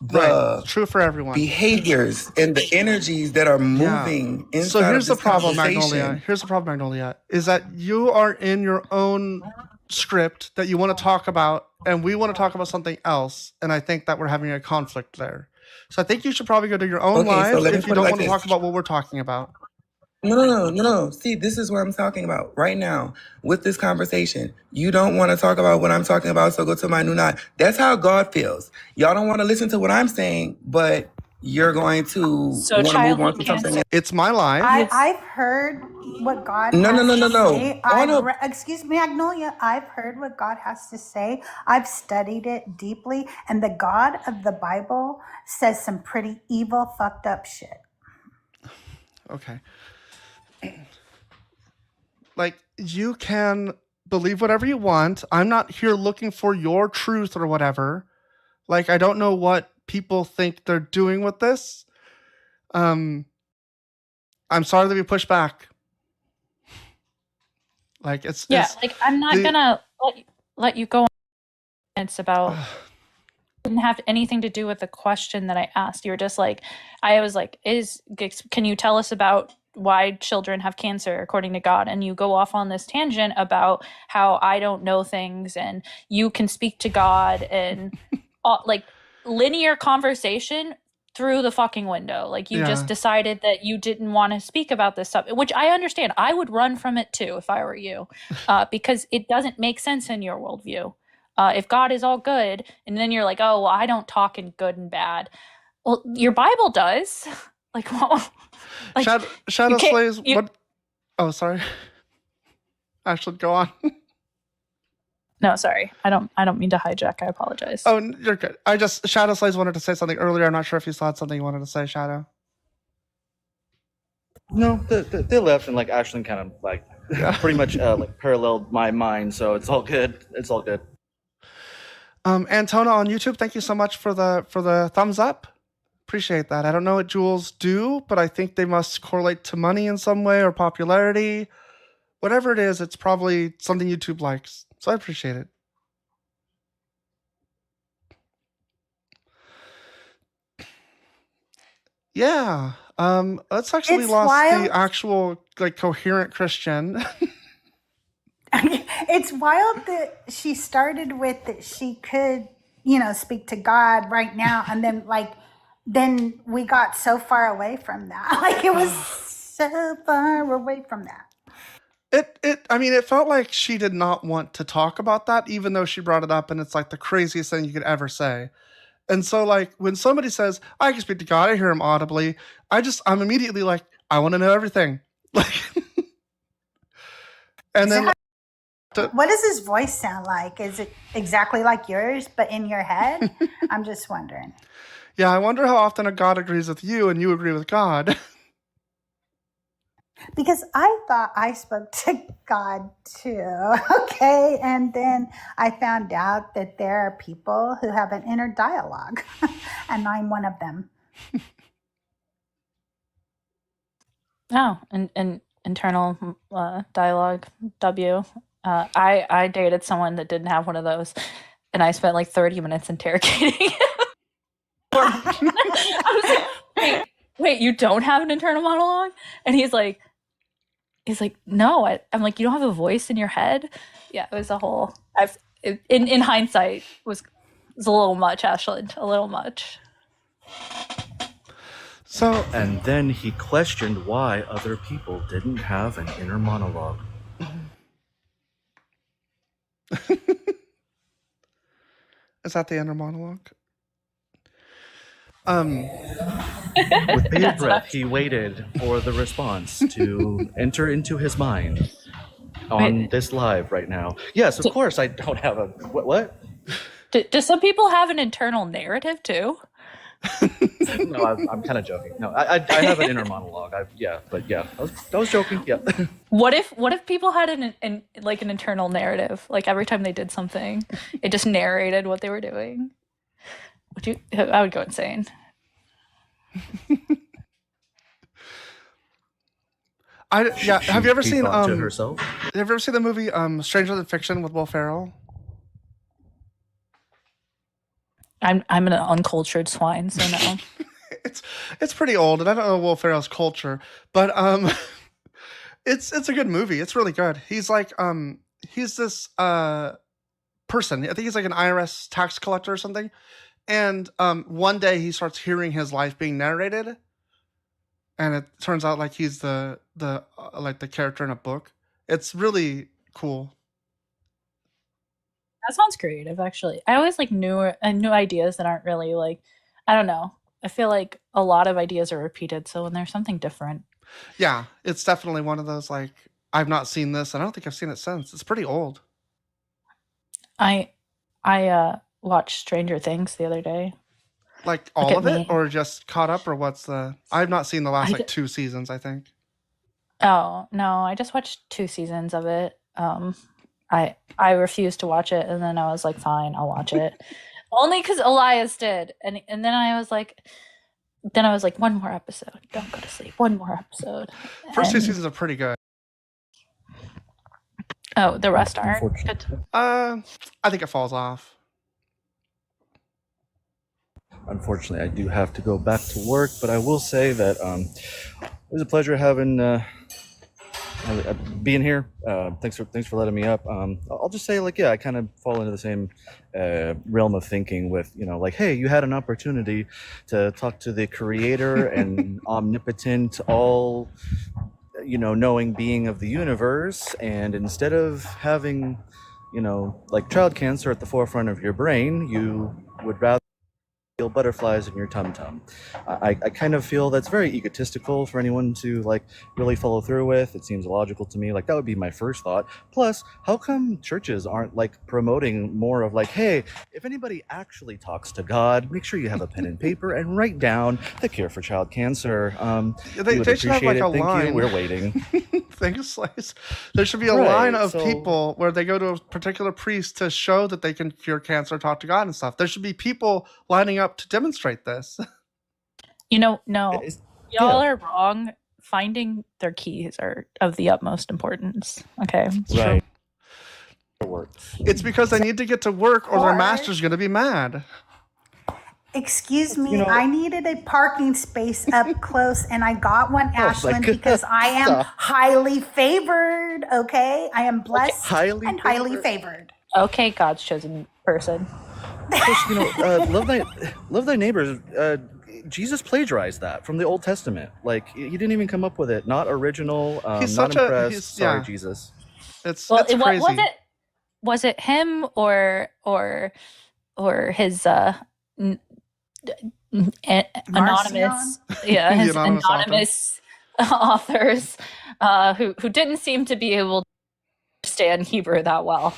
Right. the True for everyone. behaviors and the energies that are Yeah. moving So inside of here's the this problem, Magnolia. conversation. Here's the problem, Magnolia, is that you are in your own script that you want to talk about, and we want to talk about something else. And I think that we're having a conflict there. So I think you should probably go to your own Okay, so live let me if you put it don't like want to talk this. about what we're talking about. No. See, this is what I'm talking about right now with this conversation. You don't want to talk about what I'm talking about, so go to my new knot. That's how God feels. Y'all don't want to listen to what I'm saying, but you're going to So want to move on childhood to something cancer. It's my live. I've heard what God No. has to say. Oh, no. Excuse me, Magnolia. I've heard what God has to say. I've studied it deeply, and the God of the Bible says some pretty evil, fucked up shit. Okay. Like, you can believe whatever you want. I'm not here looking for your truth or whatever. Like, I don't know what people think they're doing with this. I'm sorry that we push back. Like, it's Yeah, like I'm not the- gonna let you go It's about didn't have anything to do with the question that I asked. You were just like, I was like, can you tell us about why children have cancer according to God? And you go off on this tangent about how I don't know things and you can speak to God and like linear conversation through the fucking window. Like you just decided that you didn't want to speak about this stuff, which I understand. I would run from it too if I were you, because it doesn't make sense in your worldview. If God is all good, and then you're like, oh, well, I don't talk in good and bad. Well, your Bible does. Like, well, like Shadow Slays. What? Oh, sorry. Actually, go on. No, sorry. I don't mean to hijack. I apologize. Oh, you're good. Shadow Slays wanted to say something earlier. I'm not sure if you still had something you wanted to say, Shadow. No, they left, and like Ashlyn kind of like pretty much like paralleled my mind, so it's all good. It's all good. Antona on YouTube, thank you so much for the thumbs up. Appreciate that. I don't know what jewels do, but I think they must correlate to money in some way or popularity. Whatever it is, it's probably something YouTube likes. So I appreciate it. Yeah. Let's actually It's lost wild. the actual like coherent Christian. It's wild that she started with that she could, speak to God right now, and then we got so far away from that. Like it was so far away from that. It felt like she did not want to talk about that, even though she brought it up, and it's like the craziest thing you could ever say. And so like when somebody says, I can speak to God, I hear him audibly, I'm immediately like, I want to know everything. Like and then What does his voice sound like? Is it exactly like yours, but in your head? I'm just wondering. Yeah, I wonder how often a God agrees with you and you agree with God. Because I thought I spoke to God too, okay? And then I found out that there are people who have an inner dialogue, and I'm one of them. Oh, and internal dialogue, W. I dated someone that didn't have one of those, and I spent like 30 minutes interrogating him. I was like, wait, you don't have an internal monologue? And he's like, no. I'm like, you don't have a voice in your head? Yeah, it was a whole. In hindsight, was a little much, Ashland, a little much. So, and then he questioned why other people didn't have an inner monologue. Is that the inner monologue? With bated breath, he waited for the response to enter into his mind on this live right now. Yes, of course, I don't have a... What? Do some people have an internal narrative too? No, I'm kind of joking. No, I have an inner monologue. I was joking. Yeah. What if people had an internal narrative? Like every time they did something, it just narrated what they were doing. I would go insane. Have you ever seen to herself? Have you ever seen the movie Stranger Than Fiction with Will Ferrell? I'm an uncultured swine, so no. It's pretty old, and I don't know Will Ferrell's culture, but it's a good movie. It's really good. He's like he's this person. I think he's like an IRS tax collector or something. And one day he starts hearing his life being narrated, and it turns out like he's the character in a book. It's really cool. That sounds creative, actually. I always like new ideas that aren't really like, I don't know. I feel like a lot of ideas are repeated, so when there's something different. Yeah, it's definitely one of those like, I've not seen this, and I don't think I've seen it since. It's pretty old. I watched Stranger Things the other day. Like all of it, or just caught up, or what's the? I've not seen the last 2 seasons, I think. Oh no, I just watched 2 seasons of it. I refused to watch it, and then I was like, fine, I'll watch it. Only because Elias did, and then I was like, one more episode. Don't go to sleep. One more episode. First 2 seasons are pretty good. Oh, the rest aren't good. I think it falls off. unfortunately, I do have to go back to work, but I will say that it was a pleasure having being here. Thanks for letting me up. I'll just say, like, yeah, I kind of fall into the same realm of thinking with, like, hey, you had an opportunity to talk to the creator and omnipotent, all knowing being of the universe, and instead of having like child cancer at the forefront of your brain, you would rather feel butterflies in your tum-tum. I kind of feel that's very egotistical for anyone to like really follow through with. It seems illogical to me. Like, that would be my first thought. Plus, how come churches aren't like promoting more of like, hey, if anybody actually talks to God, make sure you have a pen and paper and write down the cure for child cancer. They, we would they should have appreciate like a it. Thank line. you. We're waiting. Thanks, Slice. There should be a Right, line of so- people where they go to a particular priest to show that they can cure cancer, talk to God and stuff. There should be people lining up to demonstrate this. No, It's- y'all yeah. are wrong. Finding their keys are of the utmost importance. Okay. Right. It works. It's because they need to get to work or their Or- master's going to be mad. Excuse me, I needed a parking space up close and I got one, Oh my Ashlyn, goodness, because I am stop. highly favored, okay? I am blessed Highly and highly favored. Okay, God's chosen person. Plus, love thy neighbors. Jesus plagiarized that from the Old Testament. Like, he didn't even come up with it. Not original. He's Not such a- impressed. he's- Sorry, yeah. Jesus. It's Well, it's crazy. was it him or his anonymous The his anonymous author. anonymous authors who didn't seem to be able to understand Hebrew that well.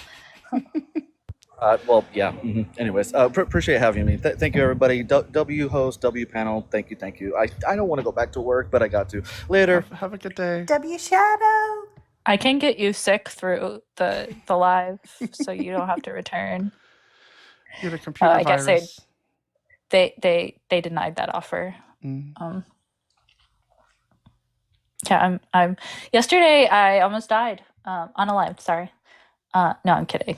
Well, yeah. Anyways, appreciate having me. Thank you, everybody. W host, W panel. Thank you. I don't want to go back to work, but I got to. Later. Have a good day. W Shadow. I can get you sick through the live, so you don't have to return. You have a computer I guess virus. they denied that offer. Mm. Yeah, I'm. Yesterday, I almost died. Unalived. Sorry. No, I'm kidding.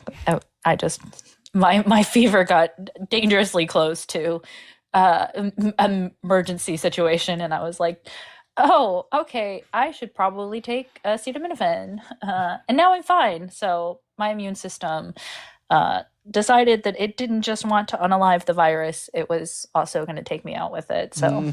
I just my fever got dangerously close to emergency situation, and I was like, oh, okay, I should probably take acetaminophen. And now I'm fine. So my immune system decided that it didn't just want to unalive the virus; it was also going to take me out with it. So.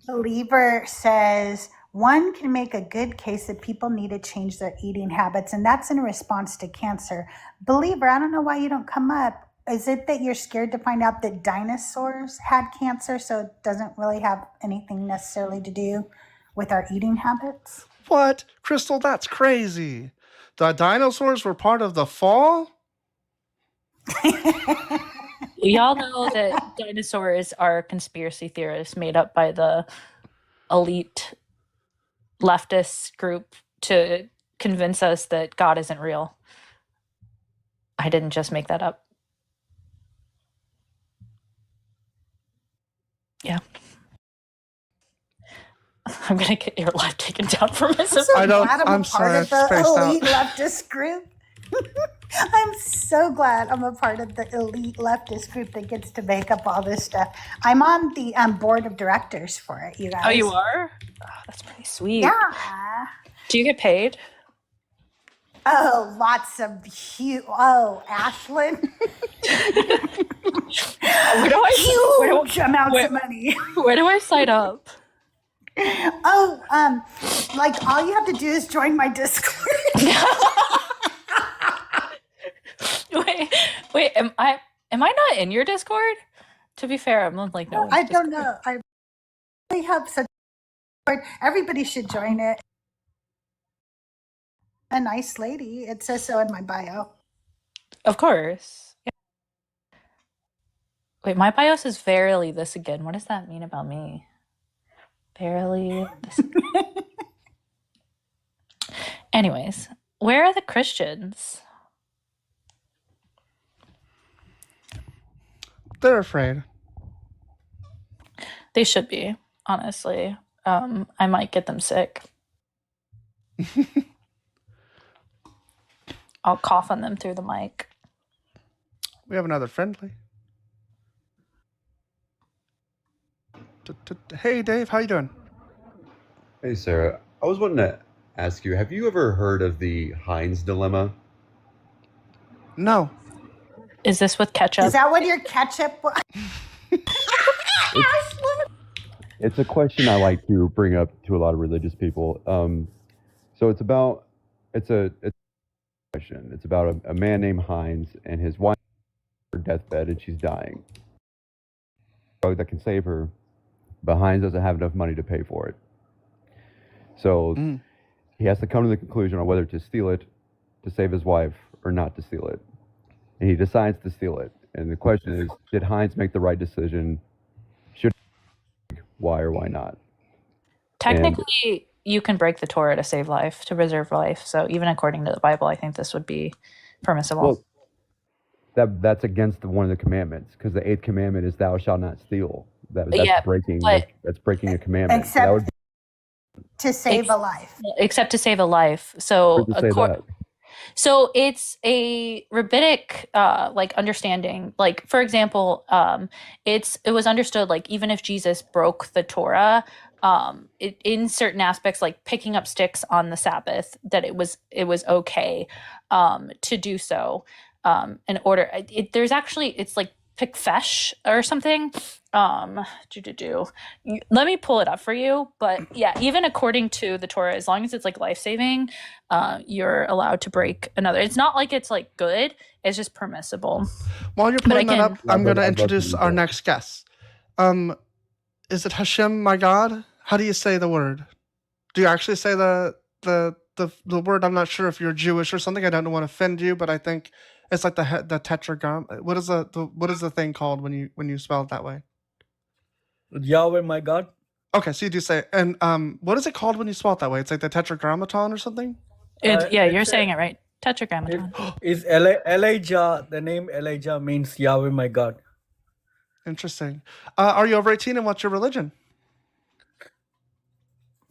Believer says one can make a good case that people need to change their eating habits, and that's in response to cancer. Believer, I don't know why you don't come up. Is it that you're scared to find out that dinosaurs had cancer, so it doesn't really have anything necessarily to do with our eating habits? What? Crystal, that's crazy. The dinosaurs were part of the fall? Y'all know that dinosaurs are conspiracy theorists made up by the elite leftist group to convince us that God isn't real. I didn't just make that up. Yeah. I'm gonna get your live taken down for I'm myself. so glad I'm I'm a sorry, part I of the spaced out. elite leftist group. I'm so glad I'm a part of the elite leftist group that gets to make up all this stuff. I'm on the board of directors for it, you guys. Oh, you are? Oh, that's pretty sweet. Yeah. Do you get paid? Oh, lots of huge. Oh, Ashlyn. Huge amounts of money. Where do I sign up? Oh, like all you have to do is join my Discord. Wait, am I not in your Discord? To be fair, I'm like no. I don't know. I really have such. Everybody should join it. A nice lady. It says so in my bio. Of course. Yeah. Wait, my bios is verily this again. What does that mean about me? Verily this. Anyways, where are the Christians? They're afraid. They should be, honestly. I might get them sick. I'll cough on them through the mic. We have another friendly. Hey, Dave, how you doing? Hey, Sarah. I was wanting to ask you, have you ever heard of the Heinz dilemma? No. Is this with ketchup? Is that what your ketchup was? It's a question I like to bring up to a lot of religious people. So it's a question. It's about a man named Heinz and his wife on her deathbed, and she's dying. Drug that can save her, but Heinz doesn't have enough money to pay for it. So he has to come to the conclusion on whether to steal it to save his wife or not to steal it. And he decides to steal it. And the question is, did Heinz make the right decision? Why or why not? Technically, you can break the Torah to save life, to preserve life. So even according to the Bible, I think this would be permissible. Well, that's against one of the commandments, because the 8th commandment is "Thou shalt not steal." That's breaking a commandment. Except that would to save a life. Except to save a life. So Where'd it say that? So it's a rabbinic like understanding. Like, for example, it was understood, like, even if Jesus broke the Torah, in certain aspects, like picking up sticks on the Sabbath, that it was okay to do so. In order, there's actually, it's like pikfesh or something. Let me pull it up for you. But yeah, even according to the Torah, as long as it's like life-saving, you're allowed to break another. It's not like it's like good, it's just permissible. While you're pulling that up, I'm going to introduce our next guest. Is it Hashem, my God? How do you say the word? Do you actually say the word? I'm not sure if you're Jewish or something. I don't want to offend you, but I think it's like the tetragram. What is the thing called when you spell it that way? Yahweh, my God. Okay, so you do say, and what is it called when you spell it that way? It's like the tetragrammaton or something? Yeah, you're saying it right. Tetragrammaton. Is Elijah, the name Elijah means Yahweh, my God. Interesting. Are you over 18 and what's your religion?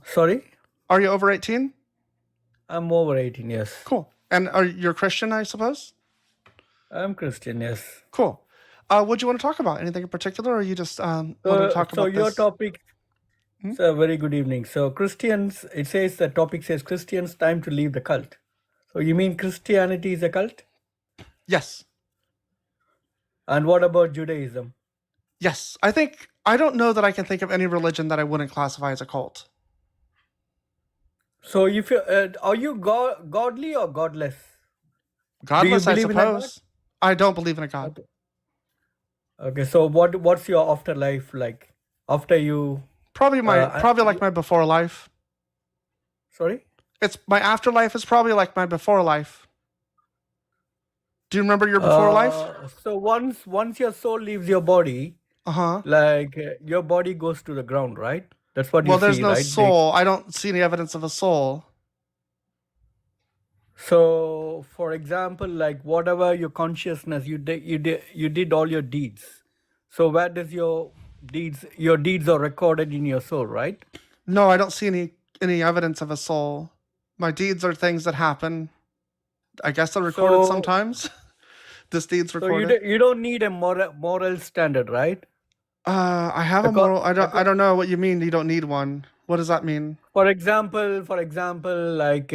Sorry? Are you over 18? I'm over 18, yes. Cool. And you're Christian, I suppose? I'm Christian, yes. Cool. What do you want to talk about? Anything in particular, or you just want to talk about your this? topic, so very good evening. So Christians, it says, the topic says Christians, time to leave the cult. So you mean Christianity is a cult? Yes. And what about Judaism? Yes. I don't know that I can think of any religion that I wouldn't classify as a cult. So if you are you godly or godless? Godless, I believe in a God? suppose. I don't believe in a God. Okay, so what's your afterlife like? After you Probably like my before life. Sorry? It's my afterlife is probably like my before life. Do you remember your before life? So once your soul leaves your body, like your body goes to the ground, right? That's what you see, Well, there's no right? soul. I don't see any evidence of a soul. So, for example, like whatever your consciousness, you did all your deeds. So where does your deeds are recorded in your soul, right? No, I don't see any evidence of a soul. My deeds are things that happen. I guess they're recorded So- sometimes. This deed's So recorded. you don't need a moral standard, right? I have a Acco- moral. I don't know what you mean. You don't need one. What does that mean? For example, like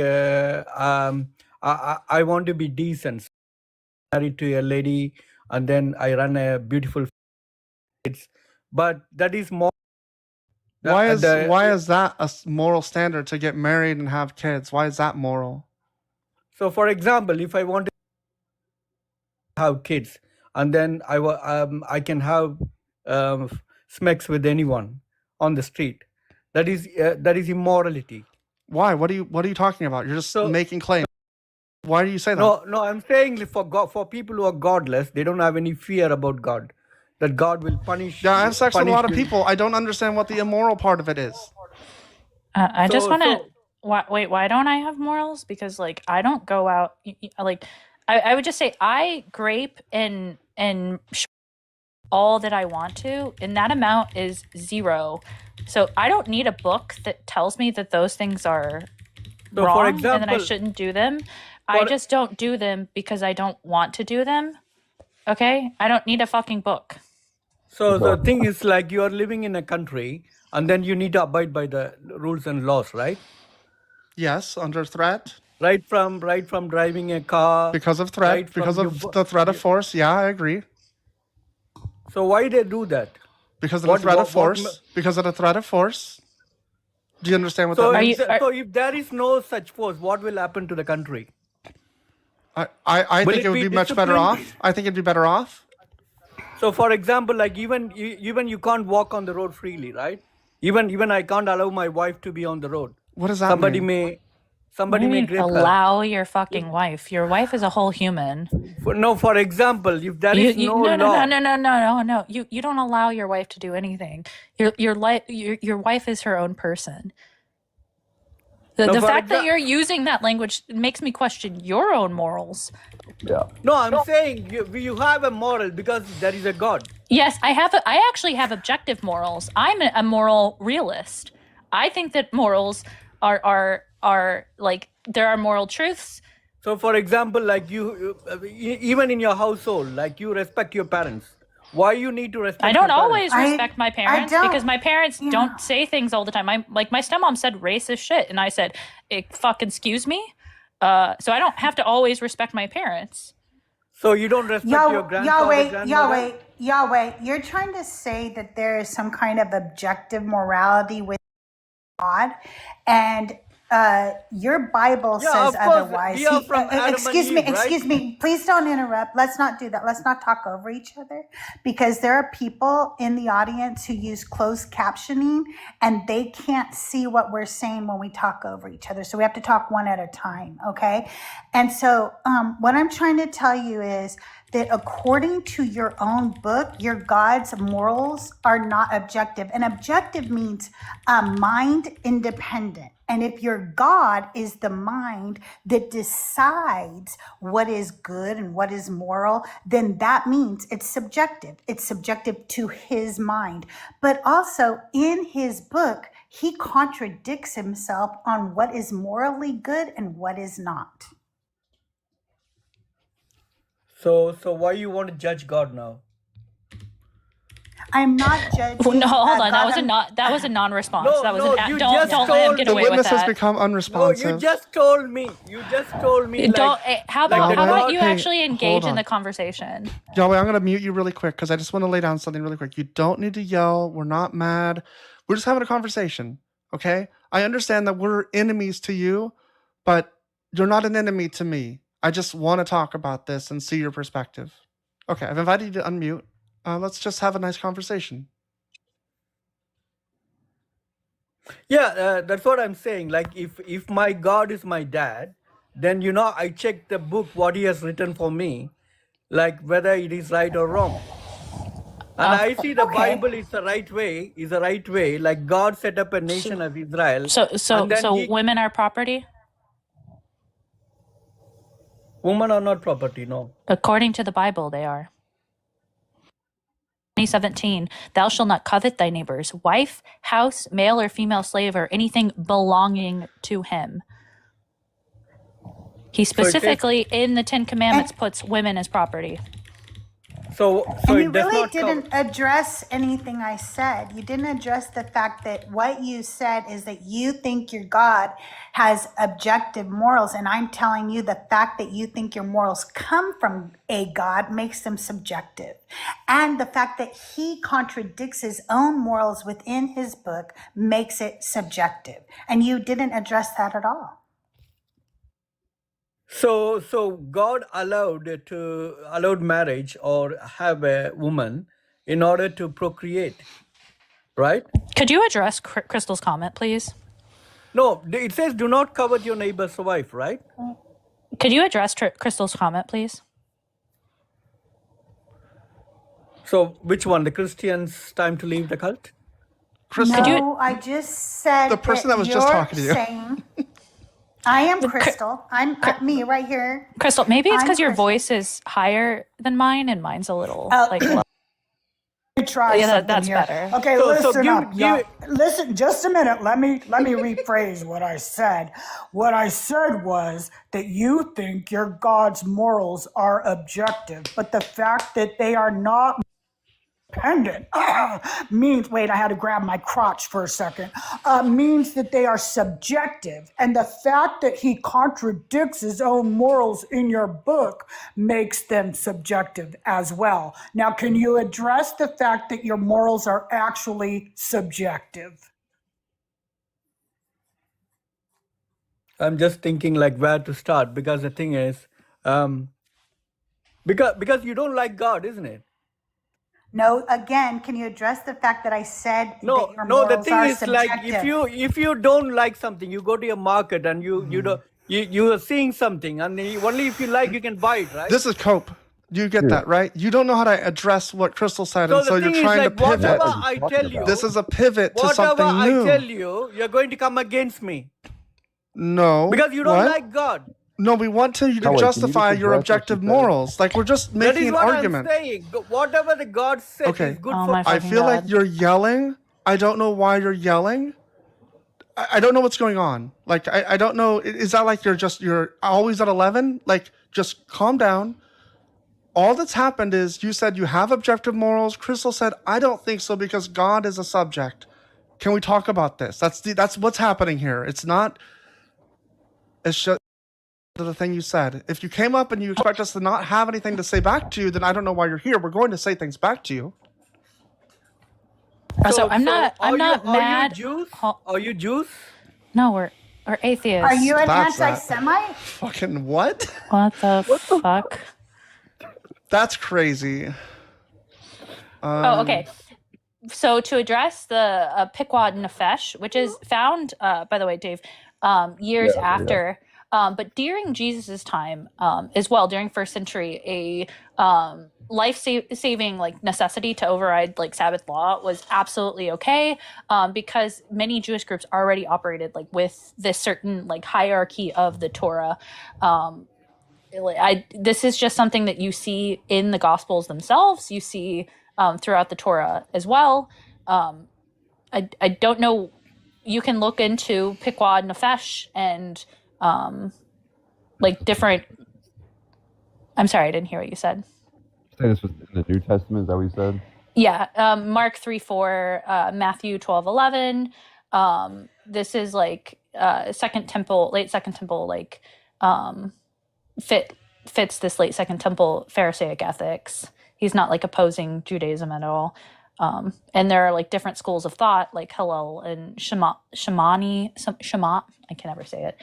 I want to be decent, married to a lady, and then I run a beautiful kids, but that is more. Why is that a moral standard to get married and have kids? Why is that moral? So, for example, if I want to have kids, and then I can have smacks with anyone on the street, that is immorality. Why? What are you talking about? You're just making claims. Why do you say that? No, I'm saying for people who are godless, they don't have any fear about God, that God will punish. Yeah, I have sex with a punish lot of you. people. I don't understand what the immoral part of it is. I just So- want to. so- Wait, why don't I have morals? Because like I don't go out. Like I would just say I grape and all that I want to, and that amount is 0. So I don't need a book that tells me that those things are So, for wrong and that I example- shouldn't do them. I For just don't do them because I don't want to do them. Okay? I don't need a fucking book. so the thing is like you are living in a country and then you need to abide by the rules and laws, right? Yes, under threat. Right from driving a car, Because of threat, right from because you. of the threat of force. Yeah, I agree. So why they do that? Because of the threat of force. Because of the threat of force. Do you understand what So that means? if there is no such force, what will happen to the country? I Will think it it would be be much better disciplined? off. I think it'd be better off. So, for example, like even you can't walk on the road freely, right? Even I can't allow my wife to be on the road. What does that Somebody mean? may What do you mean grape her. allow your fucking wife? Your wife is a whole human. For example, if there You, is you, no no, no, law, no, no, no, no, no. You don't allow your wife to do anything. Your wife is her own person. The, No, the for fact that exa- you're using that language makes me question your own morals. no, I'm saying you have a moral because there is a God. Yes, I actually have objective morals. I'm a moral realist. I think that morals are like there are moral truths. So, for example, like even in your household, like you respect your parents. Why you need to respect? I don't your always parents? respect my parents because my parents don't say things all the time. My stepmom said racist shit, and I said, "Fucking excuse me." So I don't have to always respect my parents. So you don't respect your grandfather, grandmother? Yahweh, you're trying to say that there is some kind of objective morality with God, and your Bible Yeah, says of course. otherwise. We are from Adam and Excuse me, Eve, right? excuse me. Please don't interrupt. Let's not do that. Let's not talk over each other because there are people in the audience who use closed captioning and they can't see what we're saying when we talk over each other. So we have to talk one at a time, okay? And so what I'm trying to tell you is that according to your own book, your God's morals are not objective. And objective means mind independent. And if your God is the mind that decides what is good and what is moral, then that means it's subjective. It's subjective to his mind. But also in his book, he contradicts himself on what is morally good and what is not. So why you want to judge God now? I'm not judging. No, hold on. God, That was a non-response. No, that was no, an you don't just let him told get The away with witness has that. become No, unresponsive. you just told me. Don't. How like about the how about God- you Hey, actually engage hold in on. the conversation? Yahweh, I'm going to mute you really quick because I just want to lay down something really quick. You don't need to yell. We're not mad. We're just having a conversation. Okay? I understand that we're enemies to you, but you're not an enemy to me. I just want to talk about this and see your perspective. Okay, I've invited you to unmute. Let's just have a nice conversation. Yeah, that's what I'm saying. Like if my God is my dad, then I check the book what he has written for me, like whether it is right or wrong. And I see the Okay. Bible is the right way. Like God set up a nation as Israel. and then Women are property women are not property, no. according to the Bible. They are. 2017, thou shalt not covet thy neighbor's wife, house, male or female slave, or anything belonging to him. He it says- specifically in the Ten Commandments puts women as property. So And you it does really not count. didn't address anything I said. You didn't address the fact that what you said is that you think your God has objective morals. And I'm telling you the fact that you think your morals come from a God makes them subjective. And the fact that he contradicts his own morals within his book makes it subjective. And you didn't address that at all. So God allowed marriage or have a woman in order to procreate, right? Could you address Crystal's comment, please? No, it says do not covet your neighbor's wife, right? Could you address Crystal's comment, please? So which one? The Christians' time to leave the cult? Crystal, No, I just said The person that was just you're talking to you. saying, I am Crystal. I'm me right here. Crystal, maybe it's I'm because your Crystal. voice is higher than mine and mine's a little Oh. like low. try Yeah, something that's here. better. Okay, So listen give up. give Listen, just a minute. Let me rephrase what I said. What I said was that you think your God's morals are objective, but the fact that they are not dependent means, wait, I had to grab my crotch for a second, means that they are subjective. And the fact that he contradicts his own morals in your book makes them subjective as well. Now, can you address the fact that your morals are actually subjective? I'm just thinking like where to start, because the thing is, because you don't like God, isn't it? No, again, can you address the fact that I said that No, your no. The morals thing are is, like, subjective? if you don't like something, you go to your market and you are seeing something, and only if you like you can buy it, right? This is cope. You get that, right? You don't know how to address what Crystal said, So and so the you're thing is, trying to like, pivot. whatever I tell you, This is a pivot to whatever something I new. tell you, you're going to come against me No. because you don't What? like God. No, we want you to No, wait, can you justify just your address what she objective said? morals. Like, we're just That making is an what argument. I'm saying. Whatever the God says Okay. is good Oh for. my I fucking feel like god. you're yelling. I don't know why you're yelling. I don't know what's going on. Like, I don't know. Is that like you're always at 11? Like, just calm down. All that's happened is you said you have objective morals. Crystal said, I don't think so because God is a subject. Can we talk about this? That's what's happening here. It's just the thing you said. If you came up and you expect us to not have anything to say back to you, then I don't know why you're here. We're going to say things back to you. So I'm not mad. Are you Jews? Ho- Are you Jews? No, we're atheists. Are you an That's that. anti-Semite? Fucking what? What the fuck? That's crazy. Oh, okay. So to address the Piqua Nefesh, which is found, by the way, Dave, years after, but during Jesus's time as well, during first century, a life-saving like necessity to override like Sabbath law was absolutely okay, because many Jewish groups already operated like with this certain like hierarchy of the Torah. This is just something that you see in the Gospels themselves. You see throughout the Torah as well. I don't know. You can look into Piqua Nefesh and like different. I'm sorry, I didn't hear what you said. Say this was in the New Testament. Is that what you said? Yeah, Mark 3:4, Matthew 12:11. This is like late Second Temple, like fits this late Second Temple Pharisaic ethics. He's not like opposing Judaism at all. And there are like different schools of thought, like Hillel and Shema. I can never say it.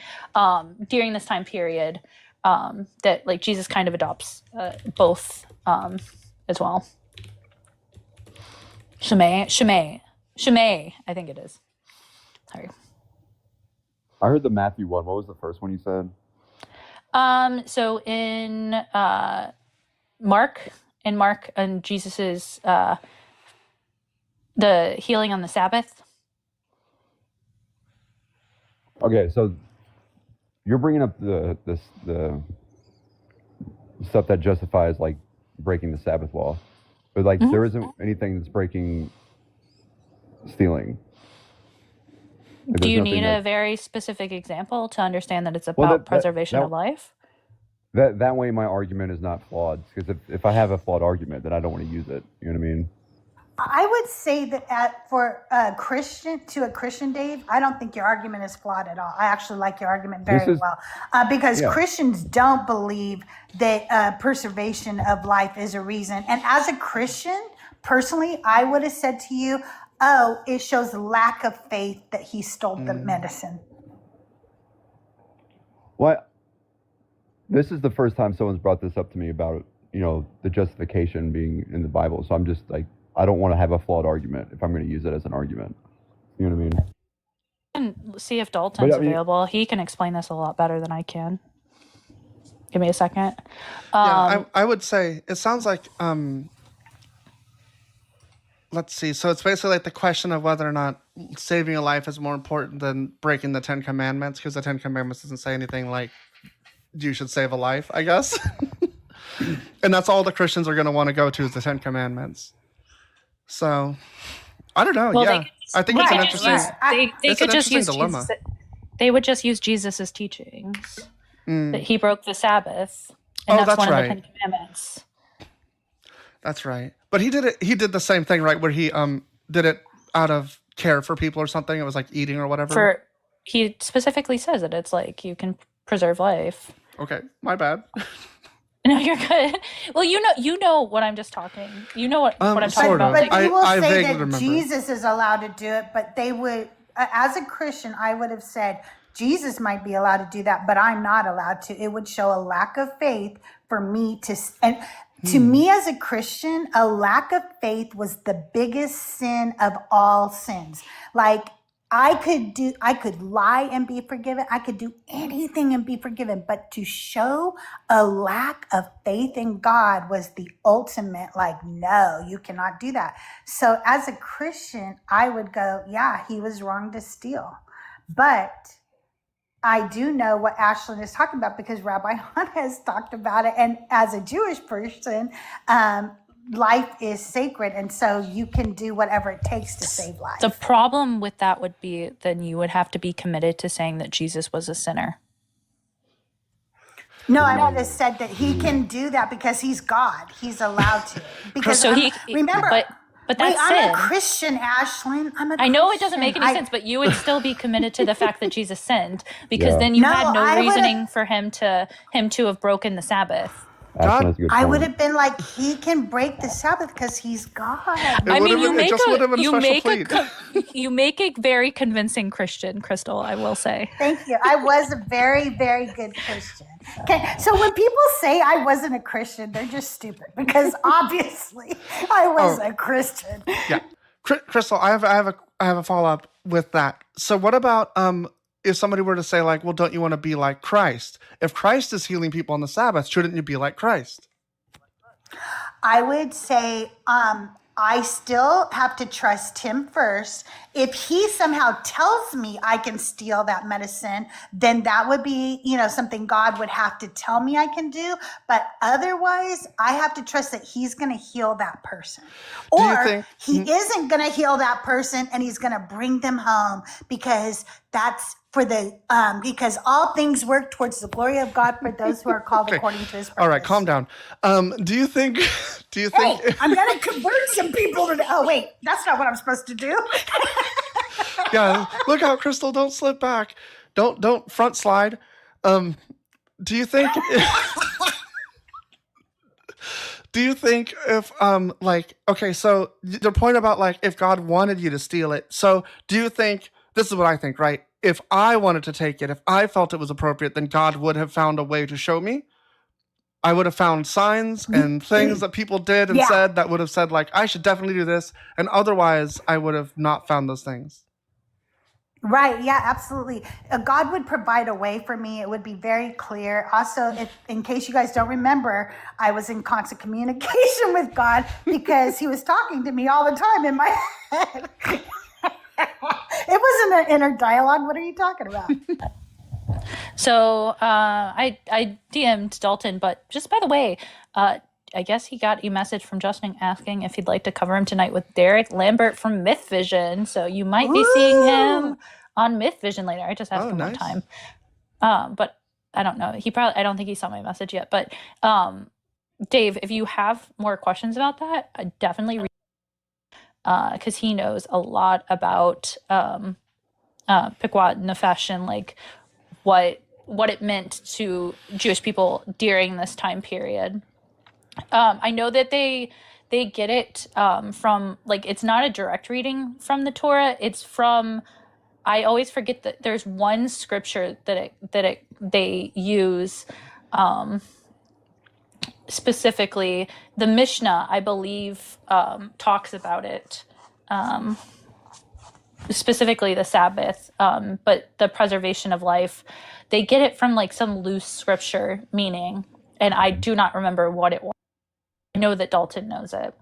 During this time period, that like Jesus kind of adopts both as well. Shemay, I think it is. Sorry. I heard the Matthew one. What was the first one you said? So in Mark, and Jesus's the healing on the Sabbath. Okay, so you're bringing up the stuff that justifies like breaking the Sabbath law, but like there isn't anything that's breaking stealing. Like, Do there's you nothing need a that very specific example to understand that it's well about preservation of life? that way my argument is not flawed, because if I have a flawed argument, then I don't want to use it. You know what I mean? I would say that for a Christian, Dave, I don't think your argument is flawed at all. I actually like your argument very well, because Christians don't believe that preservation of life is a reason. And as a Christian, personally, I would have said to you, oh, it shows lack of faith that he stole the medicine. Well, this is the first time someone's brought this up to me about, the justification being in the Bible. So I'm just like, I don't want to have a flawed argument if I'm going to use it as an argument. You know what I mean? And see if Dalton's But, I mean- available. He can explain this a lot better than I can. Give me a second. I would say it sounds like let's see. So it's basically like the question of whether or not saving a life is more important than breaking the 10 Commandments, because the 10 Commandments doesn't say anything like you should save a life, I guess. And that's all the Christians are going to want to go to is the 10 Commandments. So I don't know. Well, Yeah, I think it's they an could just interesting. use they It's could an just interesting use dilemma. Jesus. They would just use Jesus's teachings that Mm. he broke the Sabbath, and Oh, that's that's one of the right. Ten Commandments. That's right. But he did it. He did the same thing, right? Where he did it out of care for people or something. It was like eating or whatever. For he specifically says that it's like you can preserve life. Okay, my bad. No, you're good. Well, you know what I'm just talking. You know what I'm talking Sort about. of. But Like, you will I say vaguely that remember. Jesus is allowed to do it, but they would, as a Christian, I would have said Jesus might be allowed to do that, but I'm not allowed to. It would show a lack of faith for me to, and to me as a Christian, a lack of faith was the biggest sin of all sins. Like, I could lie and be forgiven. I could do anything and be forgiven. But to show a lack of faith in God was the ultimate, like, no, you cannot do that. So as a Christian, I would go, yeah, he was wrong to steal. But I do know what Ashlyn is talking about because Rabbi Hannah has talked about it. And as a Jewish person, life is sacred. And so you can do whatever it takes to save life. the problem with that would be then you would have to be committed to saying that Jesus was a sinner. No, I would have said that he can do that because he's God. He's allowed to. Because So remember, but wait, that's I'm sin. a Christian, Ashlyn. I'm a I know it doesn't make any Christian. sense, but you would still be committed to the fact that Jesus sinned because Yeah. then you No, had no I would've- reasoning for him to have broken the Sabbath. Ashlyn has a good I point. would have been like, he can break the Sabbath because he's God. I mean, it just would have been a special plead. you make a very convincing Christian, Crystal, I will say. Thank you. I was a very, very good Christian. Okay, so when people say I wasn't a Christian, they're just stupid because obviously I was a Christian. Yeah, Crystal, I have a follow up with that. So what about if somebody were to say like, well, don't you want to be like Christ? If Christ is healing people on the Sabbath, shouldn't you be like Christ? I would say I still have to trust him first. If he somehow tells me I can steal that medicine, then that would be, something God would have to tell me I can do. But otherwise, I have to trust that he's going to heal that person. Do you Or think- he isn't going to heal that person and he's going to bring them home because that's for because all things work towards the glory of God for those who are called Okay. according to his purpose. All right, calm down. Do you think? Hey, I'm going to convert some people to. Oh, wait, that's not what I'm supposed to do. Yeah, look out, Crystal! Don't slip back. Don't front slide. Do you think? Do you think if okay, so the point about like if God wanted you to steal it, so do you think this is what I think, right? If I wanted to take it, if I felt it was appropriate, then God would have found a way to show me. I would have found signs and things that people did and Yeah. said that would have said like I should definitely do this, and otherwise I would have not found those things. Right. Yeah, absolutely. God would provide a way for me. It would be very clear. Also, in case you guys don't remember, I was in constant communication with God because he was talking to me all the time in my head. It wasn't an inner dialogue. What are you talking about? So I DM'd Dalton, but just by the way, I guess he got a message from Justin asking if he'd like to cover him tonight with Derek Lambert from Myth Vision. So you might be seeing him on Myth Vision later. I just asked him one time. But I don't know. I don't think he saw my message yet. But Dave, if you have more questions about that, I definitely read because he knows a lot about Pequot Nefesh and like what it meant to Jewish people during this time period. I know that they get it from like it's not a direct reading from the Torah. It's from I always forget that there's one scripture that they use specifically. The Mishnah, I believe, talks about it. Specifically the Sabbath, but the preservation of life, they get it from like some loose scripture meaning, and I do not remember what it was. I know that Dalton knows it.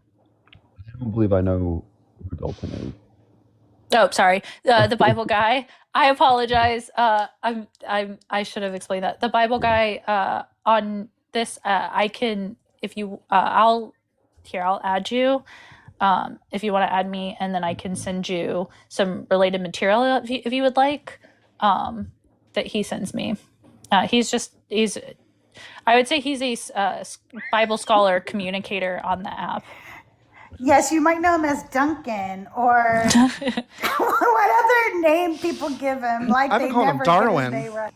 I don't believe I know who Dalton is. Oh, sorry, the Bible guy. I apologize. I should have explained that. The Bible guy on this. I can if you. I'll add you. if you want to add me, and then I can send you some related material if you would like, that he sends me. He's I would say he's a Bible scholar communicator on the app. Yes, you might know him as Duncan, or what other name people give him. Like I've been they calling him never get his Darwin. name right.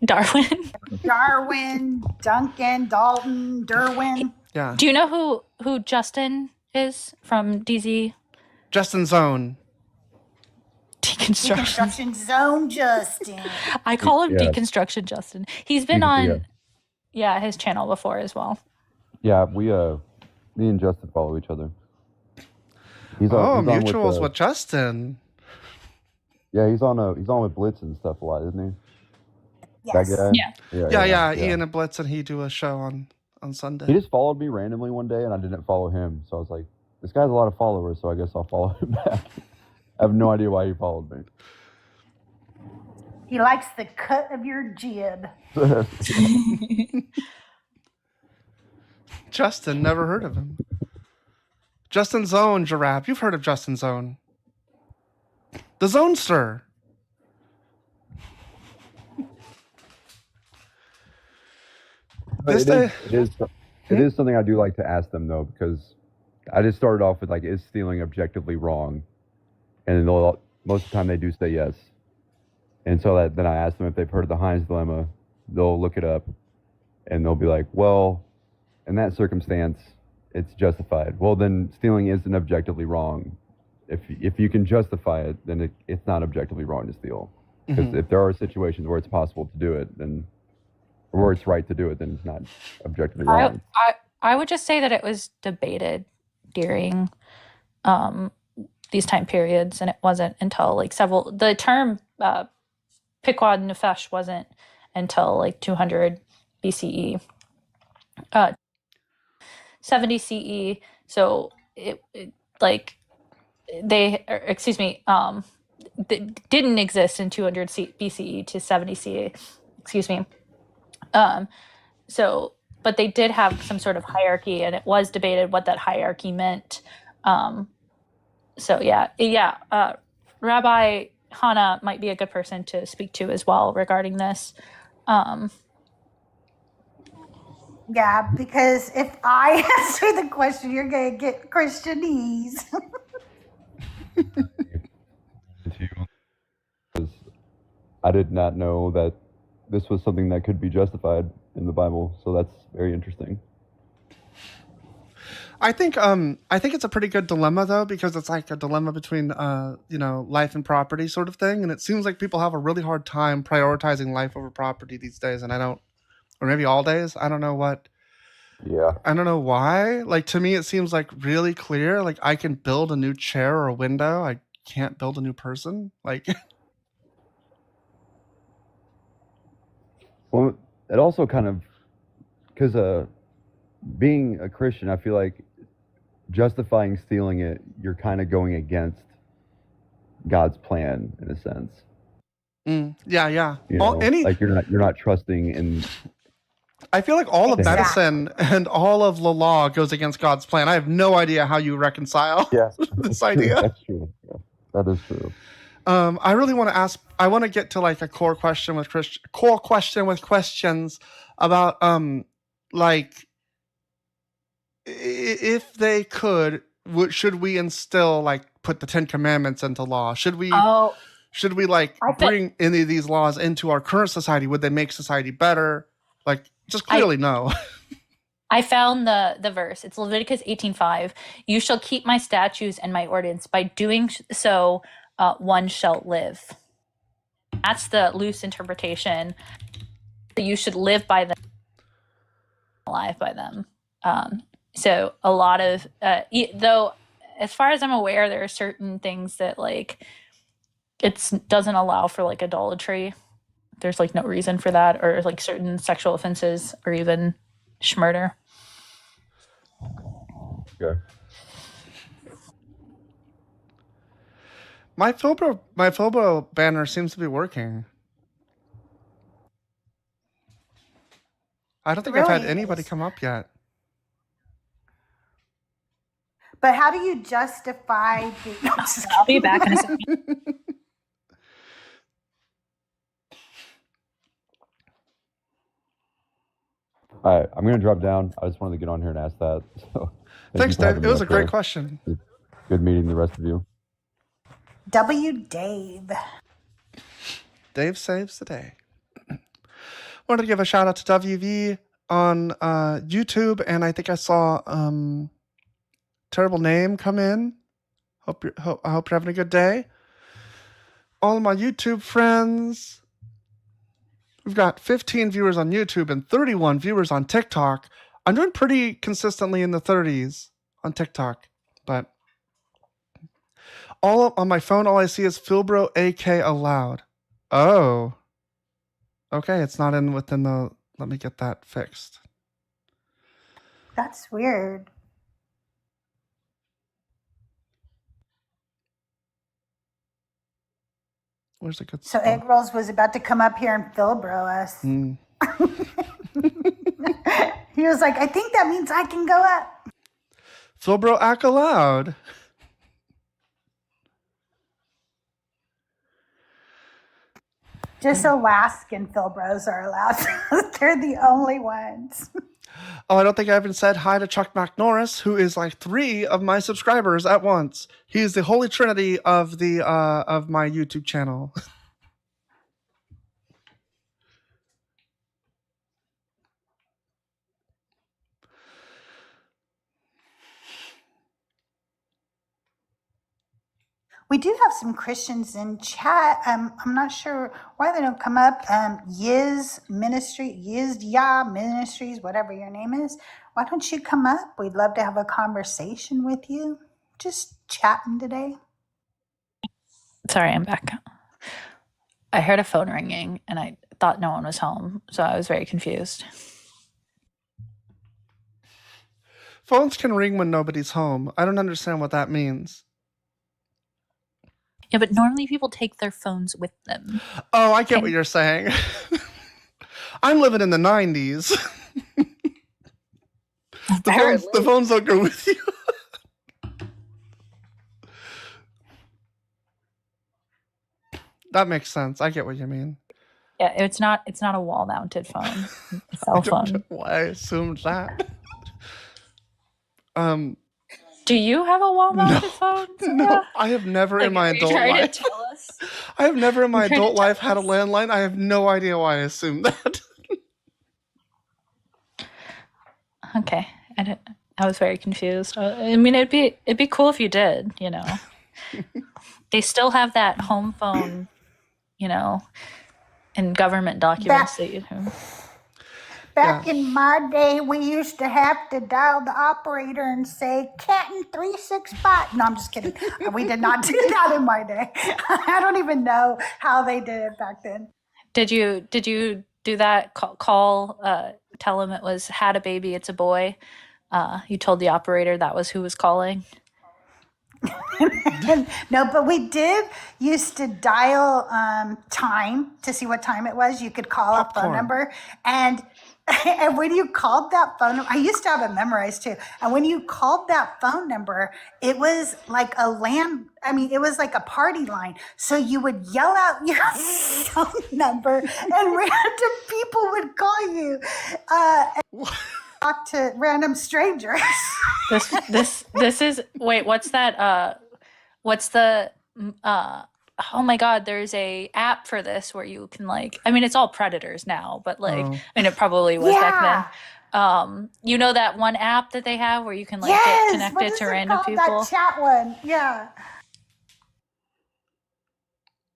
Darwin. Darwin, Duncan, Dalton, Derwin. Yeah. Do you know who Justin is from DZ? Justin Zone. Deconstruction. Deconstruction Zone Justin. I call him Yeah. Deconstruction Justin. He's been on his channel before as well. Yeah, me and Justin follow each other. He's Oh, he's on mutuals with Justin. Yeah, he's on with Blitz and stuff a lot, isn't he? Yes. That guy? Yeah. Ian and Blitz and he do a show on Sunday. He just followed me randomly one day, and I didn't follow him. So I was like, this guy's a lot of followers, so I guess I'll follow him back. I have no idea why he followed me. He likes the cut of your jib. Justin, never heard of him. Justin Zone, Giraffe. You've heard of Justin Zone. The Zonester. But it is something I do like to ask them, though, because I just started off with, like, is stealing objectively wrong? And most of the time they do say yes. And so then I ask them if they've heard of the Heinz dilemma. They'll look it up, and they'll be like, well, in that circumstance, it's justified. Well, then stealing isn't objectively wrong. If you can justify it, then it's not objectively wrong to steal. Because if there are situations where it's possible to do it, then or where it's right to do it, then it's not objectively wrong. I would just say that it was debated during these time periods, and it wasn't until like the term Piquad Nefesh wasn't until like 200 BCE, 70 CE. So it didn't exist in 200 BCE to 70 CE. Excuse me. But they did have some sort of hierarchy, and it was debated what that hierarchy meant. Rabbi Hannah might be a good person to speak to as well regarding this. Yeah, because if I answer the question, you're going to get Christianese. I did not know that this was something that could be justified in the Bible, so that's very interesting. I think it's a pretty good dilemma though, because it's like a dilemma between life and property sort of thing, and it seems like people have a really hard time prioritizing life over property these days, and or maybe all days. I don't know what. Yeah. I don't know why. Like, to me, it seems like really clear. Like, I can build a new chair or a window. I can't build a new person. Like. Well, it also kind of, because being a Christian, I feel like justifying stealing it, you're kind of going against God's plan in a sense. Yeah. You know, like you're not trusting in. I feel like all of medicine and all of the law goes against God's plan. I have no idea how you reconcile this idea. That's true. Yeah, that is true. I really want to ask. I want to get to like a core question with questions about like if they could, should we instill like put the 10 Commandments into law? Should we like bring any of these laws into our current society? Would they make society better? Like, just clearly no. I found the verse. It's Leviticus 18:5. You shall keep my statutes and my ordinance. By doing so, one shall live. That's the loose interpretation. You should live by them, alive by them. So a lot of, though, as far as I'm aware, there are certain things that like it doesn't allow for like idolatry. There's like no reason for that, or like certain sexual offenses, or even murder. Okay. My Phobro banner seems to be working. I don't think I've had anybody come up yet. But how do you justify the? No, I'm just I'll be kidding. back in a second. All right, I'm gonna drop down. I just wanted to get on here and ask that. So Thanks, for Dave. having It me was a up great there. question. Good meeting the rest of you. W. Dave. Dave saves the day. Wanted to give a shout out to WV on YouTube, and I think I saw Terrible Name come in. I hope you're having a good day. All of my YouTube friends. We've got 15 viewers on YouTube and 31 viewers on TikTok. I'm doing pretty consistently in the 30s on TikTok, but on my phone, all I see is Philbro AK allowed. Oh. Okay, it's not within the... Let me get that fixed. That's weird. Where's the good So spot? Egg Rolls was about to come up here and Philbro us. Mm. He was like, I think that means I can go up. Philbro AK allowed. Just Alaskan Philbros are allowed. They're the only ones. Oh, I don't think I even said hi to Chuck McNorris, who is like 3 of my subscribers at once. He is the holy trinity of the of my YouTube channel. We do have some Christians in chat. I'm not sure why they don't come up. Yiz Yah Ministries, whatever your name is. Why don't you come up? We'd love to have a conversation with you. Just chatting today. Sorry, I'm back. I heard a phone ringing and I thought no one was home, so I was very confused. Phones can ring when nobody's home. I don't understand what that means. Yeah, but normally people take their phones with them. Oh, I get what you're saying. I'm living in the 90s. The phones don't go with you. That makes sense. I get what you mean. Yeah, it's not a wall mounted phone. Cell I don't phone. know why I assumed that. Do you have a wall mounted phone? No, I have never in my adult life. To tell us? I have never in my You're trying to adult life tell had a us? landline. I have no idea why I assumed that. Okay, I was very confused. I mean, it'd be cool if you did. You know, they still have that home phone. You know, in government documents that you know. Back in my day, we used to have to dial the operator and say, Canton 365. No, I'm just kidding. We did not do that in my day. I don't even know how they did it back then. Did you do that tell him it was had a baby, it's a boy? You told the operator that was who was calling. No, but we did used to dial time to see what time it was. You could call a phone Popcorn. number, and when you called that phone number, I used to have it memorized too. And when you called that phone number, it was like it was like a party line. So you would yell out your phone number, and random people would call you and talk to random strangers. This is wait, what's that? What's the oh my god, there's a app for this where you can I mean, it's all predators now, but I mean, it probably was back then. You know that one app that they have where you can get connected to random people? That chat one, yeah.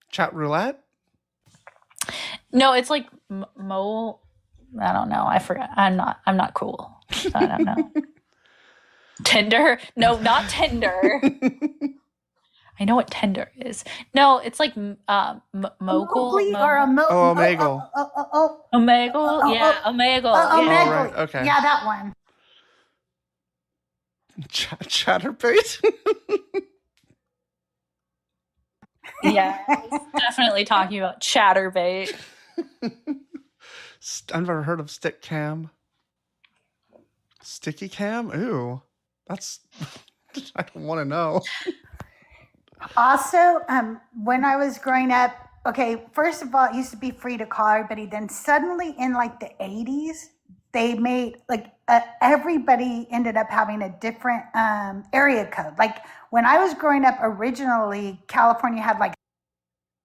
Chat roulette? No, it's like Mo. I don't know. I forgot. I'm not cool. So I don't know. Tinder? No, not Tinder. I know what Tinder is. No, it's like Mogul. Mowgli or a Omegle. Omegle? Yeah, Omegle. Yeah. Oh, right. Okay. Yeah, that one. Chatterbait? Yeah, I was definitely talking about Chatterbait. I've never heard of Stick Cam. Sticky Cam? Ooh. That's I don't want to know. Also, when I was growing up, okay, first of all, it used to be free to call everybody. Then suddenly in like the 80s, they made like everybody ended up having a different area code. Like when I was growing up, originally California had like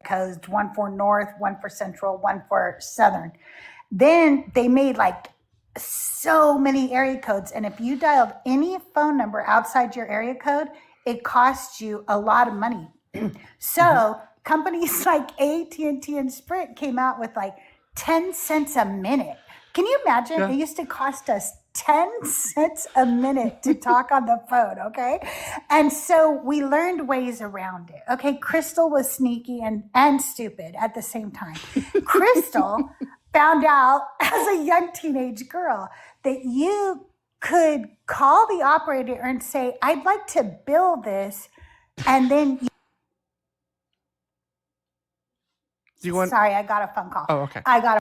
codes, one for North, one for Central, one for Southern. Then they made like so many area codes. And if you dialed any phone number outside your area code, it cost you a lot of money. So companies like AT&T and Sprint came out with like 10 cents a minute. Can you imagine? Yeah. It used to cost us 10 cents a minute to talk on the phone, okay? And so we learned ways around it. Okay, Crystal was sneaky and stupid at the same time. Crystal found out as a young teenage girl that you could call the operator and say, I'd like to bill this, and then You want? sorry, I got a phone call. Oh, okay. I got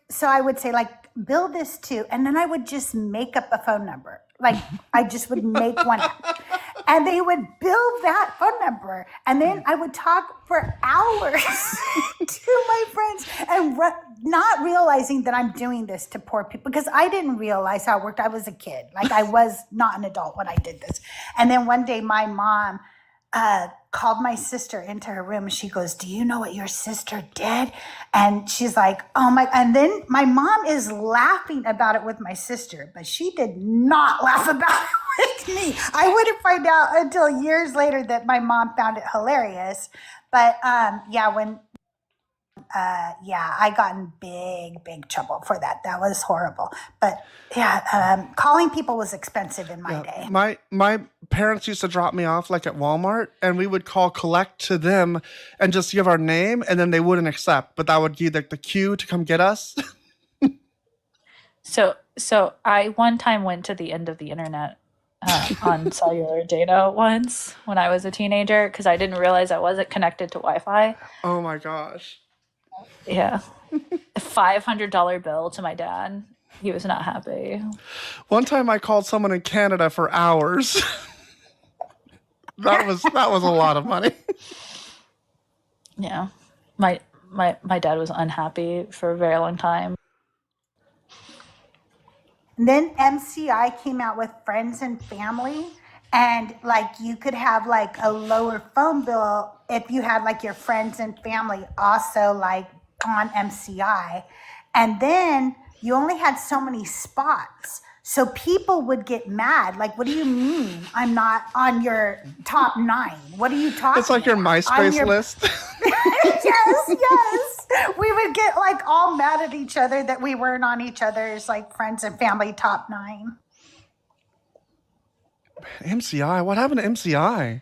so I would say like bill this too, and then I would just make up a phone number. Like I just would make one up. And they would bill that phone number, and then I would talk for hours to my friends and not realizing that I'm doing this to poor people because I didn't realize how it worked. I was a kid. Like I was not an adult when I did this. And then one day my mom called my sister into her room and she goes, do you know what your sister did? And she's like, oh my, and then my mom is laughing about it with my sister, but she did not laugh about it with me. I wouldn't find out until years later that my mom found it hilarious. But yeah, when I got in big trouble for that. That was horrible. But yeah, calling people was expensive in my day. My parents used to drop me off like at Walmart, and we would call collect to them and just give our name, and then they wouldn't accept, but that would be like the queue to come get us. So I one time went to the end of the internet on cellular data once when I was a teenager because I didn't realize I wasn't connected to Wi-Fi. Oh my gosh. Yeah. A $500 bill to my dad. He was not happy. One time I called someone in Canada for hours. that was a lot of money. Yeah. My dad was unhappy for a very long time. And then MCI came out with Friends and Family, and like you could have like a lower phone bill if you had like your friends and family also like on MCI. And then you only had so many spots. So people would get mad. Like, what do you mean I'm not on your top 9? What are you talking It's like your about? MySpace list. yes. We would get like all mad at each other that we weren't on each other's like friends and family top 9. MCI? What happened to MCI?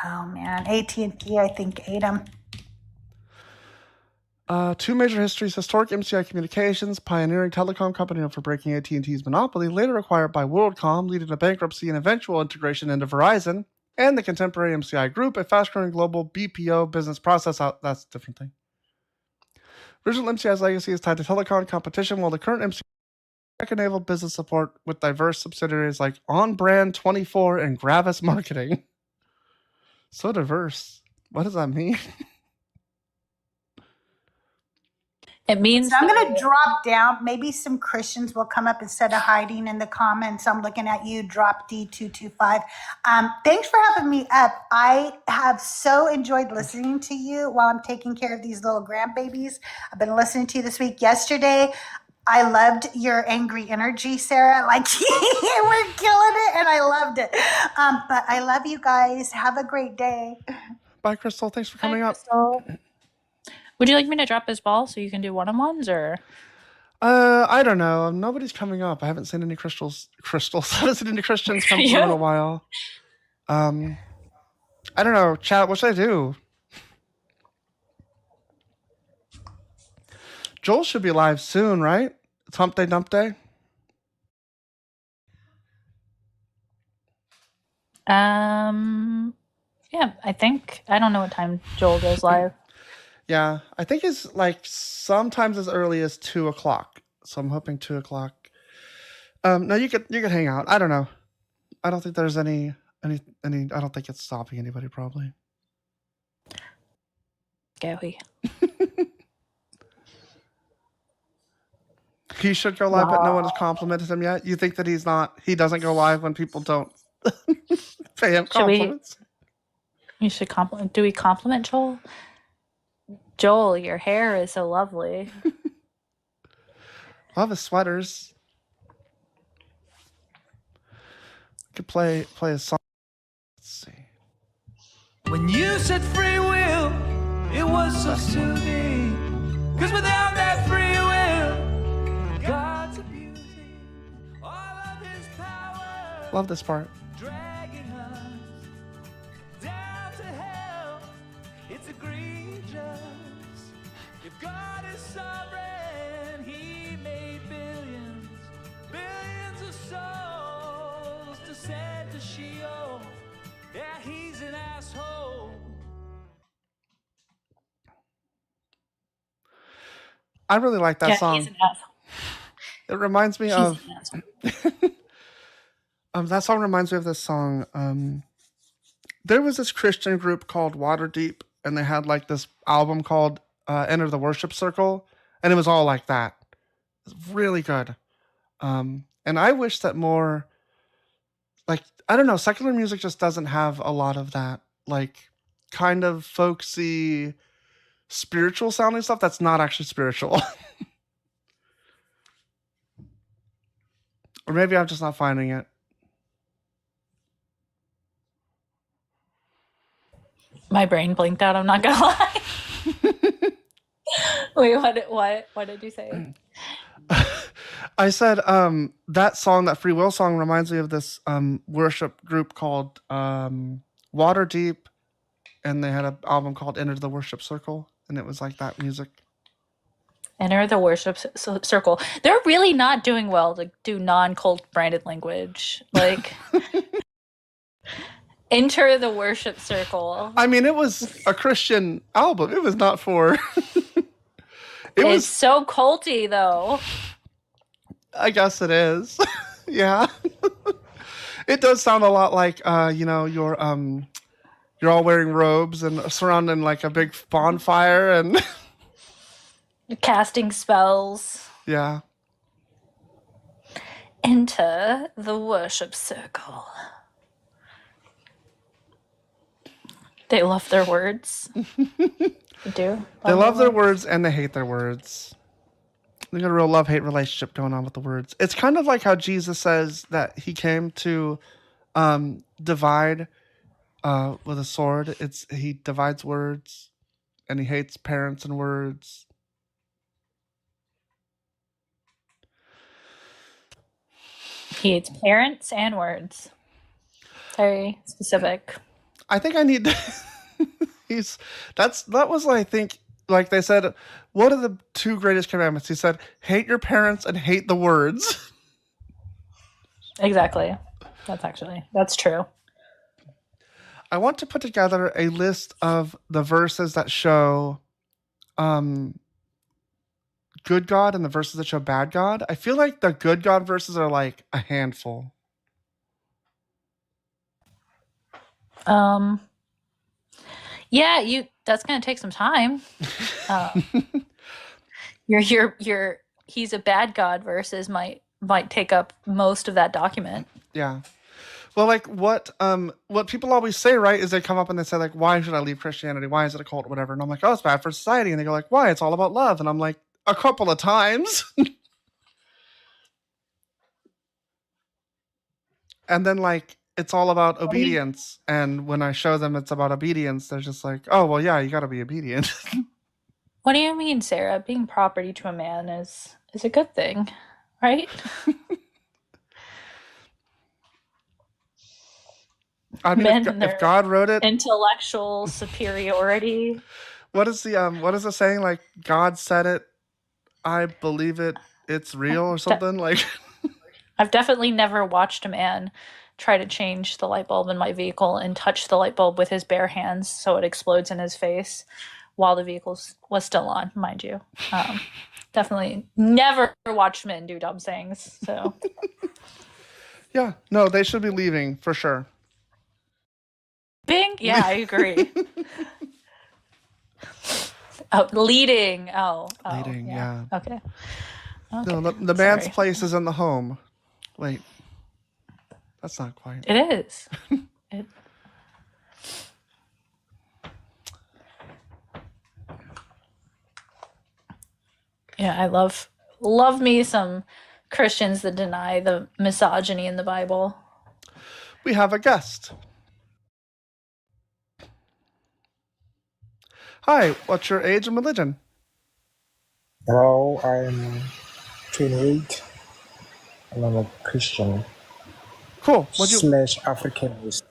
Oh man, AT&T I think ate them. 2 major histories: historic MCI Communications, pioneering telecom company known for breaking AT&T's monopoly, later acquired by WorldCom, leading to bankruptcy and eventual integration into Verizon, and the contemporary MCI Group, a fast-growing global BPO business process out. That's a different thing. Original MCI's legacy is tied to telecom competition, while the current MCI tech-enabled business support with diverse subsidiaries like On Brand 24 and Gravis Marketing. So diverse. What does that mean? It means So I'm going to drop down. Maybe some Christians will come up instead of hiding in the comments. I'm looking at you, drop D225. Thanks for having me up. I have so enjoyed listening to you while I'm taking care of these little grandbabies. I've been listening to you this week. Yesterday, I loved your angry energy, Sarah. Like, we're killing it, and I loved it. But I love you guys. Have a great day. Bye, Crystal. Thanks for coming up. Would you like me to drop his ball so you can do one-on-ones or? I don't know. Nobody's coming up. I haven't seen any crystals. I haven't seen any Christians come through in a while. I don't know. Chat, what should I do? Joel should be live soon, right? It's Hump Day Dump Day. Yeah, I think. I don't know what time Joel goes live. Yeah, I think it's like sometimes as early as 2 o'clock. So I'm hoping 2 o'clock. No, you could hang out. I don't know. I don't think there's any. I don't think it's stopping anybody. Probably. Scary. He should go live, but no one has complimented him yet. You think that he doesn't go live when people don't pay him Should we? compliments? We should compliment. Do we compliment Joel? Joel, your hair is so lovely. Love his sweaters. Could play a song. Let's see. When you said free will, it was so soothing. Cause without that free will, God's abusing all of his power. Love this part. Dragging us down to hell. It's egregious. If God is sovereign, he made billions of souls to send to Sheol. Yeah, he's an asshole. I really like that Yeah, song. he's an asshole. It reminds me He's of an asshole. that song reminds me of this song. There was this Christian group called Waterdeep, and they had like this album called Enter the Worship Circle, and it was all like that. It's really good. And I wish that more, like, I don't know, secular music just doesn't have a lot of that, like, kind of folksy, spiritual sounding stuff that's not actually spiritual. Or maybe I'm just not finding it. My brain blinked out. I'm not gonna lie. Wait, what did you say? I said that song, that free will song, reminds me of this worship group called Waterdeep, and they had an album called Enter the Worship Circle, and it was like that music. Enter the worship circle. They're really not doing well to do non-cult branded language. Like, enter the worship circle. I mean, it was a Christian album. It was not for. It's so culty, though. I guess it is. Yeah. It does sound a lot like you're all wearing robes and surrounding like a big bonfire and Casting spells. yeah. Enter the worship circle. They love their words. They do. They love their words and they hate their words. They got a real love-hate relationship going on with the words. It's kind of like how Jesus says that he came to divide with a sword. He divides words and he hates parents and words. He hates parents and words. Very specific. I think I need to that was I think, like they said, what are the two greatest commandments? He said, hate your parents and hate the words. Exactly. That's true. I want to put together a list of the verses that show good God and the verses that show bad God. I feel like the good God verses are like a handful. Yeah, that's gonna take some time. He's a bad God versus might take up most of that document. Yeah. Well, like what people always say, right, is they come up and they say, like, why should I leave Christianity? Why is it a cult? Whatever. And I'm like, oh, it's bad for society. And they go like, why? It's all about love. And I'm like, a couple of times. And then like it's all about obedience. And when I show them it's about obedience, they're just like, oh well, yeah, you got to be obedient. What do you mean, Sarah? Being property to a man is a good thing, right? I mean, Men if, and if their God wrote it, intellectual superiority. what is the saying? Like, God said it, I believe it, it's real, or something like. I've definitely never watched a man try to change the light bulb in my vehicle and touch the light bulb with his bare hands so it explodes in his face while the vehicle was still on, mind you. Definitely never watch men do dumb things. So Yeah, no, they should be leaving for sure. Bing, yeah, I agree. Oh, leading. Leading, yeah. Okay. No, the man's Sorry. place is in the home. Wait, that's not quite. It is. It. Yeah, I love me some Christians that deny the misogyny in the Bible. We have a guest. Hi, what's your age and religion? Hello, I'm 28 and I'm a Christian Cool. slash Africanist.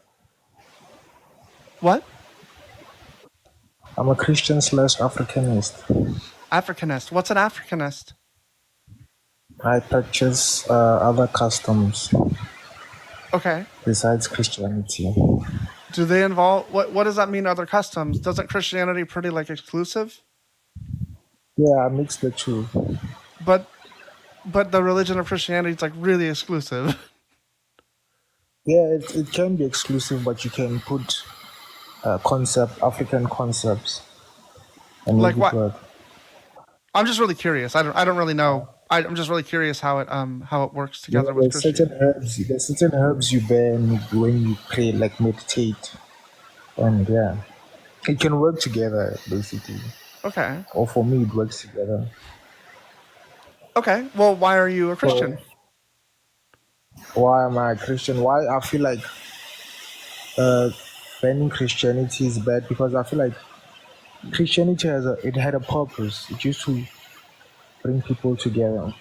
What? I'm a Christian slash Africanist. Africanist. What's an Africanist? I practice other customs Okay. besides Christianity. Do they involve what does that mean? Other customs? Doesn't Christianity pretty like exclusive? Yeah, I mix the two. But the religion of Christianity is like really exclusive. Yeah, it can be exclusive, but you can put African concepts and Like make what? it work. I'm just really curious. I don't really know. I'm just really curious how it works You know, together with Christianity. there's certain herbs you burn when you pray, like meditate, and yeah, it can work together basically. Okay. Or for me, it works together. Okay. Well, why are you a Christian? Why am I a Christian? Why I feel like banning Christianity is bad, because I feel like Christianity had a purpose. It used to bring people together,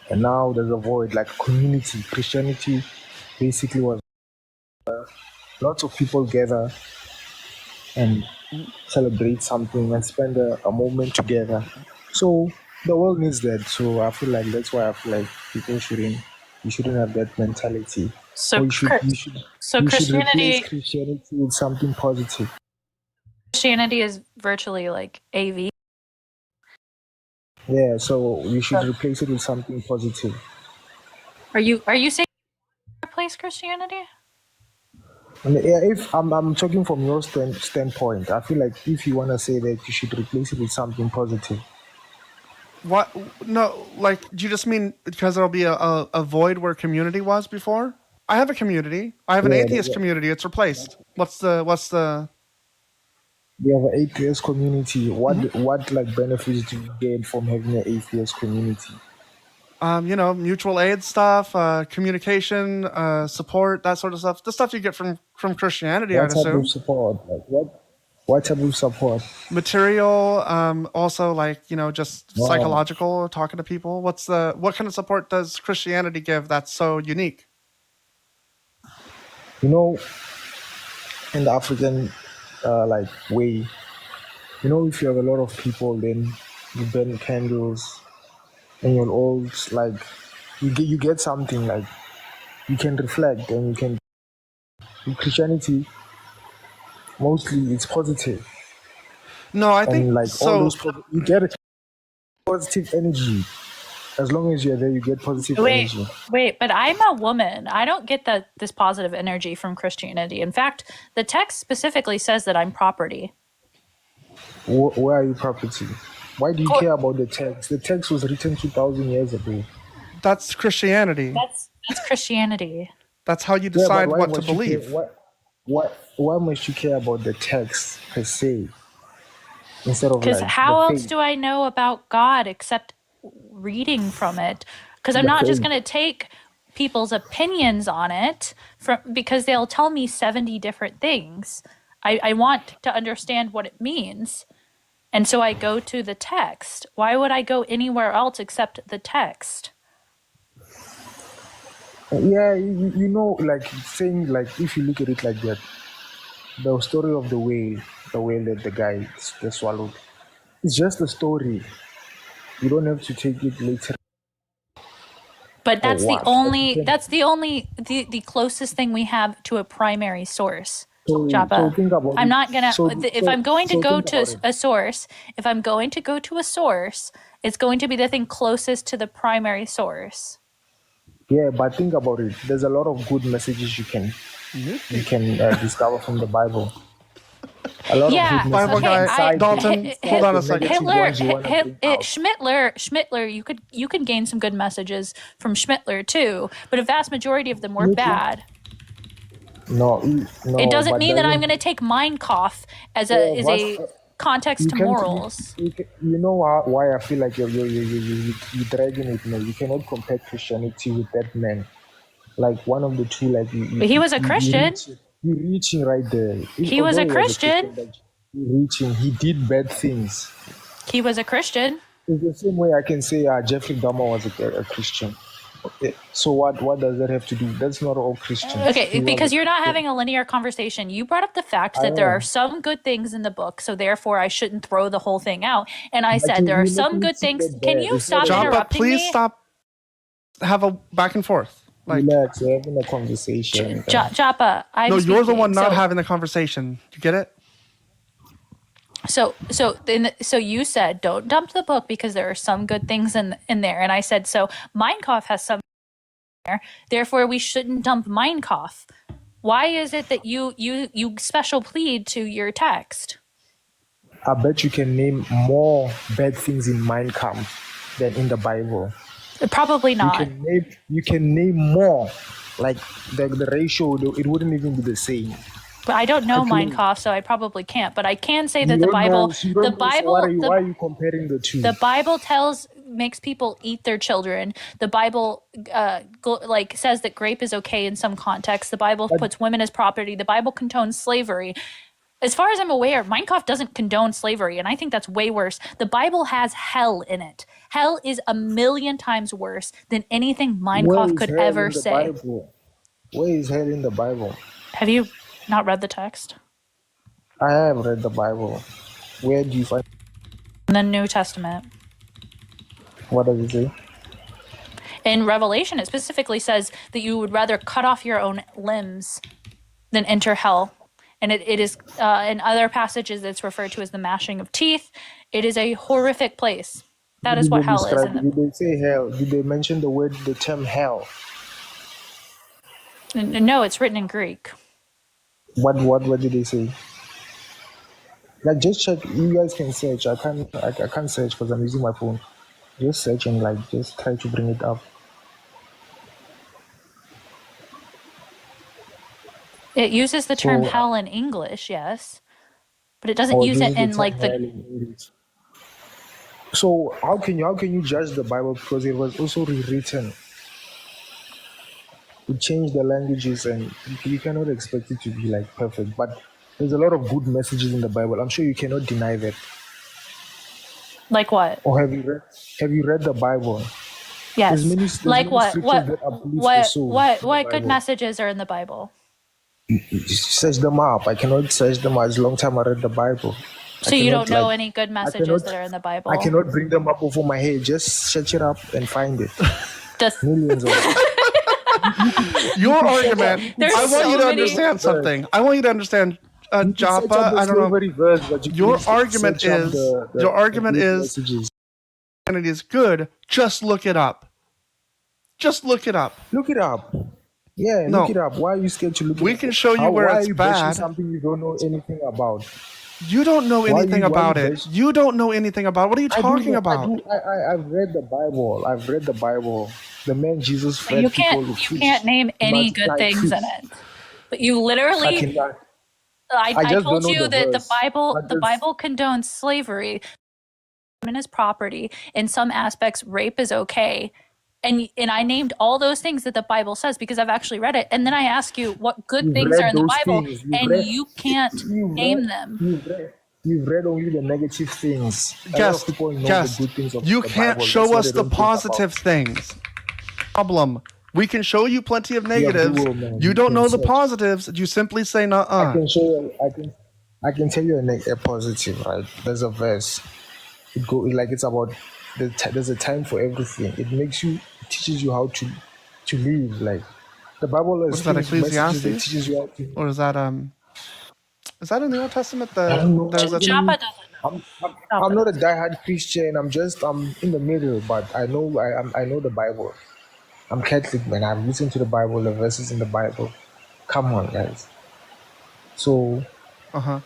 and now there's a void, like community. Christianity basically was lots of people gather and celebrate something and spend a moment together. So the world needs that. So I feel like that's why I feel like people shouldn't have that mentality. So Or you should Christianity replace Christianity with something positive. Christianity is virtually like AV. Yeah, so you should replace it with something positive. Are you saying replace Christianity? And yeah, if I'm talking from your standpoint, I feel like if you want to say that, you should replace it with something positive. What? No, like, do you just mean because there'll be a void where community was before? I have a community. I have an Yeah, atheist community. It's replaced. What's the? We have an atheist community. What like benefits do you get from having an atheist community? Mutual aid stuff, communication, support, that sort of stuff. The stuff you get from Christianity, I'd What type assume. of support? Like what type of support? Material, also like just Wow. psychological, talking to people. What kind of support does Christianity give that's so unique? You know, in the African like way, if you have a lot of people, then you burn candles, and you'll all like you get something, like you can reflect, and you can. In Christianity, mostly it's positive, No, I and think like all so. those you get positive energy. As long as you're there, you get positive energy. Wait, but I'm a woman. I don't get this positive energy from Christianity. In fact, the text specifically says that I'm property. Where are you property? Why do you care about the text? The text was written 2,000 years ago. That's Christianity. That's Christianity. That's how you Yeah, but decide why what to must you care? believe. Why must you care about the text per se instead of Because like how the else faith? do I know about God except reading from it? Because I'm The not just faith. going to take people's opinions on it because they'll tell me 70 different things. I want to understand what it means. And so I go to the text. Why would I go anywhere else except the text? Yeah, like saying, like, if you look at it like that, the story of the whale that the guy swallowed, it's just a story. You don't have to take it literally. But Or that's the what? only the closest thing we have to a primary source. So Joppa. think about I'm it. not gonna. If I'm going to So go think to about it. a source, if I'm going to go to a source, it's going to be the thing closest to the primary source. Yeah, but think about it. There's a lot of good messages you can discover from the Bible. A lot Yeah. of good Bible messages guy, besides Dalton, hold on a the second. negative ones you want to bring out. Schmittler, you could gain some good messages from Schmittler too, but a vast majority of them were Schmittler? bad. No, It doesn't but mean that I'm doesn't. going to take Mein Kampf as Yeah, a context you to can morals. you know why I feel like you're dragging it, man. You cannot compare Christianity with that man. Like one of the two, like But he was a Christian. you're reaching right there. He was a Although Christian. but you're reaching. He did bad things. He was a Christian. It's the same way I can say Jeffrey Dahmer was a Christian. Okay. So what does that have to do? That's not all Christians. He Okay, was because a you're not Christian. having a linear conversation. You brought up the fact I that there are am. some good things in the book, so therefore I shouldn't throw the whole thing out. And I But said there are you're some making good it seem things. that Can bad. you It's not stop that bad. Joppa, interrupting please me? stop. Have a back and forth. Like, Relax, we're having a conversation. Joppa, I'm no, you're the speaking. one not So having the conversation. You get it? So you said don't dump the book because there are some good things in there, and I said so. Mein Kampf has some there, therefore we shouldn't dump Mein Kampf. Why is it that you special plead to your text? I bet you can name more bad things in Mein Kampf than in the Bible. Probably not. You can name more. Like the ratio, it wouldn't even be the same. But I don't know Mein Actually, Kampf, so I probably can't. But I can say you that the don't Bible, know. You don't the know. So Bible, why are you comparing the two? the Bible makes people eat their children. The Bible says that grape is okay in some contexts. The Bible puts women as property. The Bible condones slavery. As far as I'm aware, Mein Kampf doesn't condone slavery, and I think that's way worse. The Bible has hell in it. Hell is 1,000,000 times worse than anything Mein Where Kampf is could hell ever in the say. Bible? Where is hell in the Bible? Have you not read the text? I have read the Bible. Where do you find? In the New Testament. What does it say? In Revelation, it specifically says that you would rather cut off your own limbs than enter hell. And it is, in other passages, it's referred to as the gnashing of teeth. It is a horrific place. That is Did what they hell is. describe? Did they say hell? Did they mention the term hell? No, it's written in Greek. What did they say? Like just check. You guys can search. I can't search because I'm using my phone. Just search and just try to bring it up. It uses the term So hell in English, yes, but it doesn't or use this it is the in term like hell the. in English. So how can you judge the Bible because it was also rewritten? It changed the languages and you cannot expect it to be like perfect. But there's a lot of good messages in the Bible. I'm sure you cannot deny that. Like what? Or have you read the Bible? Yes. There's Like many what? scriptures What? that uplift the What? soul in the What good Bible. messages are in the Bible? Search them up. I cannot search them up. It's a long time I read the Bible. So you don't know any good messages that are in the Bible. I cannot bring them up over my head. Just search it up and find it. Just millions of Your argument. There's I want so you to many- understand something. I want you to understand, Joppa. I don't know. Your argument is Christianity is good. Just look it up. Just look it up. Look it up. Yeah, No. look it up. Why are you scared to look it up? We can show you where why it's are you bashing bad. something you don't know anything about? You don't know Why anything why about it. bashing- You don't know anything about. What are you I do talking know- about? I've read the Bible. I've read the Bible. The man Jesus fed You people can't. with You fish. can't name He any good multiplied things in fish. it. But you literally. I cannot. I I just told don't know you the that verse. the Bible condones slavery. Women as property. In some aspects, rape is okay. And I named all those things that the Bible says because I've actually read it. And then I ask you what good You've things read are in the those Bible, things. and you can't name read- them. You've read only the negative things. A lot Yes, of people know yes. the good things of You the can't Bible. show That's why us they the don't think about- positive things. Problem. We can show you plenty of You're a negatives. fool, man. You don't can know the search. positives. You simply say, I "Nuh-uh." can show you. I can tell you a positive, right? There's a verse. It's about there's a time for everything. It teaches you how to live. Like the Bible What is is that, filled with messages that Ecclesiastes? teaches you how to. Or is that Is that in the Old Testament? I don't know. There's a Japa doesn't know. I'm not a diehard Christian. I'm in the middle, but I know I know the Bible. I'm Catholic, man. I've listened to the Bible, the verses in the Bible. Come on, guys. So uh-huh.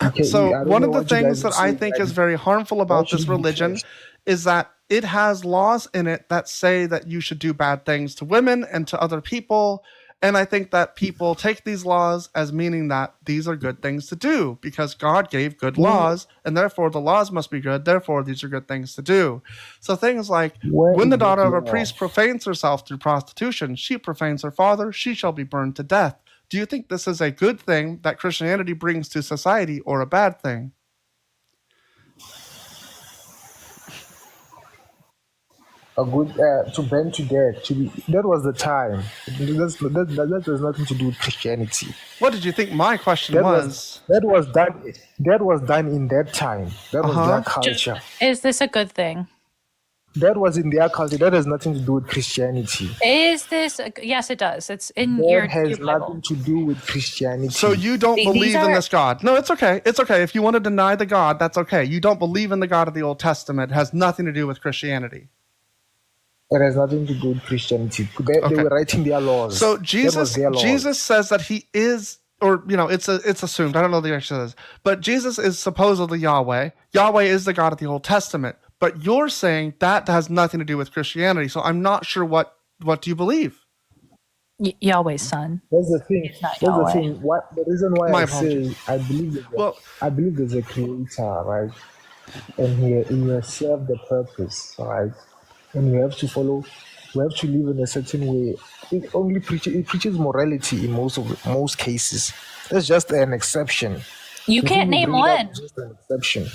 I So don't one know of the what you guys things are that I saying. think Like, is very harmful why about should this we be religion cursed? is that it has laws in it that say that you should do bad things to women and to other people. And I think that people take these laws as meaning that these are good things to do because God gave good laws and therefore the laws must be good. Therefore, these are good things to do. So things like Where when is the that daughter of a law? priest profanes herself through prostitution, she profanes her father, she shall be burned to death. Do you think this is a good thing that Christianity brings to society or a bad thing? A good to bend to death. That was the time. That has nothing to do with Christianity. What did you think my question That was? was done. That was done in that time. That was their culture. Is this a good thing? That was in their culture. That has nothing to do with Christianity. Is this? Yes, it does. It's in your That has Bible. nothing to do with Christianity. So you don't These believe in are- this God? No, it's okay. It's okay. If you want to deny the God, that's okay. You don't believe in the God of the Old Testament. It has nothing to do with Christianity. It has nothing to do with Christianity. They Okay. were writing their laws. So That was Jesus their laws. Jesus says that he is, or it's assumed. I don't know the actual says, but Jesus is supposedly Yahweh. Yahweh is the God of the Old Testament. But you're saying that has nothing to do with Christianity. So I'm not sure what do you believe? Yahweh's son. That's the thing. not That's the Yahweh. thing. What the reason why My I apologies. say I believe there's a creator, right? And he has served the purpose, right? And we have to follow. We have to live in a certain way. It preaches morality in most cases. That's just an exception. You The can't thing you name bring up one. is just an exception.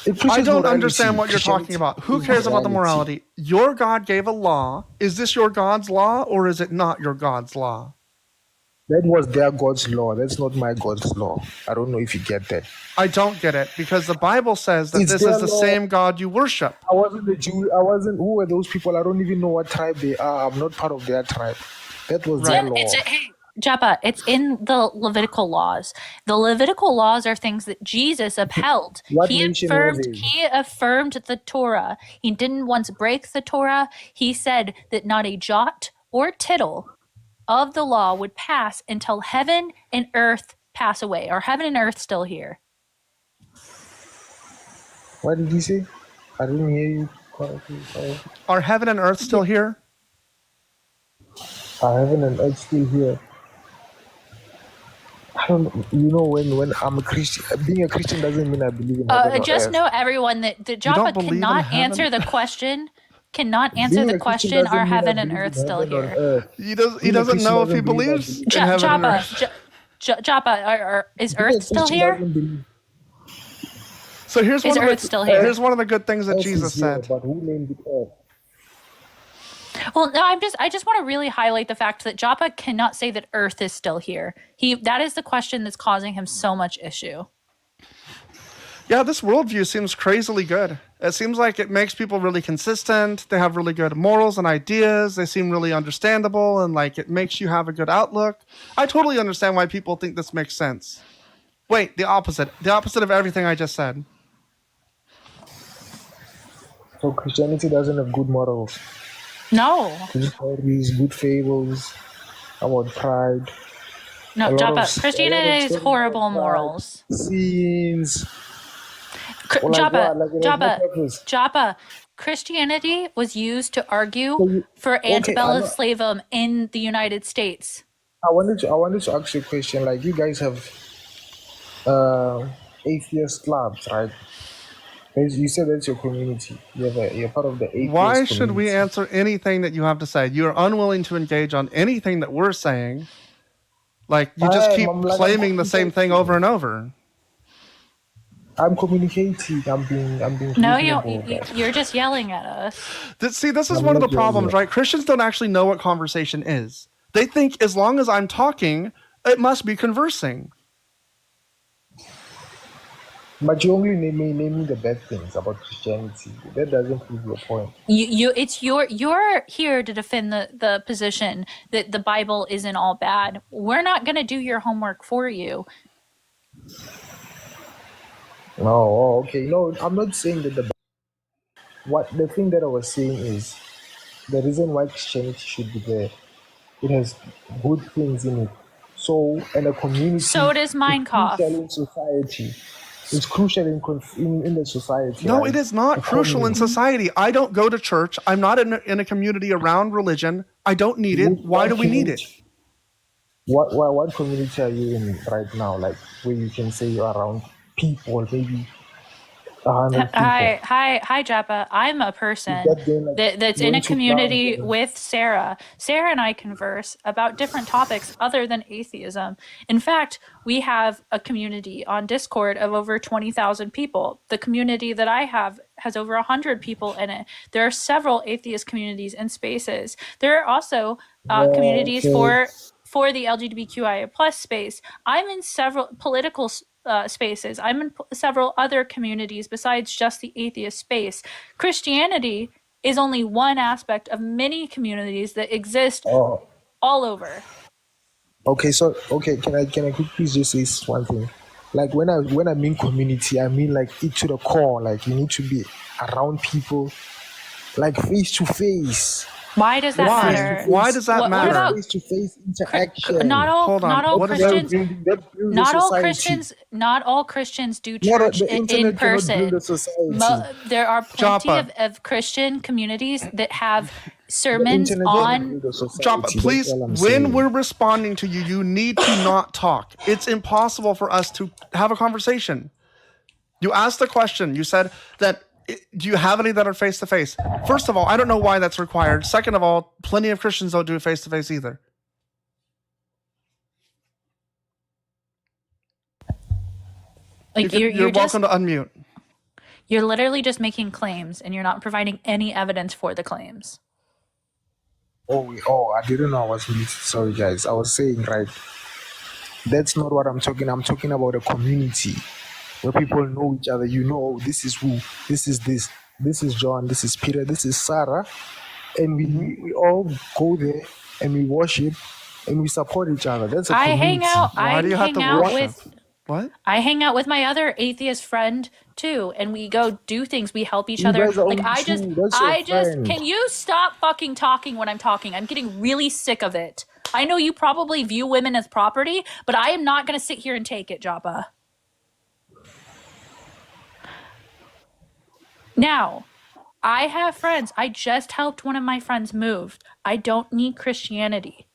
It I preaches don't morality. understand what you're talking Christianity about. Who is cares about the morality. morality? Your God gave a law. Is this your God's law or is it not your God's law? That was their God's law. That's not my God's law. I don't know if you get that. I don't get it because the Bible says that It's this their is the law. same God you worship. I wasn't a Jew. I wasn't. Who were those people? I don't even know what tribe they are. I'm not part of their tribe. That was their law. Hey, Japa, it's in the Levitical laws. The Levitical laws are things that Jesus upheld. What nation were they? He affirmed the Torah. He didn't once break the Torah. He said that not a jot or tittle of the law would pass until heaven and earth pass away. Are heaven and earth still here? What did you say? I didn't hear you correctly. Sorry. Are heaven and earth still here? Are heaven and earth still here? I don't know. You know, when I'm a Christian, being a Christian doesn't mean I believe in heaven or Just earth. know, everyone, that don't Japa believe in cannot heaven? answer the question. Cannot answer Being the a Christian question, doesn't are mean I heaven and believe in earth still heaven or here? earth. He Being a doesn't Christian know if he doesn't mean I believes in believe- heaven and Japa, earth. Japa, is Being a earth still Christian here? doesn't believe So here's Is one of earth the still here? here's one of the good things that earth Jesus is here, said. but who named it earth? Well, no, I just want to really highlight the fact that Japa cannot say that earth is still here. That is the question that's causing him so much issue. Yeah, this worldview seems crazily good. It seems like it makes people really consistent. They have really good morals and ideas. They seem really understandable, and like it makes you have a good outlook. I totally understand why people think this makes sense. Wait, the opposite of everything I just said. So Christianity doesn't have good morals, No, good stories, good fables about pride. no, A lot Japa, of Christianity has stories horrible about pride, morals. sins. Or like Japa, what? Like it has no Japa, purpose. Japa, Christianity was used to argue So you- for okay, I antebellum know- slavery in the United States. I wanted to ask you a question. Like you guys have atheist clubs, right? You said that's your community. You're part of the atheist Why should we community. answer anything that you have to say? You're unwilling to engage on anything that we're saying. Like you just keep I'm claiming the same thing over and over. I'm communicating. I'm being No, reasonable. you're just yelling at us. This is I'm one of the not doing problems, that. right? Christians don't actually know what conversation is. They think as long as I'm talking, it must be conversing. But you only name the bad things about Christianity. That doesn't prove your point. You're here to defend the position that the Bible isn't all bad. We're not going to do your homework for you. Oh, okay. No, I'm not saying that what the thing that I was saying is the reason why Christianity should be there. It has good things in it. So, and a community So does is crucial Minecraft. in society. It's crucial in the society, No, right? it is not A crucial in community. society. I don't go to church. I'm not in a community around religion. I don't need it. Why do we need it? What community are you in right now? Like where you can say you're around people, maybe 100 people. Hi, Japa. I'm a person That then like that's in a going to community down with Sarah. Sarah and I converse about different topics other than atheism. In fact, we have a community on Discord of over 20,000 people. The community that I have has over 100 people in it. There are several atheist communities and spaces. There are also communities okay. for the LGBTQIA plus space. I'm in several political spaces. I'm in several other communities besides just the atheist space. Christianity is only one aspect of many communities that exist Oh, all over. okay. So okay, can I quickly just say one thing? Like when I mean community, I mean like it to the core. Like you need to be around people, like face to face. Why does that Why? matter? Why does that What matter? about Face to face interaction. not all Hold on. not all What is Christians That builds a not all society. Christians do Not church the in internet cannot build person. a society. There are plenty Japa, of Christian communities that have The sermons internet look, cannot on. build a Japa, society. That's please, all I'm when saying. we're responding to you, you need to not talk. It's impossible for us to have a conversation. You asked the question. You said that, do you have any that are face to face? First of all, I don't know why that's required. Second of all, plenty of Christians don't do it face to face either. Like You're you're just welcome to unmute. you're literally just making claims and you're not providing any evidence for the claims. Oh, I didn't know I was muted. Sorry, guys. I was saying, right, that's not what I'm talking. I'm talking about a community where people know each other. You know, this is who, this is this, this is John, this is Peter, this is Sarah. And we all go there and we worship and we support each other. That's a I community. Why do you have to worship? What? I hang out with my other atheist friend too, and we go do things. We help each You other. guys are Like only two. That's your friend. can you stop fucking talking when I'm talking? I'm getting really sick of it. I know you probably view women as property, but I am not going to sit here and take it, Japa. Now, I have friends. I just helped one of my friends move. I don't need Christianity.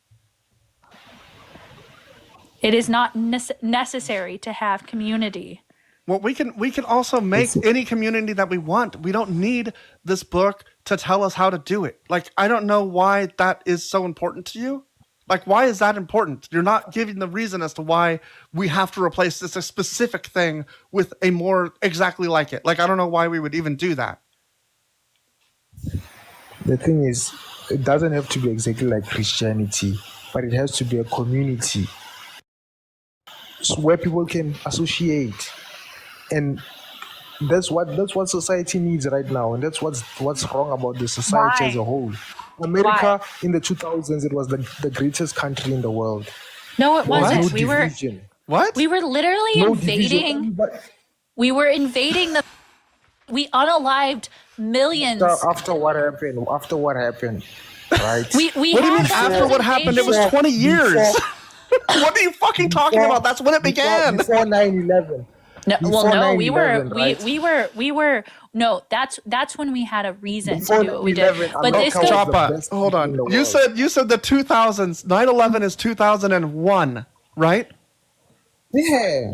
It is not necessary to have community. Well, we can also make any community that we want. We don't need this book to tell us how to do it. Like, I don't know why that is so important to you. Like, why is that important? You're not giving the reason as to why we have to replace this a specific thing with a more exactly like it. Like, I don't know why we would even do that. The thing is, it doesn't have to be exactly like Christianity, but it has to be a community where people can associate, and that's what society needs right now, and that's what's wrong about the society as a whole. America in the 2000s, it was the greatest country in the world. No, it There was wasn't. no division. What? We were literally No invading. division. We were invading the. We unalived millions. After what happened, right? We What do you mean had after what happened? It was 20 years. What are you fucking talking about? That's when it began. Before 9/11. No, well, Before no, 9/11, right? we were. No, that's when we had a reason Before to do what we did. 9/11, But this America goes. was the Japa, best hold country in on. the world. You said the 2000s. 9/11 is 2001, right? Yeah.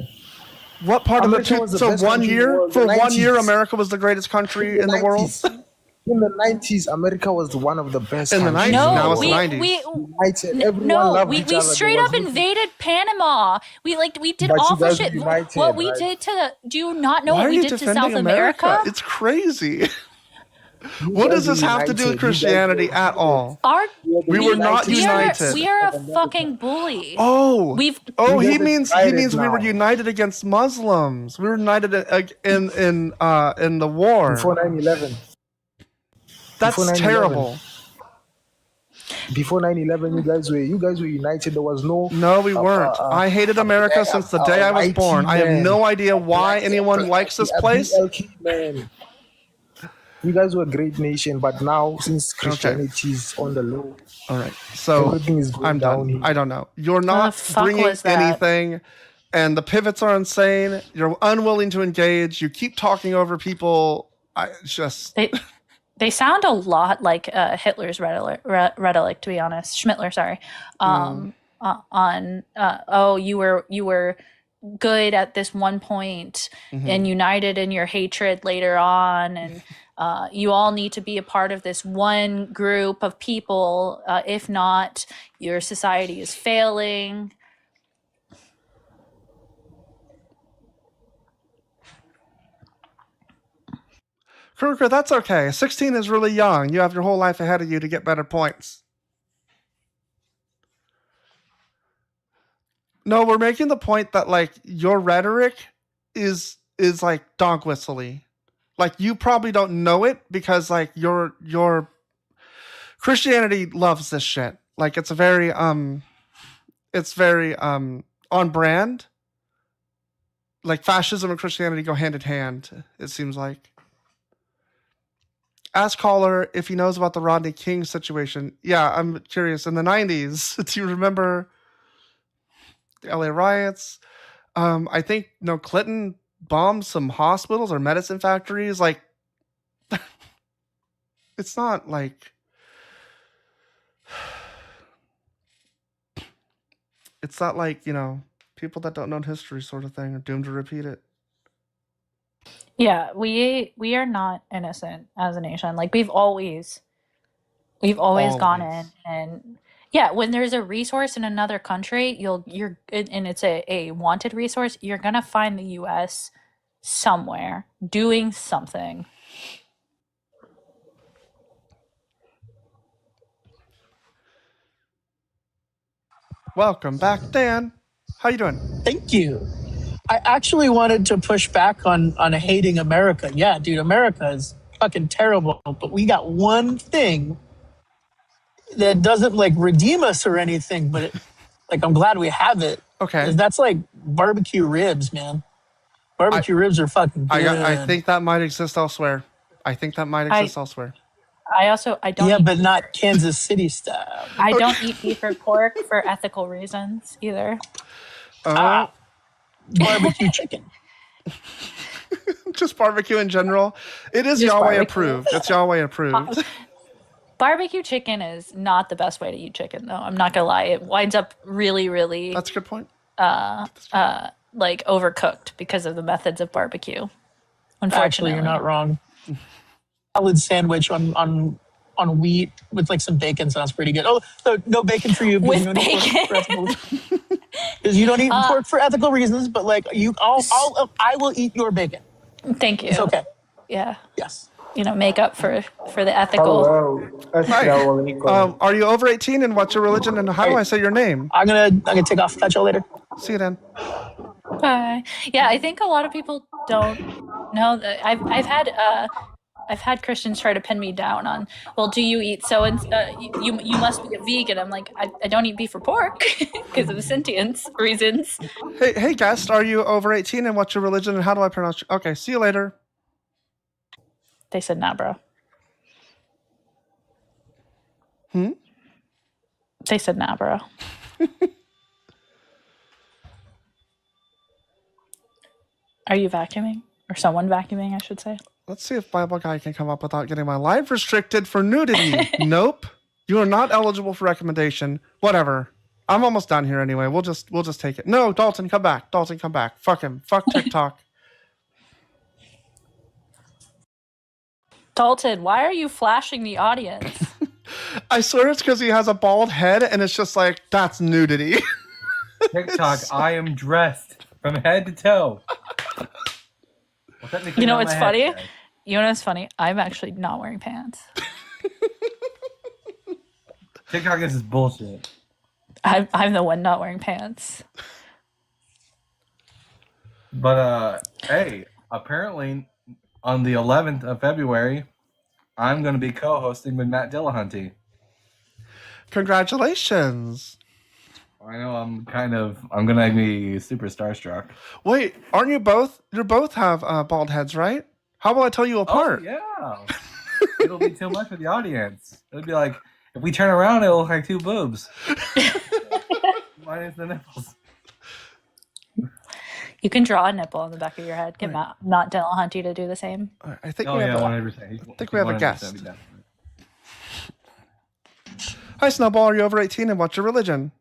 What part America of was the the so best 1 country in the year? world, For the 1 year, 90s. America was the greatest country in the world. In the 90s, America was one of the best. In the countries 90s, in now the it's the world. 90s. United, everyone loved each we other. There straight was up no- invaded Panama. We did But you awful guys shit. united, What we right? did to do you not know Why what are we you did to defending South America? It's crazy. You What guys does this were have to do with united. You guys Christianity were at all? Our We were not united. We are a fucking bully. Oh, We've oh, You he guys are means divided we were now. united against Muslims. We were united in the war. Before 9/11. That's before 9/11. terrible. Before 9/11, you guys were united. There was no No, we weren't. I hated America since the day I was white born. I have man, no idea a why black anyone likes this a place. BLK man. You guys were a great nation, but now since Okay. Christianity is on the low, All right. So everything is going I'm done. downhill. I don't know. You're What the not fuck bringing was that? anything, and the pivots are insane. You're unwilling to engage. You keep talking over people. I just. They sound a lot like Hitler's rhetoric, to be honest. Schmittler, sorry. You were good at this one point and united in your hatred later on, and you all need to be a part of this one group of people. If not, your society is failing. Kruger, that's okay. 16 is really young. You have your whole life ahead of you to get better points. No, we're making the point that like your rhetoric is like dog whistly. Like you probably don't know it because like your Christianity loves this shit. Like it's very on brand. Like fascism and Christianity go hand in hand, it seems like. Ask caller if he knows about the Rodney King situation. Yeah, I'm curious. In the 90s, do you remember the LA riots? I think Clinton bombed some hospitals or medicine factories. Like, it's not like people that don't know history sort of thing are doomed to repeat it. Yeah, we are not innocent as a nation. Like we've always gone in, and yeah, when there's a resource in another country, and it's a wanted resource, you're gonna find the US somewhere doing something. Welcome back, Dan. How you doing? Thank you. I actually wanted to push back on hating America. Yeah, dude, America is fucking terrible, but we got one thing that doesn't like redeem us or anything, but I'm glad we have it. Okay. That's like barbecue ribs, man. Barbecue ribs are fucking good. I think that might exist elsewhere. I don't. Yeah, but not Kansas City style. I don't eat beef or pork for ethical reasons either. Barbecue chicken. Just barbecue in general. It is Just Yahweh barbecue. approved. It's Yahweh approved. Barbecue chicken is not the best way to eat chicken, though. I'm not gonna lie. It winds up really, really. That's a good point. Like overcooked because of the methods of barbecue. Unfortunately, Actually, you're not wrong. Salad sandwich on wheat with like some bacon sounds pretty good. Oh, so no bacon for you. With you don't eat pork for ethical because you don't eat pork for ethical reasons. But like I will eat your bacon. Thank you. It's okay. Yeah. Yes. Make up for the ethical. Hi. Are you over 18 and what's your religion and how do I say your name? I'm gonna take off. Catch you later. See you then. Bye. Yeah, I think a lot of people don't know that I've had Christians try to pin me down on, well, do you eat you must be a vegan. I'm like, I don't eat beef or pork because of sentience reasons. Hey guest, are you over 18 and what's your religion and how do I pronounce you? Okay, see you later. They said, nah, bro. They said, nah, bro. Are you vacuuming? Or someone vacuuming, I should say. Let's see if Bible Guy can come up without getting my life restricted for nudity. Nope. You are not eligible for recommendation. Whatever. I'm almost done here anyway. We'll just take it. No, Dalton, come back. Dalton, come back. Fuck him. Fuck TikTok. Dalton, why are you flashing the audience? I swear it's because he has a bald head and it's just like, that's nudity. TikTok, I am dressed from head to toe. Well, technically You know not what's my funny? head. You know what's funny? I'm actually not wearing pants. TikTok is just bullshit. I'm the one not wearing pants. But hey, apparently on the 11th of February, I'm going to be co-hosting with Matt Dillahunty. Congratulations. I know I'm gonna be super starstruck. Wait, aren't you both? You both have bald heads, right? How will I tell you apart? Oh yeah. It'll be too much for the audience. It'll be like if we turn around, it'll look like two boobs. Minus the nipples. You can draw a nipple on the back of your head. Get Matt Dental Hunty to do the same. I think Oh we have yeah, a, 100%. I think we have a guest. Hi, Snowball. Are you over 18 and what's your religion?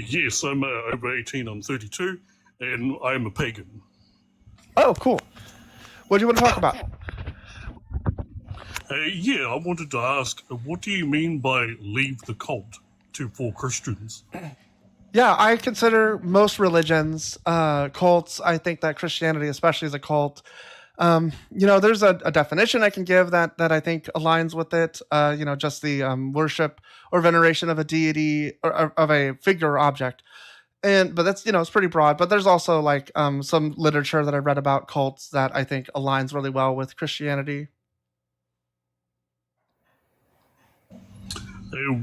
Yes, I'm over 18. I'm 32, and I'm a pagan. Oh, cool. What do you want to talk about? Yeah, I wanted to ask, what do you mean by leave the cult for Christians? Yeah, I consider most religions cults. I think that Christianity especially is a cult. There's a definition I can give that I think aligns with it. Just the worship or veneration of a deity or of a figure or object. But that's, it's pretty broad. But there's also like some literature that I read about cults that I think aligns really well with Christianity.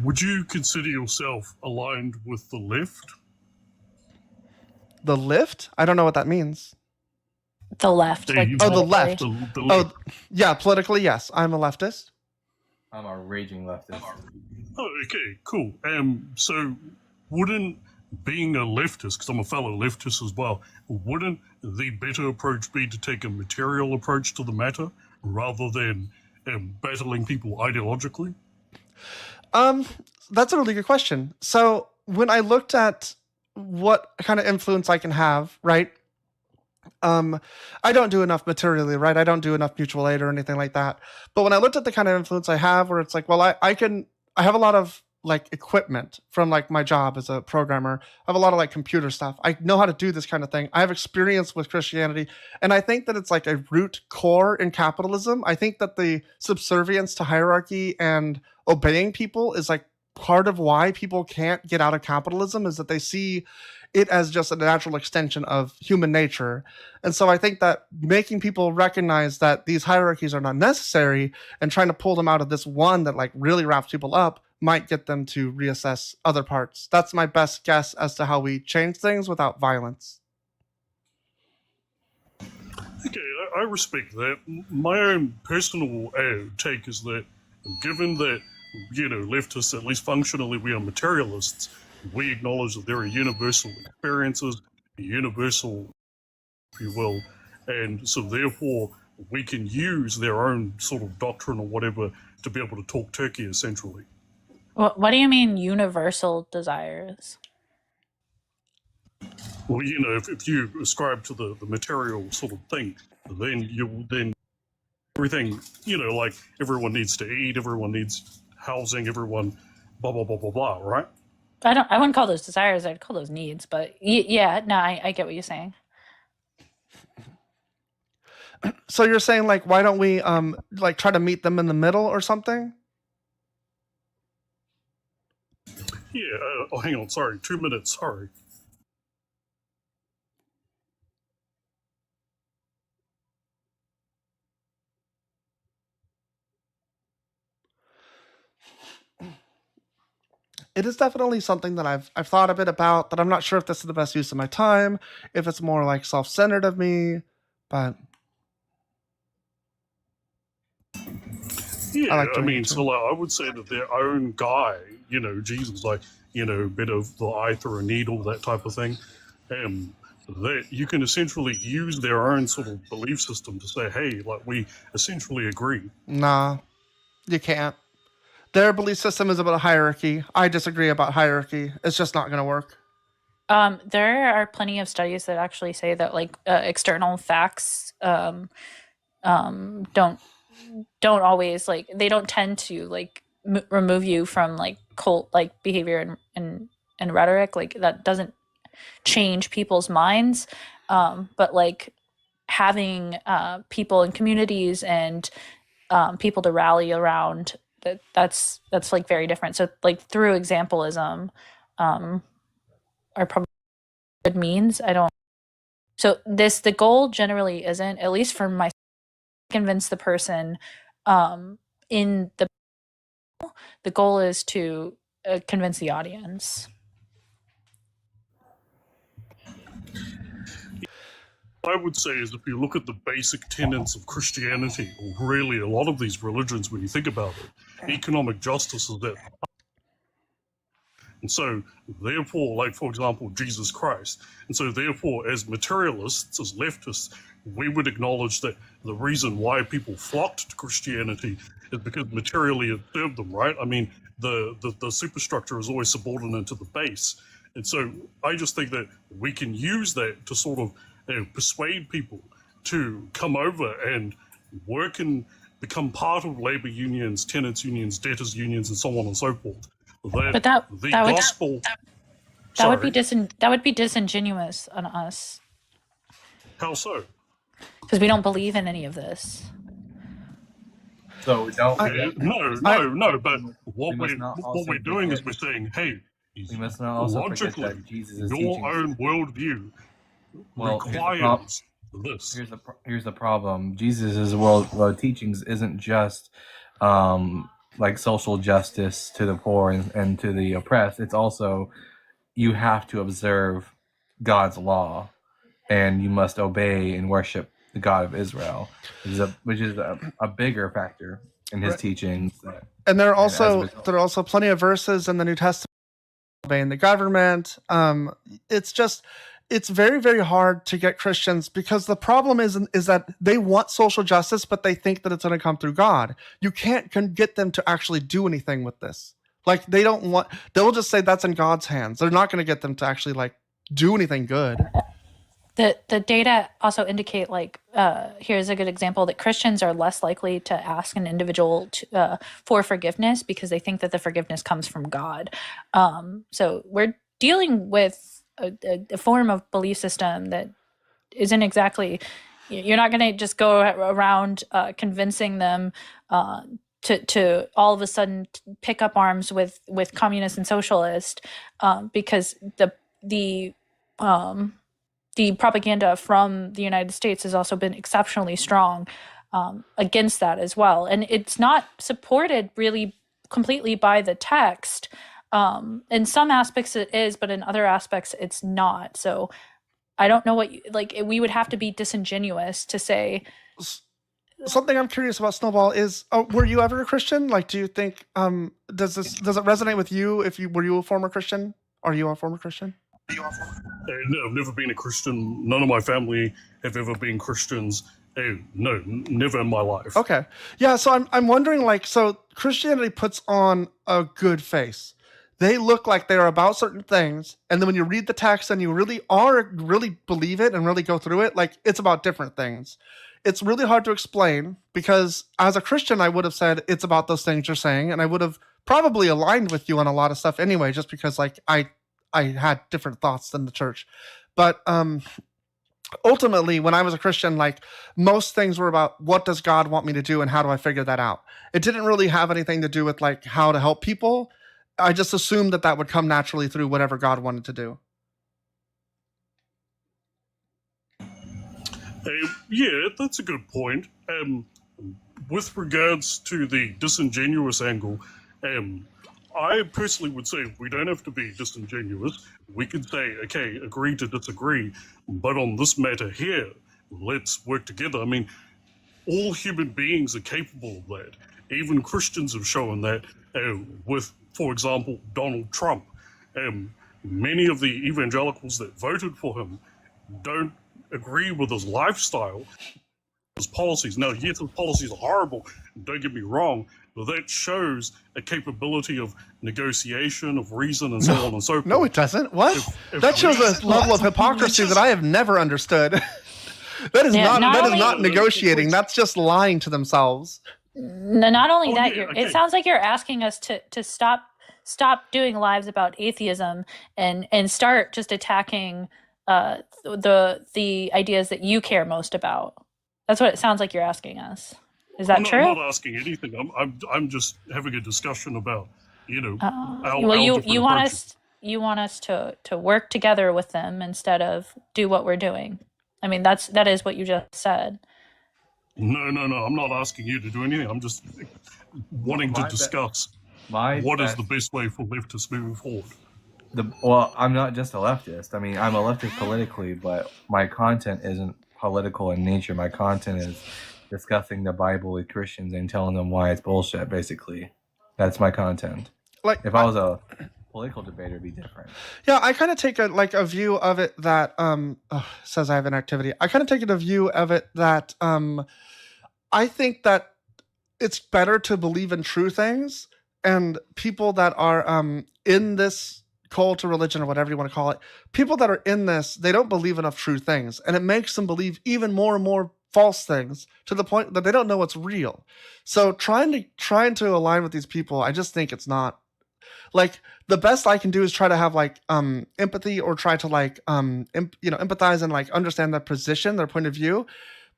Would you consider yourself aligned with the left? The lift? I don't know what that means. The left. Like Oh, the left. The left. Oh, yeah, politically, yes. I'm a leftist. I'm a raging leftist. Oh, okay, cool. So wouldn't being a leftist, because I'm a fellow leftist as well, wouldn't the better approach be to take a material approach to the matter rather than battling people ideologically? That's a really good question. So when I looked at what kind of influence I can have, right? I don't do enough materially, right? I don't do enough mutual aid or anything like that. But when I looked at the kind of influence I have, where it's like, well, I have a lot of like equipment from like my job as a programmer. I have a lot of like computer stuff. I know how to do this kind of thing. I have experience with Christianity. And I think that it's like a root core in capitalism. I think that the subservience to hierarchy and obeying people is like part of why people can't get out of capitalism, is that they see it as just a natural extension of human nature. And so I think that making people recognize that these hierarchies are not necessary and trying to pull them out of this one that like really wraps people up might get them to reassess other parts. That's my best guess as to how we change things without violence. Okay, I respect that. My own personal take is that given that, leftists, at least functionally, we are materialists, we acknowledge that there are universal experiences, universal, if you will, and so therefore we can use their own sort of doctrine or whatever to be able to talk turkey, essentially. What do you mean universal desires? Well, if you ascribe to the material sort of thing, then everything, like everyone needs to eat, everyone needs housing, everyone blah, blah, blah, blah, blah, right? I wouldn't call those desires. I'd call those needs. But yeah, no, I get what you're saying. So you're saying like, why don't we like try to meet them in the middle or something? Yeah, hang on, sorry, 2 minutes, sorry. It is definitely something that I've thought a bit about, that I'm not sure if this is the best use of my time, if it's more like self-centered of me, but Yeah, like I doing mean, it so like, I would say that their own guy, Jesus, like, bit of the eye through a needle, that type of thing, that you can essentially use their own sort of belief system to say, hey, like, we essentially agree. nah, you can't. Their belief system is about a hierarchy. I disagree about hierarchy. It's just not going to work. There are plenty of studies that actually say that like external facts don't always like, they don't tend to like remove you from like cult like behavior and rhetoric. Like that doesn't change people's minds. But like having people in communities and people to rally around, that's like very different. So like through exampleism are probably good means. So the goal generally isn't, at least for my, convince the person in the The goal is to convince the audience. I would say is if you look at the basic tenets of Christianity, or really a lot of these religions, when you think about it, economic justice is that. And so, therefore, like, for example, Jesus Christ. And so, therefore, as materialists, as leftists, we would acknowledge that the reason why people flocked to Christianity is because materially it served them, right? I mean, the superstructure is always subordinate to the base. And so, I just think that we can use that to sort of persuade people to come over and work and become part of labor unions, tenants unions, debtors unions, and so on and so forth. But that the that would gospel. that would be Sorry, that would be disingenuous on us how so? because we don't believe in any of this. So we don't. No. But what must not what also we're doing is forget- we're saying, hey, We must not also forget logically, that Jesus' your teachings. own worldview Well, requires this. Here's the problem. Jesus' world teachings isn't just like social justice to the poor and to the oppressed. It's also you have to observe God's law, and you must obey and worship the God of Israel, which is a bigger factor in his Right. teachings. And there are as a also result- there are also plenty of verses in the New Testament obeying the government. It's very, very hard to get Christians because the problem is that they want social justice, but they think that it's going to come through God. You can't get them to actually do anything with this. Like they'll just say that's in God's hands. They're not going to get them to actually like do anything good. The data also indicate, like, here's a good example, that Christians are less likely to ask an individual for forgiveness because they think that the forgiveness comes from God. So we're dealing with a form of belief system that isn't exactly, you're not going to just go around convincing them to all of a sudden pick up arms with communists and socialists because the propaganda from the United States has also been exceptionally strong against that as well. And it's not supported really completely by the text. In some aspects it is, but in other aspects it's not. So I don't know what we would have to be disingenuous to say. Something I'm curious about, Snowball, is were you ever a Christian? Like, do you think does it resonate with you? Were you a former Christian? Are you a former Christian? No, I've never been a Christian. None of my family have ever been Christians. No, never in my life. Okay. Yeah, so I'm wondering, like, so Christianity puts on a good face. They look like they're about certain things, and then when you read the text and you really believe it and really go through it, like, it's about different things. It's really hard to explain because as a Christian, I would have said it's about those things you're saying, and I would have probably aligned with you on a lot of stuff anyway, just because like I had different thoughts than the church. But ultimately, when I was a Christian, like, most things were about what does God want me to do and how do I figure that out. It didn't really have anything to do with like how to help people. I just assumed that would come naturally through whatever God wanted to do. Yeah, that's a good point. With regards to the disingenuous angle, I personally would say we don't have to be disingenuous. We could say, okay, agree to disagree, but on this matter here, let's work together. I mean, all human beings are capable of that. Even Christians have shown that with, for example, Donald Trump. Many of the evangelicals that voted for him don't agree with his lifestyle, his policies. Now, yes, his policies are horrible, don't get me wrong, but that shows a capability of negotiation, of reason, and so on and so forth. No, it doesn't. What? That shows a level of hypocrisy that I have never understood. That is not negotiating. That's just lying to themselves. Not only that, it sounds like you're asking us to stop doing lives about atheism and start just attacking the ideas that you care most about. That's what it sounds like you're asking us. Is that true? I'm not asking anything. I'm just having a discussion about, Well, you want us to work together with them instead of do what we're doing. I mean, that is what you just said. No. I'm not asking you to do anything. I'm just wanting to discuss. what is the best way for leftists moving forward? Well, I'm not just a leftist. I mean, I'm a leftist politically, but my content isn't political in nature. My content is discussing the Bible with Christians and telling them why it's bullshit, basically. That's my content. Like, if I was a political debater, it'd be different. Yeah, I kind of take a view of it that says I have an activity. I kind of take a view of it that I think that it's better to believe in true things, and people that are in this cult or religion or whatever you want to call it, people that are in this, they don't believe enough true things, and it makes them believe even more and more false things to the point that they don't know what's real. So trying to align with these people, I just think it's not like the best I can do is try to have like empathy or try to like empathize and like understand their position, their point of view.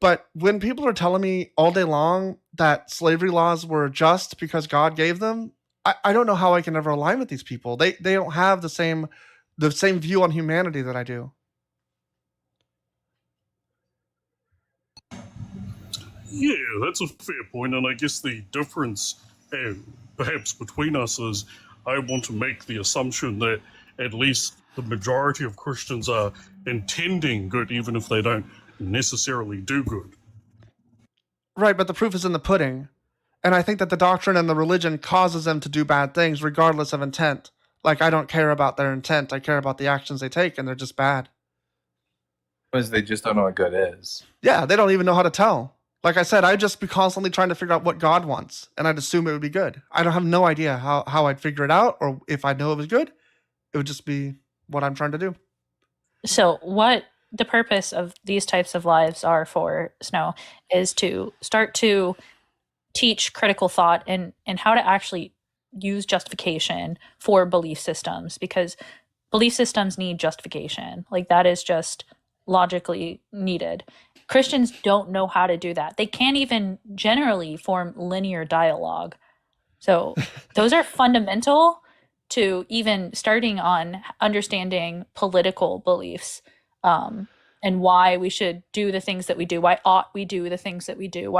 But when people are telling me all day long that slavery laws were just because God gave them, I don't know how I can ever align with these people. They don't have the same view on humanity that I do. Yeah, that's a fair point, and I guess the difference perhaps between us is I want to make the assumption that at least the majority of Christians are intending good, even if they don't necessarily do good. Right, but the proof is in the pudding. And I think that the doctrine and the religion causes them to do bad things regardless of intent. Like, I don't care about their intent. I care about the actions they take, and they're just bad. Because they just don't know what good is. Yeah, they don't even know how to tell. Like I said, I'd just be constantly trying to figure out what God wants, and I'd assume it would be good. I don't have no idea how I'd figure it out, or if I know it was good, it would just be what I'm trying to do. So what the purpose of these types of lives are for Snow is to start to teach critical thought and how to actually use justification for belief systems, because belief systems need justification. Like, that is just logically needed. Christians don't know how to do that. They can't even generally form linear dialogue. So those are fundamental to even starting on understanding political beliefs, and why we should do the things that we do. Why ought we do the things that we do?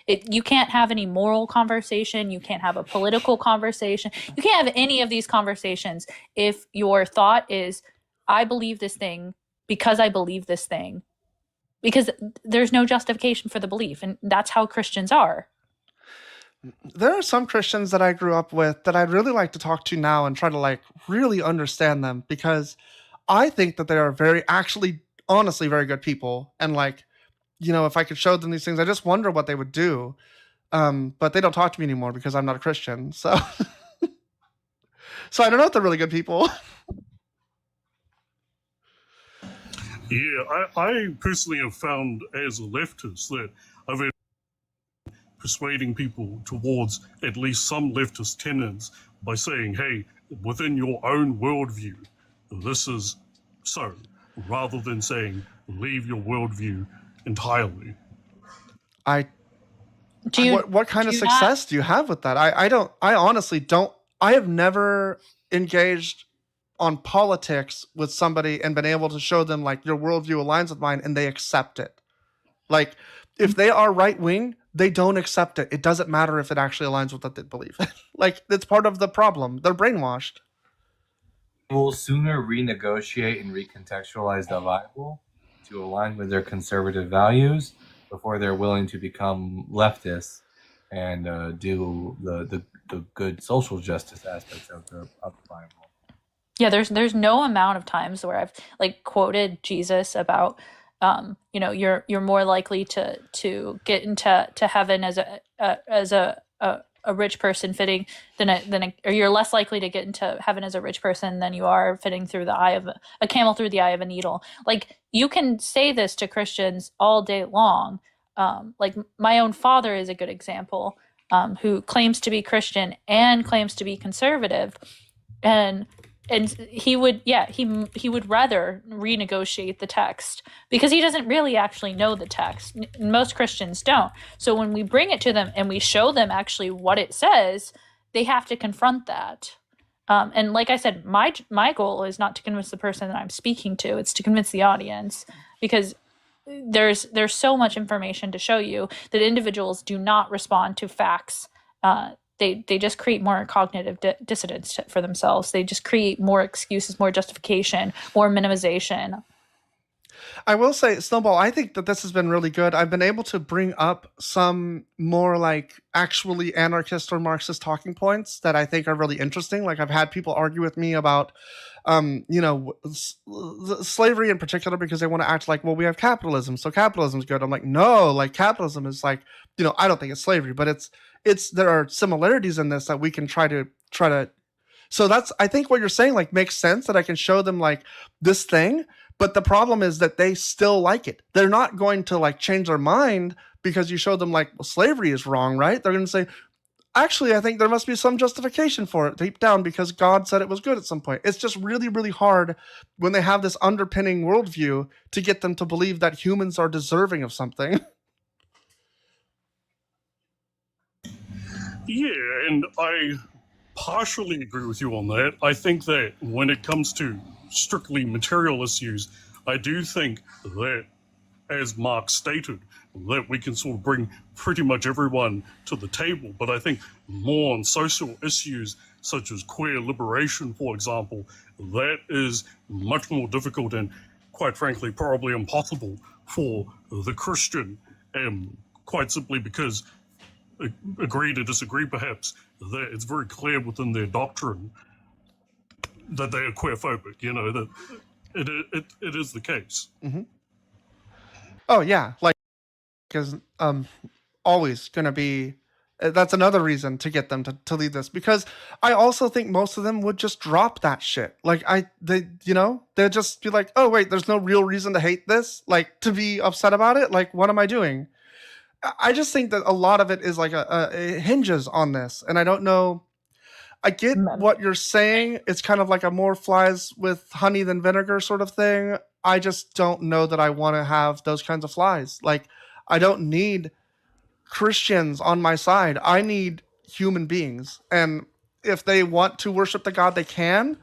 You can't have any moral conversation. You can't have a political conversation. You can't have any of these conversations if your thought is, I believe this thing because I believe this thing. Because there's no justification for the belief. And that's how Christians are. There are some Christians that I grew up with that I'd really like to talk to now and try to like really understand them, because I think that they are honestly very good people. And like, if I could show them these things, I just wonder what they would do. But they don't talk to me anymore because I'm not a Christian. So, so I don't know if they're really good people. Yeah, I personally have found as a leftist that I've been persuading people towards at least some leftist tenets by saying, hey, within your own worldview, this is so, rather than saying, leave your worldview entirely. What kind of success do you have with that? I honestly don't. I have never engaged on politics with somebody and been able to show them like your worldview aligns with mine and they accept it. Like, if they are right wing, they don't accept it. It doesn't matter if it actually aligns with what they believe. Like, it's part of the problem. They're brainwashed. Will sooner renegotiate and recontextualize the Bible to align with their conservative values before they're willing to become leftists and do the good social justice aspects of the Bible. Yeah, there's no amount of times where I've like quoted Jesus about you're more likely to get into heaven as a rich person fitting or you're less likely to get into heaven as a rich person than you are fitting through the eye of a camel through the eye of a needle. Like, you can say this to Christians all day long. Like, my own father is a good example, who claims to be Christian and claims to be conservative, and he would rather renegotiate the text because he doesn't really actually know the text. Most Christians don't. So when we bring it to them and we show them actually what it says, they have to confront that. And like I said, my goal is not to convince the person that I'm speaking to, it's to convince the audience, because there's so much information to show you that individuals do not respond to facts they just create more cognitive dissonance for themselves. They just create more excuses, more justification, more minimization. I will say, Snowball, I think that this has been really good. I've been able to bring up some more like actually anarchist or Marxist talking points that I think are really interesting. Like I've had people argue with me about, slavery in particular, because they want to act like, well, we have capitalism, so capitalism is good. I'm like, no, like capitalism is like, I don't think it's slavery, but there are similarities in this that we can try to. So that's, I think what you're saying like makes sense, that I can show them like this thing. But the problem is that they still like it. They're not going to like change their mind because you show them like, well, slavery is wrong, right? They're going to say, actually, I think there must be some justification for it deep down because God said it was good at some point. It's just really, really hard when they have this underpinning worldview to get them to believe that humans are deserving of something. Yeah, and I partially agree with you on that. I think that when it comes to strictly material issues, I do think that, as Mark stated, that we can sort of bring pretty much everyone to the table. But I think more on social issues, such as queer liberation, for example, that is much more difficult and, quite frankly, probably impossible for the Christian, quite simply because, agree to disagree perhaps, that it's very clear within their doctrine that they are queerphobic, that it is the case. Mm-hmm. Oh yeah, like is always going to be. That's another reason to get them to lead this, because I also think most of them would just drop that shit. Like they'd just be like, oh wait, there's no real reason to hate this, like to be upset about it. Like what am I doing? I just think that a lot of it is like it hinges on this, and I don't know. I get what you're saying. It's kind of like a more flies with honey than vinegar sort of thing. I just don't know that I want to have those kinds of flies. Like, I don't need Christians on my side. I need human beings. And if they want to worship the God, they can.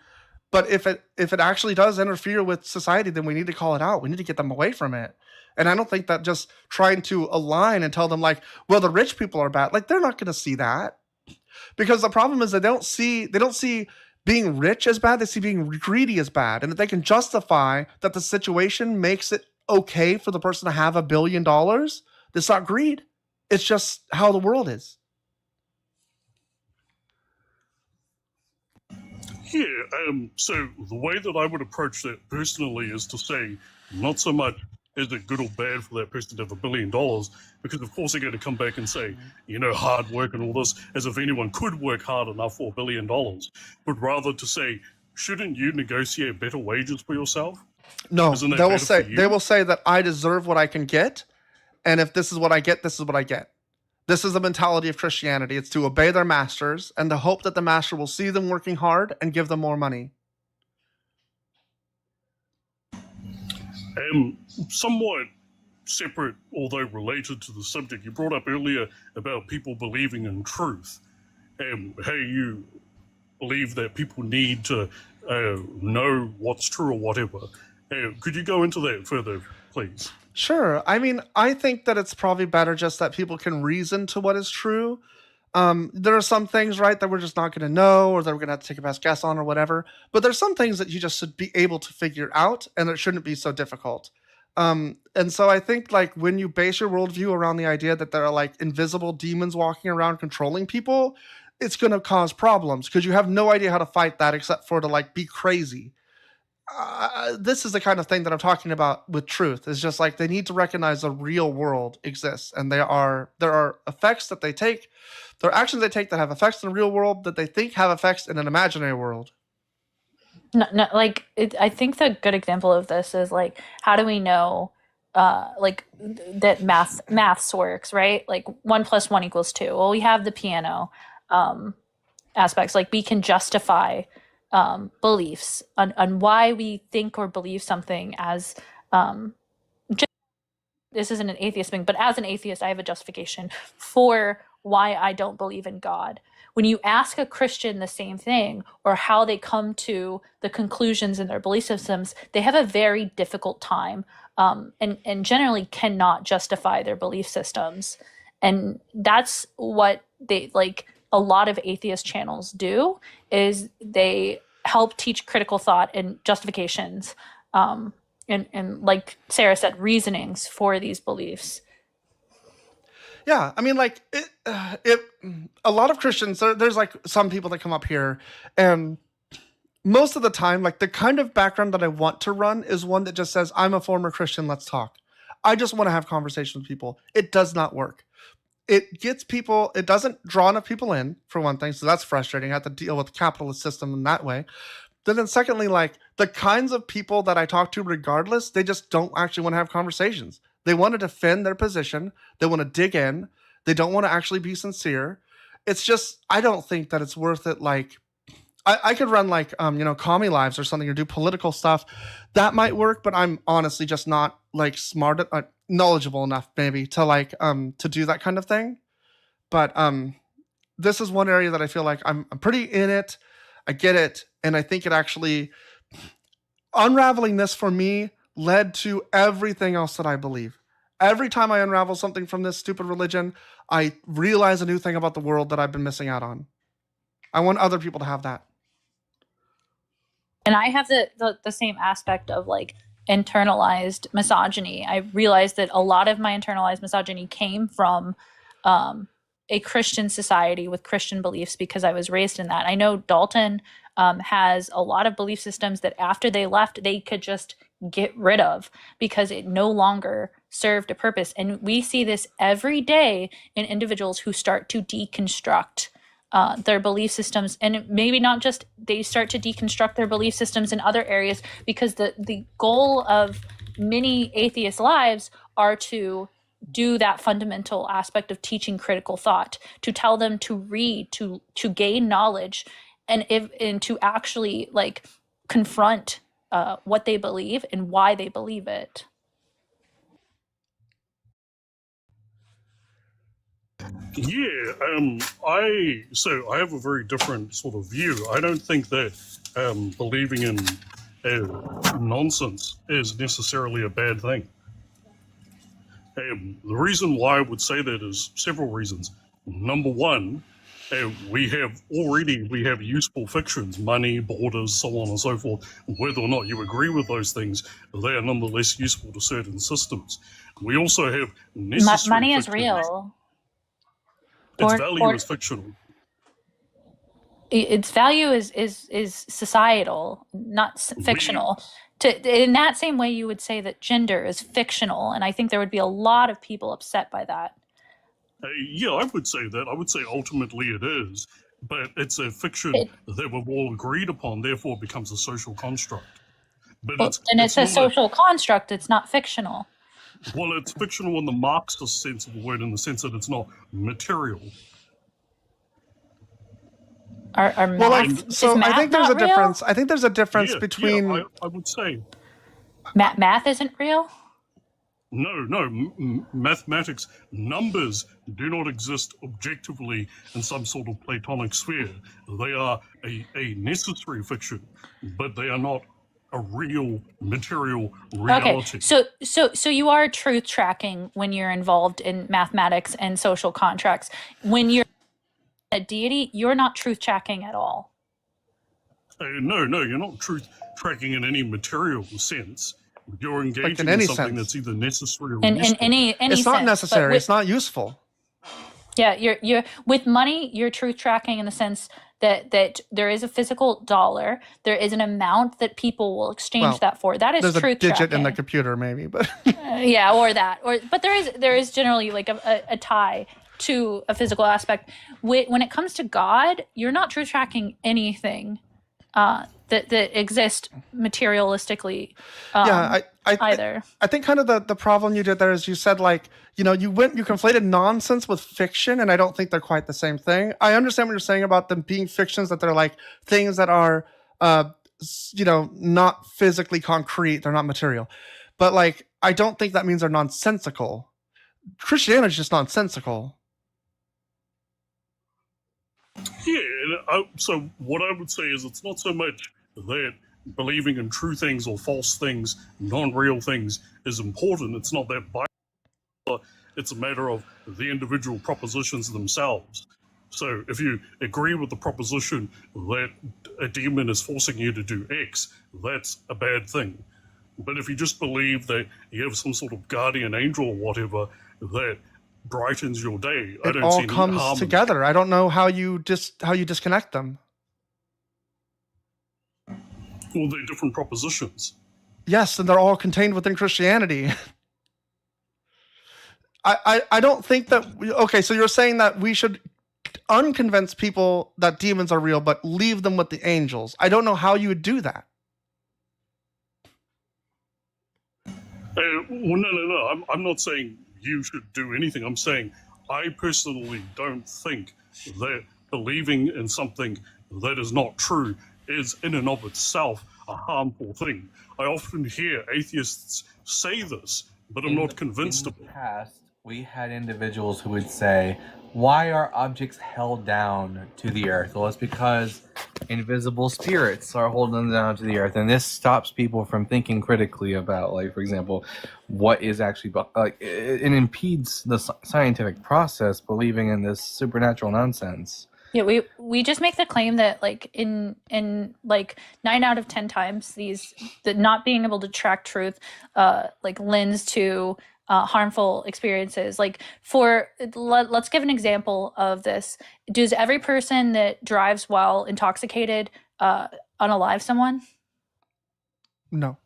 But if it actually does interfere with society, then we need to call it out. We need to get them away from it. And I don't think that just trying to align and tell them like, well, the rich people are bad. Like, they're not going to see that. Because the problem is that they don't see being rich as bad. They see being greedy as bad. And if they can justify that the situation makes it okay for the person to have $1 billion, it's not greed. It's just how the world is. Yeah, so the way that I would approach that personally is to say, not so much is it good or bad for that person to have $1 billion, because of course they're going to come back and say, hard work and all this, as if anyone could work hard enough for $1 billion, but rather to say, shouldn't you negotiate better wages for yourself? No, Isn't that they will better say for you? they will say that I deserve what I can get, and if this is what I get, this is what I get. This is the mentality of Christianity. It's to obey their masters and to hope that the master will see them working hard and give them more money. Somewhat separate, although related to the subject, you brought up earlier about people believing in truth. How you believe that people need to know what's true or whatever. Could you go into that further, please? Sure. I mean, I think that it's probably better just that people can reason to what is true. There are some things, right, that we're just not going to know, or that we're going to have to take a best guess on, or whatever. But there's some things that you just should be able to figure out, and it shouldn't be so difficult. And so I think, like, when you base your worldview around the idea that there are, like, invisible demons walking around controlling people, it's going to cause problems, because you have no idea how to fight that except for to, like, be crazy. This is the kind of thing that I'm talking about with truth. It's just like they need to recognize the real world exists, and there are effects that they take. There are actions they take that have effects in the real world that they think have effects in an imaginary world. No, like I think the good example of this is like, how do we know like that maths works, right? Like 1 + 1 = 2. Well, we have the piano aspects. Like we can justify beliefs on why we think or believe something as this isn't an atheist thing, but as an atheist, I have a justification for why I don't believe in God. When you ask a Christian the same thing, or how they come to the conclusions in their belief systems, they have a very difficult time and generally cannot justify their belief systems. And that's what they like. a lot of atheist channels do is they help teach critical thought and justifications, and like Sarah said, reasonings for these beliefs. Yeah, I mean, like a lot of Christians. There's like some people that come up here, and most of the time, like the kind of background that I want to run is one that just says, "I'm a former Christian. Let's talk." I just want to have conversations with people. It does not work. It gets people. It doesn't draw enough people in, for one thing. So that's frustrating. I have to deal with the capitalist system in that way. Then secondly, like the kinds of people that I talk to, regardless, they just don't actually want to have conversations. They want to defend their position. They want to dig in. They don't want to actually be sincere. It's just, I don't think that it's worth it. Like, I could run like, commie lives or something, or do political stuff. That might work, but I'm honestly just not like knowledgeable enough maybe to like, to do that kind of thing. But this is one area that I feel like I'm pretty in it. I get it. And I think it actually, unraveling this for me led to everything else that I believe. Every time I unravel something from this stupid religion, I realize a new thing about the world that I've been missing out on. I want other people to have that. And I have the same aspect of like internalized misogyny. I realized that a lot of my internalized misogyny came from a Christian society with Christian beliefs because I was raised in that. I know Dalton has a lot of belief systems that after they left, they could just get rid of because it no longer served a purpose. And we see this every day in individuals who start to deconstruct their belief systems, and maybe not just they start to deconstruct their belief systems in other areas, because the goal of many atheist lives are to do that fundamental aspect of teaching critical thought, to tell them to read, to gain knowledge, and to actually like confront what they believe and why they believe it. Yeah, I have a very different sort of view. I don't think that believing in nonsense is necessarily a bad thing. The reason why I would say that is several reasons. Number one, we have useful fictions, money, borders, so on and so forth. Whether or not you agree with those things, they are nonetheless useful to certain systems. We also have necessary Money is fictions. real. Its value is fictional. Its value is societal, not fictional. In that same way, you would say that gender is fictional, and I think there would be a lot of people upset by that. Yeah, I would say that. I would say ultimately it is, but it's a fiction that we've all agreed upon, therefore it becomes a social construct. But it's a social construct, it's not fictional. Well, it's fictional in the Marxist sense of the word, in the sense that it's not material. I think there's a difference. I think there's a difference between. Yeah, I would say. Math isn't real? No. Mathematics, numbers do not exist objectively in some sort of Platonic sphere. They are a necessary fiction, but they are not a real material reality. Okay, so you are truth tracking when you're involved in mathematics and social contracts. When you're a deity, you're not truth tracking at all. No, you're not truth tracking in any material sense. You're engaging in in any something sense. that's either necessary or In useful. any It's not sense, necessary. but It's not useful. Yeah, you're with money, you're truth tracking in the sense that there is a physical dollar, there is an amount that people will exchange Well, that for. That is There's a truth digit tracking. in the computer, maybe, but Yeah, but there is generally like a tie to a physical aspect. When it comes to God, you're not truth tracking anything that exist materialistically. Either. I think kind of the problem you did there is you said like, you conflated nonsense with fiction, and I don't think they're quite the same thing. I understand what you're saying about them being fictions, that they're like things that are, not physically concrete. They're not material. But like, I don't think that means they're nonsensical. Christianity is just nonsensical. Yeah, so what I would say is it's not so much that believing in true things or false things, non-real things, is important. It's not that it's a matter of the individual propositions themselves. So if you agree with the proposition that a demon is forcing you to do X, that's a bad thing. But if you just believe that you have some sort of guardian angel or whatever that brightens your day, I It don't see all any comes harm in that. together. I don't know how you disconnect them. Well, they're different propositions. Yes, and they're all contained within Christianity. I don't think that okay, so you're saying that we should unconvince people that demons are real, but leave them with the angels. I don't know how you would do that. Well, no. I'm not saying you should do anything. I'm saying I personally don't think that believing in something that is not true is in and of itself a harmful thing. I often hear atheists say this, but I'm not convinced of In it. the past, we had individuals who would say, why are objects held down to the earth? Well, it's because invisible spirits are holding them down to the earth, and this stops people from thinking critically about, like, for example, what is actually like. It impedes the scientific process, believing in this supernatural nonsense. Yeah, we just make the claim that like in like 9 out of 10 times the not being able to track truth like lends to harmful experiences. Like let's give an example of this. Does every person that drives while intoxicated unalive someone? No.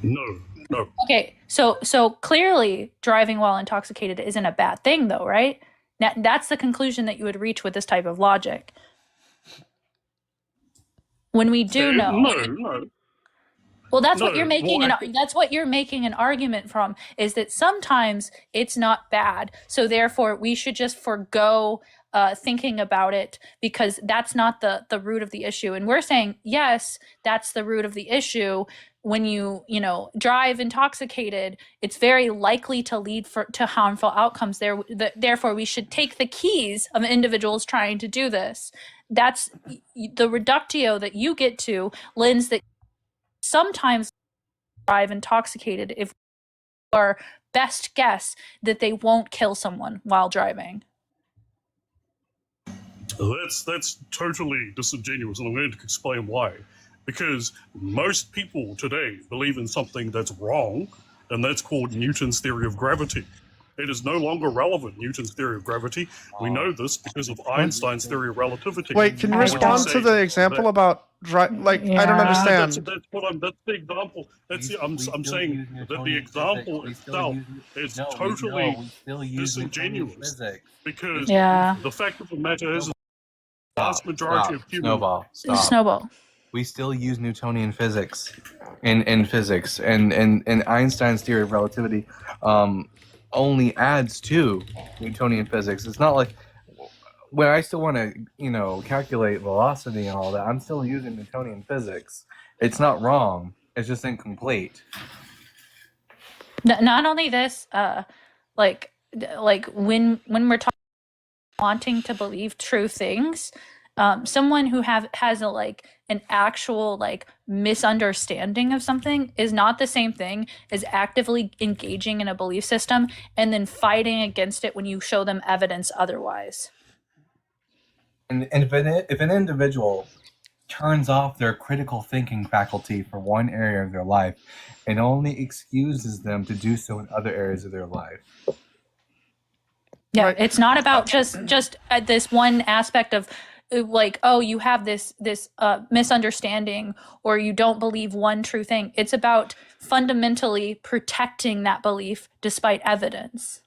No. Okay, so clearly driving while intoxicated isn't a bad thing though, right? Now, that's the conclusion that you would reach with this type of logic. When we do know, No. well, that's what No, you're making. well, That's what you're making an argument from. Is that sometimes it's not bad, so therefore we should just forego thinking about it because that's not the root of the issue. And we're saying yes, that's the root of the issue. When you drive intoxicated, it's very likely to lead to harmful outcomes. Therefore, we should take the keys of individuals trying to do this. That's the reductio that you get to, lends that sometimes drive intoxicated if our best guess that they won't kill someone while driving. That's totally disingenuous, and I'm going to explain why. Because most people today believe in something that's wrong, and that's called Newton's theory of gravity. It is no longer relevant, Newton's theory of gravity. We know this because of Einstein's theory of relativity. Wait, can you Which respond say to the example that- about I don't understand. That's the example. I'm saying that the example itself is totally disingenuous because Yeah. the fact of the matter is the vast majority of humans. Snowball. We still use Newtonian physics in physics, and Einstein's theory of relativity only adds to Newtonian physics. It's not like when I still want to calculate velocity and all that, I'm still using Newtonian physics. It's not wrong. It's just incomplete. Not only this, like when we're talking wanting to believe true things, someone who has an actual misunderstanding of something is not the same thing as actively engaging in a belief system and then fighting against it when you show them evidence otherwise. And if an individual turns off their critical thinking faculty for one area of their life, it only excuses them to do so in other areas of their life. Yeah, it's not about just this one aspect of oh, you have this misunderstanding or you don't believe one true thing. It's about fundamentally protecting that belief despite evidence.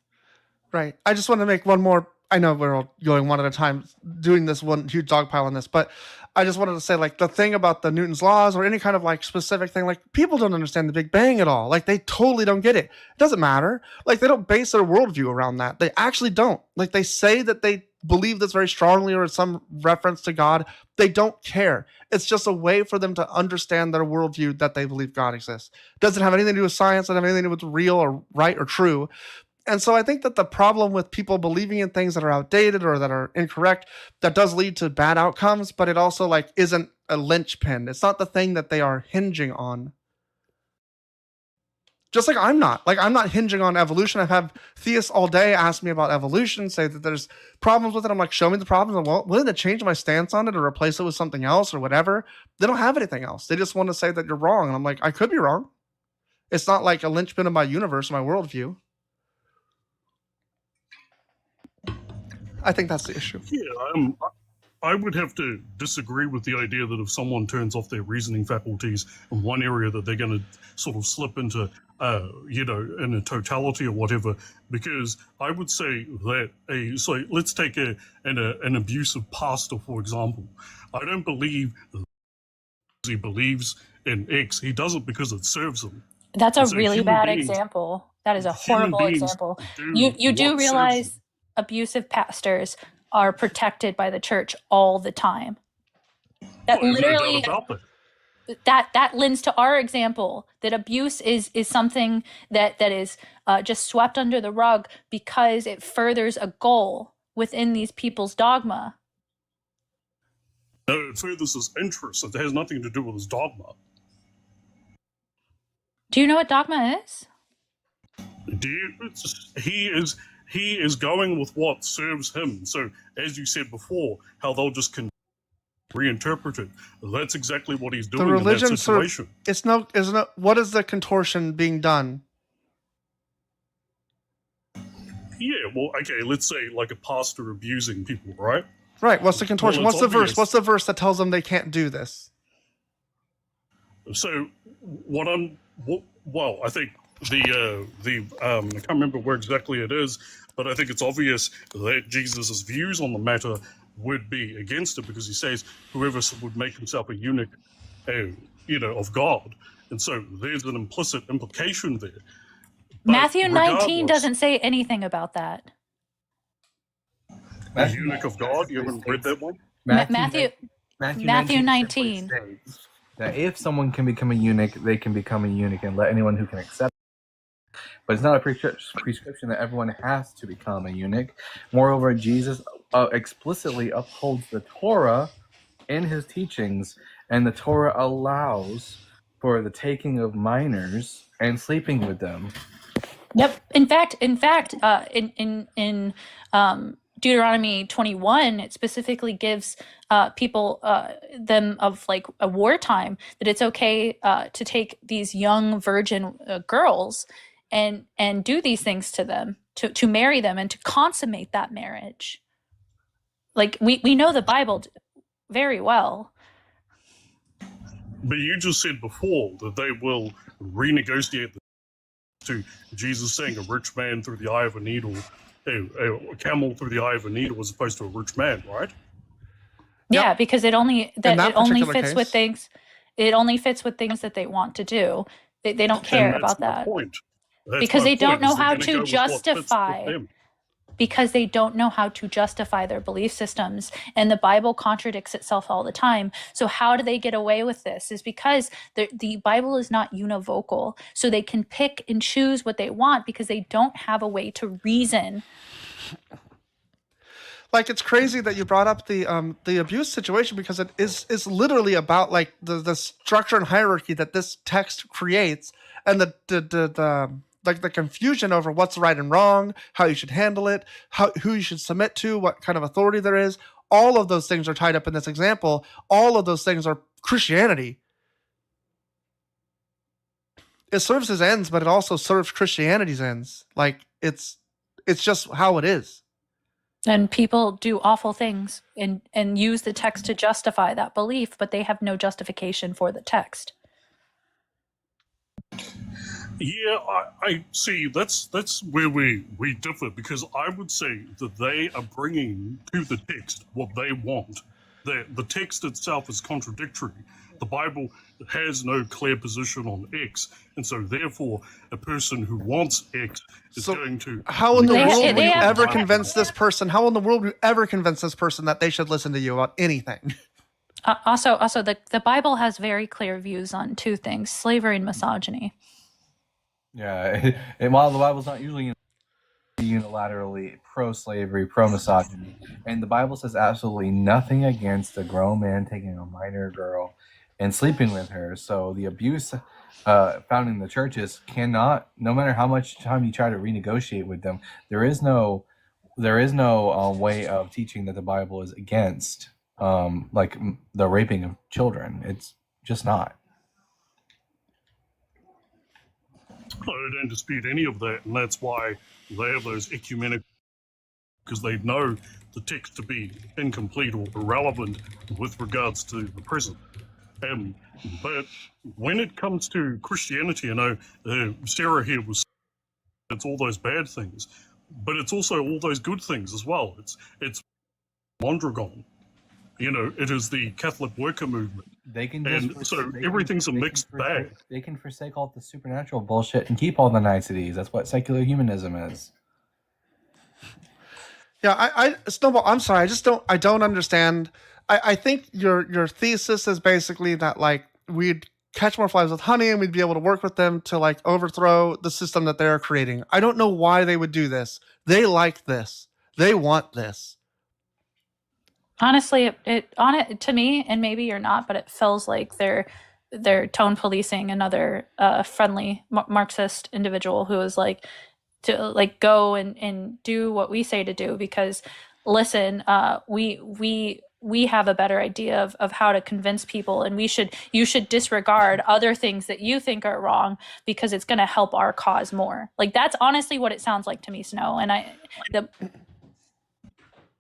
Right. I just want to make one more. I know we're all going one at a time, doing this one huge dog pile on this, but I just wanted to say the thing about the Newton's laws or any kind of specific thing, people don't understand the Big Bang at all. They totally don't get it. It doesn't matter. They don't base their worldview around that. They actually don't. They say that they believe this very strongly or some reference to God. They don't care. It's just a way for them to understand their worldview that they believe God exists. It doesn't have anything to do with science. It doesn't have anything to do with real or right or true. And so I think that the problem with people believing in things that are outdated or that are incorrect, that does lead to bad outcomes, but it also isn't a linchpin. It's not the thing that they are hinging on. Just like I'm not. Like, I'm not hinging on evolution. I've had theists all day ask me about evolution, say that there's problems with it. I'm like, show me the problems. I'm willing to change my stance on it or replace it with something else or whatever. They don't have anything else. They just want to say that you're wrong. And I'm like, I could be wrong. It's not like a linchpin of my universe, my worldview. I think that's the issue. Yeah, I would have to disagree with the idea that if someone turns off their reasoning faculties in one area, that they're going to sort of slip into, in a totality or whatever. Because I would say that so let's take an abusive pastor, for example. I don't believe he believes in X. He does it because it serves him. That's a And so really human bad beings- example. That is a human horrible beings example. do You do what serves realize abusive pastors are protected by the church all the time. That Well, there's no doubt literally about that. that lends to our example that abuse is something that is just swept under the rug because it furthers a goal within these people's dogma. No, it furthers his interest. It has nothing to do with his dogma. Do you know what dogma is? He is going with what serves him. So, as you said before, how they'll just reinterpret it. That's exactly what he's doing The in that religion situation. what is the contortion being done? Yeah, well, okay, let's say like a pastor abusing people, right? Right. What's the contortion? Well, What's the it's verse? obvious. What's the verse that tells them they can't do this? So, I think I can't remember where exactly it is, but I think it's obvious that Jesus' views on the matter would be against it, because he says whoever would make himself a eunuch, of God. And so there's an implicit implication there. But Matthew 19 regardless- doesn't say anything about that. The eunuch of God, you haven't read that one? Matthew 19. states that if someone can become a eunuch, they can become a eunuch, and let anyone who can accept it. But it's not a prescription that everyone has to become a eunuch. Moreover, Jesus explicitly upholds the Torah in his teachings, and the Torah allows for the taking of minors and sleeping with them. Yep. In fact, in Deuteronomy 21, it specifically gives people them of like a wartime that it's okay to take these young virgin girls and do these things to them, to marry them and to consummate that marriage. Like we know the Bible very well. But you just said before that they will renegotiate to Jesus saying a rich man through the eye of a needle, a camel through the eye of a needle as opposed to a rich man, right? Yeah, because it only that particular fits with case. things. It only fits with things that they want to do. They don't care And that's about my that. point. That's Because my they don't point, is know they're how gonna to go with what fits with justify. them. Because they don't know how to justify their belief systems, and the Bible contradicts itself all the time. So how do they get away with this? Is because the Bible is not univocal, so they can pick and choose what they want because they don't have a way to reason. Like, it's crazy that you brought up the abuse situation, because it is literally about like the structure and hierarchy that this text creates, and the confusion over what's right and wrong, how you should handle it, who you should submit to, what kind of authority there is. All of those things are tied up in this example. All of those things are Christianity. It serves his ends, but it also serves Christianity's ends. Like, it's just how it is. And people do awful things and use the text to justify that belief, but they have no justification for the text. Yeah, I see. That's where we differ, because I would say that they are bringing to the text what they want. The text itself is contradictory. The Bible has no clear position on X, and so therefore, a person who wants X is going to. How in the They- world they will you have- ever convince this person? How in the world will you ever convince this person that they should listen to you about anything? Also, the Bible has very clear views on two things: slavery and misogyny. Yeah, and while the Bible's not usually unilaterally pro-slavery, pro-misogyny, and the Bible says absolutely nothing against a grown man taking a minor girl and sleeping with her. So the abuse found in the churches cannot, no matter how much time you try to renegotiate with them, there is no way of teaching that the Bible is against the raping of children. It's just not. I don't dispute any of that, and that's why they have those ecumenical, because they know the text to be incomplete or irrelevant with regards to the present. But when it comes to Christianity, I know Sarah here was, it's all those bad things, but it's also all those good things as well. It's Mondragon. It is the Catholic worker movement. They can everything's a mixed bag. They can forsake all the supernatural bullshit and keep all the niceties. That's what secular humanism is. Yeah, I Snowball, I'm sorry, I don't understand. I think your thesis is basically that like we'd catch more flies with honey and we'd be able to work with them to like overthrow the system that they're creating. I don't know why they would do this. They like this. They want this. Honestly, to me, and maybe you're not, but it feels like they're tone policing another friendly Marxist individual who is like to like go and do what we say to do, because listen, we have a better idea of how to convince people, and you should disregard other things that you think are wrong because it's going to help our cause more. Like that's honestly what it sounds like to me, Snow. And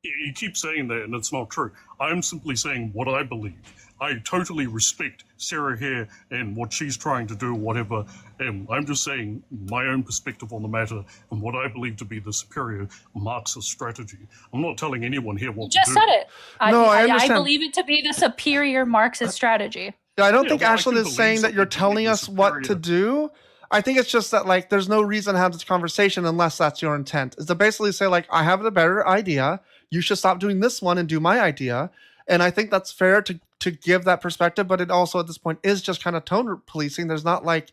You keep saying that, and it's not true. I'm simply saying what I believe. I totally respect Sarah here and what she's trying to do, whatever. I'm just saying my own perspective on the matter and what I believe to be the superior Marxist strategy. I'm not telling anyone here what just to do. said it. No, I I understand. believe it to be the superior Marxist strategy. Yeah, I don't Yeah, think well, I Ashlyn can is believe saying that something you're to be telling the us what to superior. do. I think it's just that like there's no reason to have this conversation unless that's your intent. Is to basically say like I have a better idea. You should stop doing this one and do my idea. And I think that's fair to give that perspective, but it also at this point is just kind of tone policing. There's not like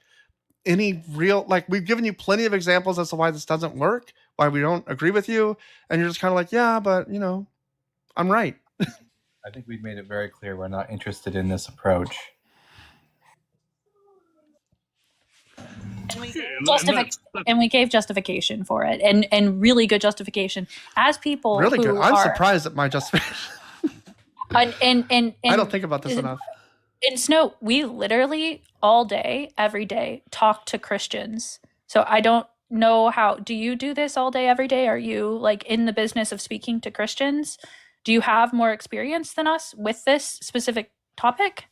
any real, like we've given you plenty of examples as to why this doesn't work, why we don't agree with you, and you're just kind of like, yeah, but I'm right. I think we've made it very clear we're not interested in this approach. And we gave justification for it, and really good justification as people Really who good. I'm are, surprised at my justification. and I don't think about this enough. in Snow, we literally all day, every day, talk to Christians. So I don't know how. Do you do this all day, every day? Are you like in the business of speaking to Christians? Do you have more experience than us with this specific topic?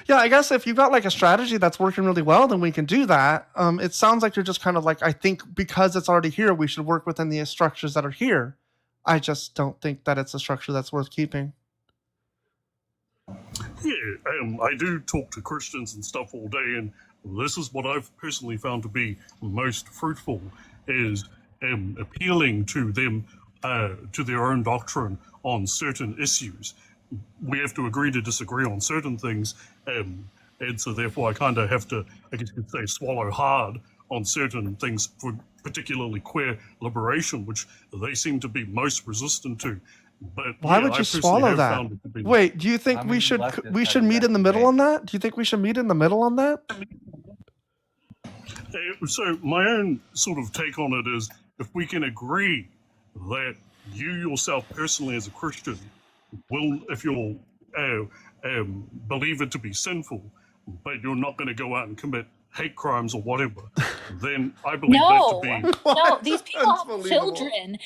Yeah, I guess if you've got like a strategy that's working really well, then we can do that. It sounds like you're just kind of like, I think because it's already here, we should work within the structures that are here. I just don't think that it's a structure that's worth keeping. Yeah, I do talk to Christians and stuff all day, and this is what I've personally found to be most fruitful, is appealing to them, to their own doctrine on certain issues. We have to agree to disagree on certain things, and so therefore I kind of have to, I guess you could say, swallow hard on certain things, for particularly queer liberation, which they seem to be most resistant to. But Why yeah, would I you personally swallow have that? found it to be- Wait, do you think How we many should leftists have meet in the middle investigated? on that? Do you think we should meet in the middle on that? So my own sort of take on it is, if we can agree that you yourself personally as a Christian will, if you'll believe it to be sinful, but you're not going to go out and commit hate crimes or whatever, then I believe No, that to be... no, these people have children,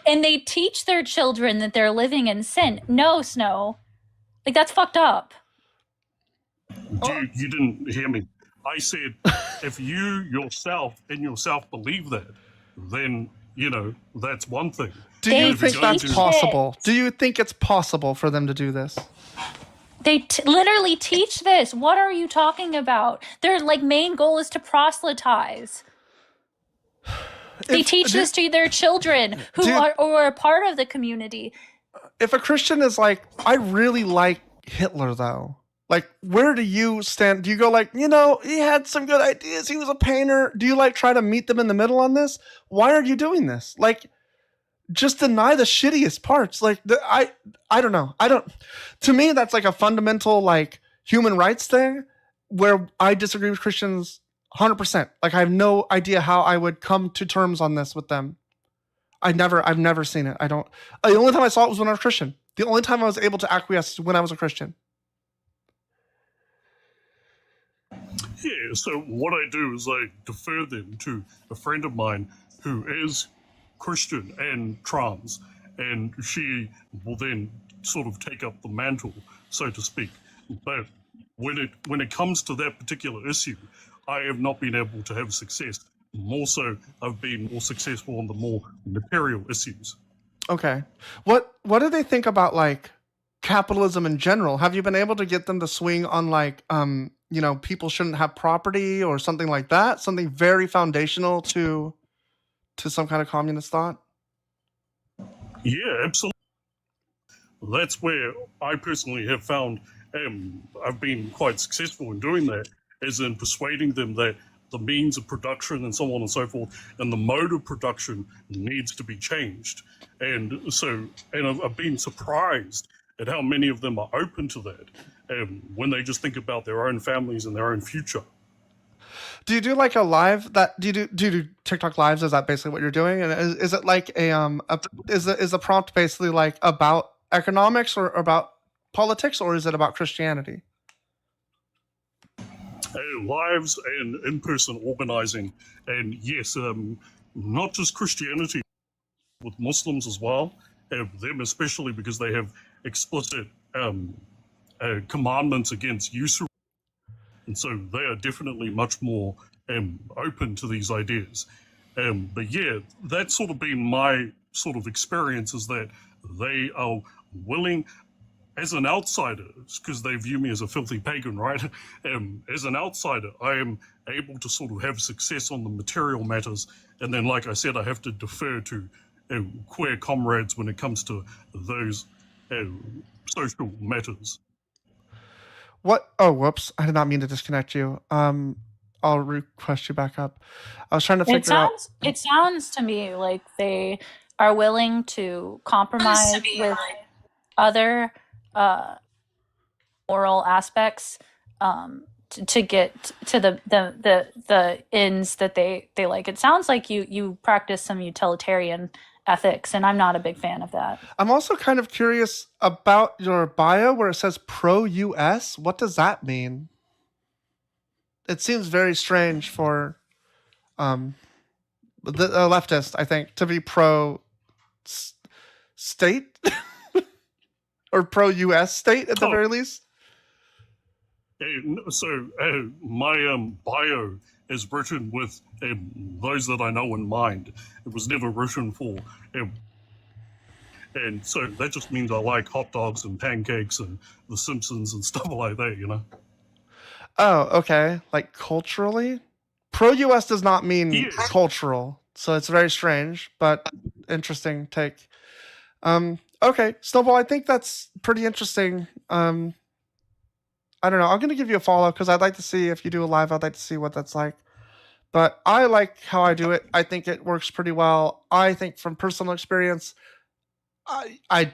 and they teach their children that they're living in sin. No, Snow, like that's fucked up. You didn't hear me. I said, if you yourself believe that, then, that's one thing. Do you And if you're think going that's to- possible? Do you think it's possible for them to do this? They literally teach this. What are you talking about? Their like main goal is to proselytize. They teach this to their children who are a part of the community. If a Christian is like, I really like Hitler though, like where do you stand? Do you go like, he had some good ideas, he was a painter? Do you like try to meet them in the middle on this? Why are you doing this? Like, just deny the shittiest parts. Like I don't know. To me, that's like a fundamental like human rights thing where I disagree with Christians 100%. Like I have no idea how I would come to terms on this with them. I've never seen it. The only time I saw it was when I was Christian. The only time I was able to acquiesce is when I was a Christian. Yeah, so what I do is I defer them to a friend of mine who is Christian and trans, and she will then sort of take up the mantle, so to speak. But when it comes to that particular issue, I have not been able to have success. More so, I've been more successful on the more material issues. Okay. What do they think about like capitalism in general? Have you been able to get them to swing on like people shouldn't have property or something like that? Something very foundational to some kind of communist thought? Yeah, absolutely. That's where I personally have found I've been quite successful in doing that, as in persuading them that the means of production and so on and so forth, and the mode of production needs to be changed. And I've been surprised at how many of them are open to that when they just think about their own families and their own future. Do you do like a live do you do TikTok lives? Is that basically what you're doing? And is it like is the prompt basically like about economics or about politics, or is it about Christianity? Lives and in-person organizing, and yes, not just Christianity, with Muslims as well, them especially because they have explicit commandments against usury, and so they are definitely much more open to these ideas. But yeah, that's sort of been my sort of experience, is that they are willing, as an outsider, because they view me as a filthy pagan, right? As an outsider, I am able to sort of have success on the material matters, and then, like I said, I have to defer to queer comrades when it comes to those social matters. What? Oh, whoops! I did not mean to disconnect you. I'll request you back up. I was trying to figure out. It sounds to me like they are willing to compromise with other moral aspects to get to the ends that they like. It sounds like you practice some utilitarian ethics, and I'm not a big fan of that. I'm also kind of curious about your bio where it says pro-US. What does that mean? It seems very strange for the leftist, I think, to be pro-state or pro-US state at the very least. So my bio is written with those that I know in mind. It was never written for, and so that just means I like hot dogs and pancakes and The Simpsons and stuff like that, you know. Oh, okay. Like culturally, pro-US does not mean cultural, so it's very strange, but interesting take. Okay, Snowball, I think that's pretty interesting. I don't know. I'm going to give you a follow because I'd like to see if you do a live. I'd like to see what that's like. But I like how I do it. I think it works pretty well. I think from personal experience, I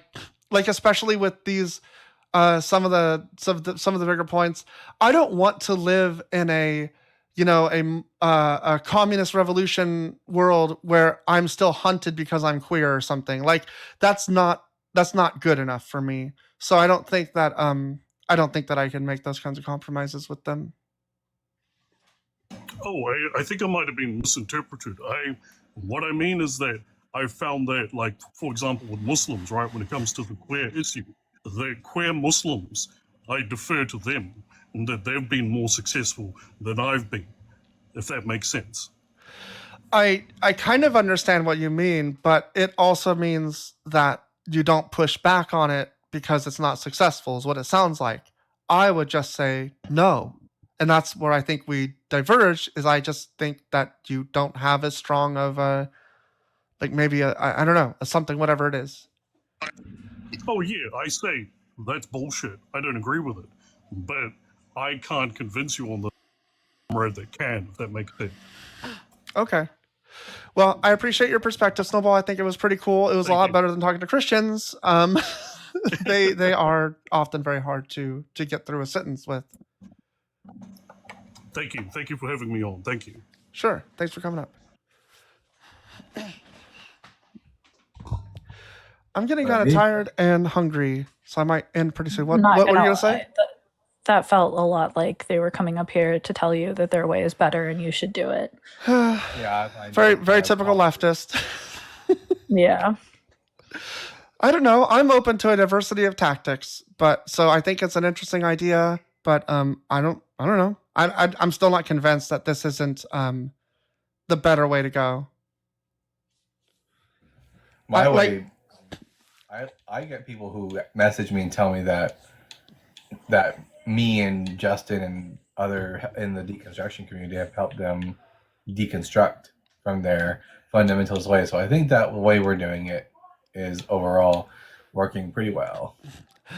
like, especially with these some of the bigger points. I don't want to live in a communist revolution world where I'm still hunted because I'm queer or something. Like that's not good enough for me. So I don't think that I can make those kinds of compromises with them. Oh, I think I might have been misinterpreted. What I mean is that I found that, like, for example, with Muslims, right, when it comes to the queer issue, the queer Muslims, I defer to them, and that they've been more successful than I've been, if that makes sense. I kind of understand what you mean, but it also means that you don't push back on it because it's not successful, is what it sounds like. I would just say no. And that's where I think we diverge, is I just think that you don't have as strong of a, like maybe I don't know, a something, whatever it is. Oh yeah, I say that's bullshit. I don't agree with it. But I can't convince you on the camera that can, if that makes sense. Okay. Well, I appreciate your perspective, Snowball. I think it was pretty cool. It was a lot better than talking to Christians. they are often very hard to get through a sentence with. Thank you. Thank you for having me on. Thank you. Sure. Thanks for coming up. I'm getting kind of tired and hungry, so I might end pretty soon. What Not were you gonna gonna say? lie, that felt a lot like they were coming up here to tell you that their way is better and you should do it. Very typical leftist. Yeah. I don't know. I'm open to a diversity of tactics, but so I think it's an interesting idea. But I don't know. I'm still not convinced that this isn't the better way to go. My way, I get people who message me and tell me that me and Justin and other in the deconstruction community have helped them deconstruct from their fundamentalist way. So I think that the way we're doing it is overall working pretty well.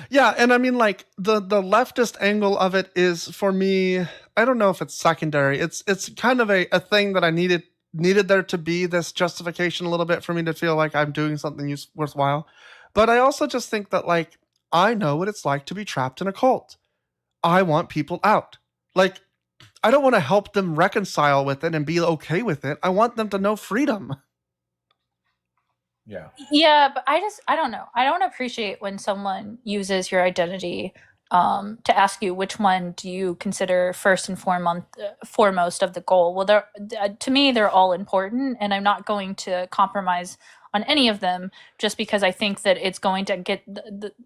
Yeah, and I mean, like the leftist angle of it is, for me, I don't know if it's secondary. It's kind of a thing that I needed there to be this justification a little bit for me to feel like I'm doing something worthwhile. But I also just think that, like, I know what it's like to be trapped in a cult. I want people out. Like, I don't want to help them reconcile with it and be okay with it. I want them to know freedom. Yeah. Yeah, but I don't know. I don't appreciate when someone uses your identity to ask you which one do you consider first and foremost of the goal. Well, to me, they're all important, and I'm not going to compromise on any of them just because I think that it's going to get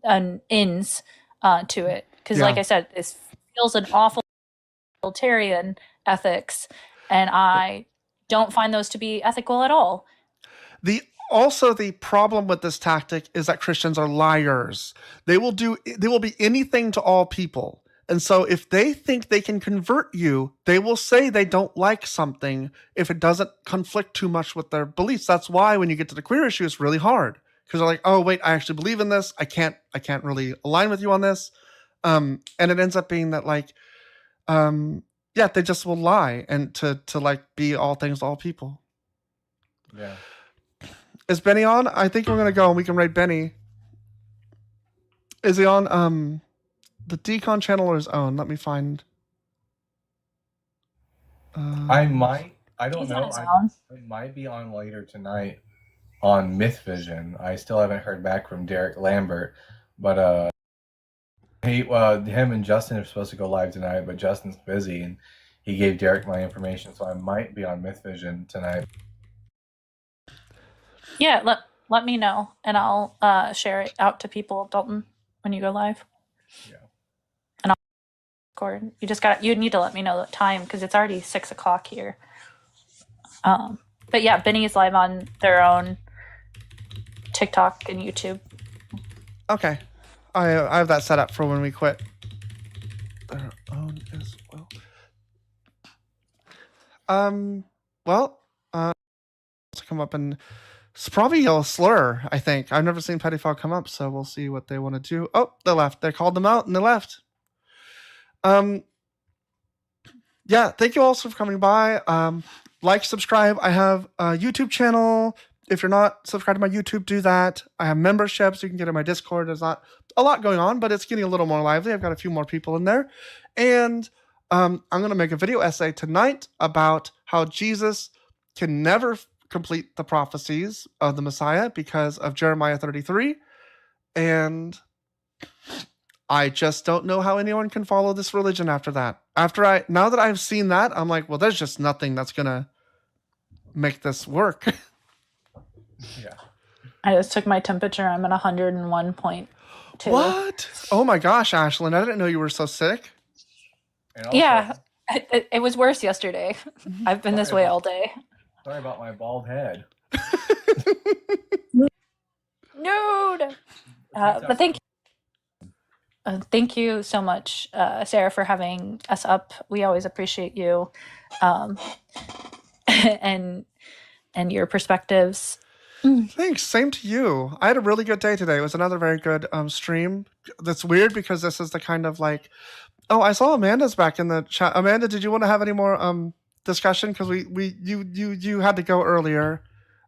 an ends to it. Because, like I said, this feels an awful utilitarian ethics, and I don't find those to be ethical at all. Also, the problem with this tactic is that Christians are liars. They will be anything to all people. And so if they think they can convert you, they will say they don't like something if it doesn't conflict too much with their beliefs. That's why when you get to the queer issue, it's really hard. Because they're like, oh, wait, I actually believe in this. I can't really align with you on this. And it ends up being that, like, they just will lie and to like be all things to all people. Yeah. Is Benny on? I think we're gonna go and we can raid Benny. Is he on the Decon channel or his own? Let me find. I don't He's know. on his own. I might be on later tonight on Myth Vision. I still haven't heard back from Derek Lambert, but him and Justin are supposed to go live tonight, but Justin's busy and he gave Derek my information, so I might be on Myth Vision tonight. Yeah, let me know, and I'll share it out to people, Dalton, when you go live. Yeah. And I'll record. You need to let me know the time because it's already 6:00 here. But yeah, Benny is live on their own TikTok and YouTube. Okay, I have that set up for when we quit. Their own as well. To come up and it's probably yell slur. I think I've never seen Pettyfog come up, so we'll see what they want to do. Oh, they left. They called them out and they left. Yeah, thank you all for coming by. Like, subscribe. I have a YouTube channel. If you're not subscribed to my YouTube, do that. I have memberships. You can get in my Discord. There's not a lot going on, but it's getting a little more lively. I've got a few more people in there. And I'm going to make a video essay tonight about how Jesus can never complete the prophecies of the Messiah because of Jeremiah 33. And I just don't know how anyone can follow this religion after that. Now that I've seen that, I'm like, well, there's just nothing that's going to make this work. Yeah. I just took my temperature. I'm at 101.2. What? Oh my gosh, Ashlyn, I didn't know you were so sick. Yeah, it was worse yesterday. I've been this way all day. Sorry about my bald head. Nude. But thank you so much, Sarah, for having us up. We always appreciate you, and your perspectives. Thanks. Same to you. I had a really good day today. It was another very good stream. That's weird because this is the kind of like. Oh, I saw Amanda's back in the chat. Amanda, did you want to have any more discussion? Because you had to go earlier.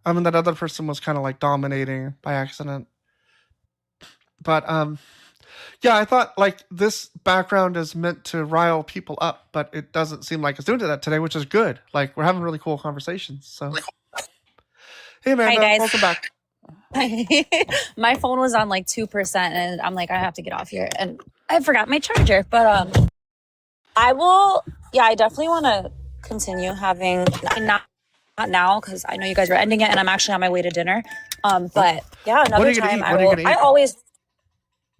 And that other person was kind of like dominating by accident. But yeah, I thought like this background is meant to rile people up, but it doesn't seem like it's doing that today, which is good. Like we're having really cool conversations. So hey Hi Amanda, guys. welcome back. My phone was on like 2% and I'm like, I have to get off here. And I forgot my charger. But I will, yeah, I definitely want to continue having, not now because I know you guys are ending it and I'm actually on my way to dinner. But yeah, What are another you gonna time eat? I What are you will, gonna I eat? always,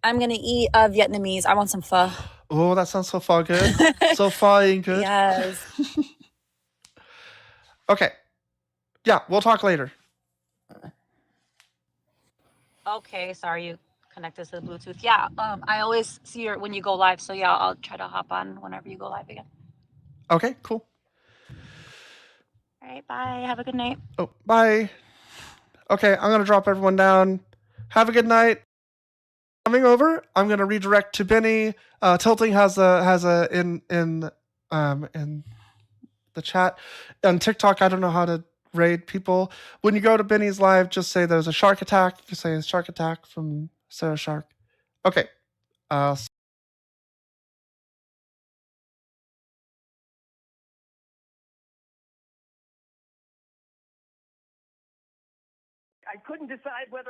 I'm going to eat Vietnamese. I want some pho. Oh, that sounds so far good. So fine good. Yes. Okay. Yeah, we'll talk later. Okay, sorry you connected to the Bluetooth. Yeah, I always see your when you go live, so yeah, I'll try to hop on whenever you go live again. Okay, cool. All right, bye. Have a good night. Oh, bye. Okay, I'm gonna drop everyone down. Have a good night. Coming over, I'm gonna redirect to Benny. Tilting has a in the chat. On TikTok, I don't know how to raid people. When you go to Benny's live, just say there's a shark attack. Just say it's shark attack from Sarah Shark. Okay. I couldn't decide whether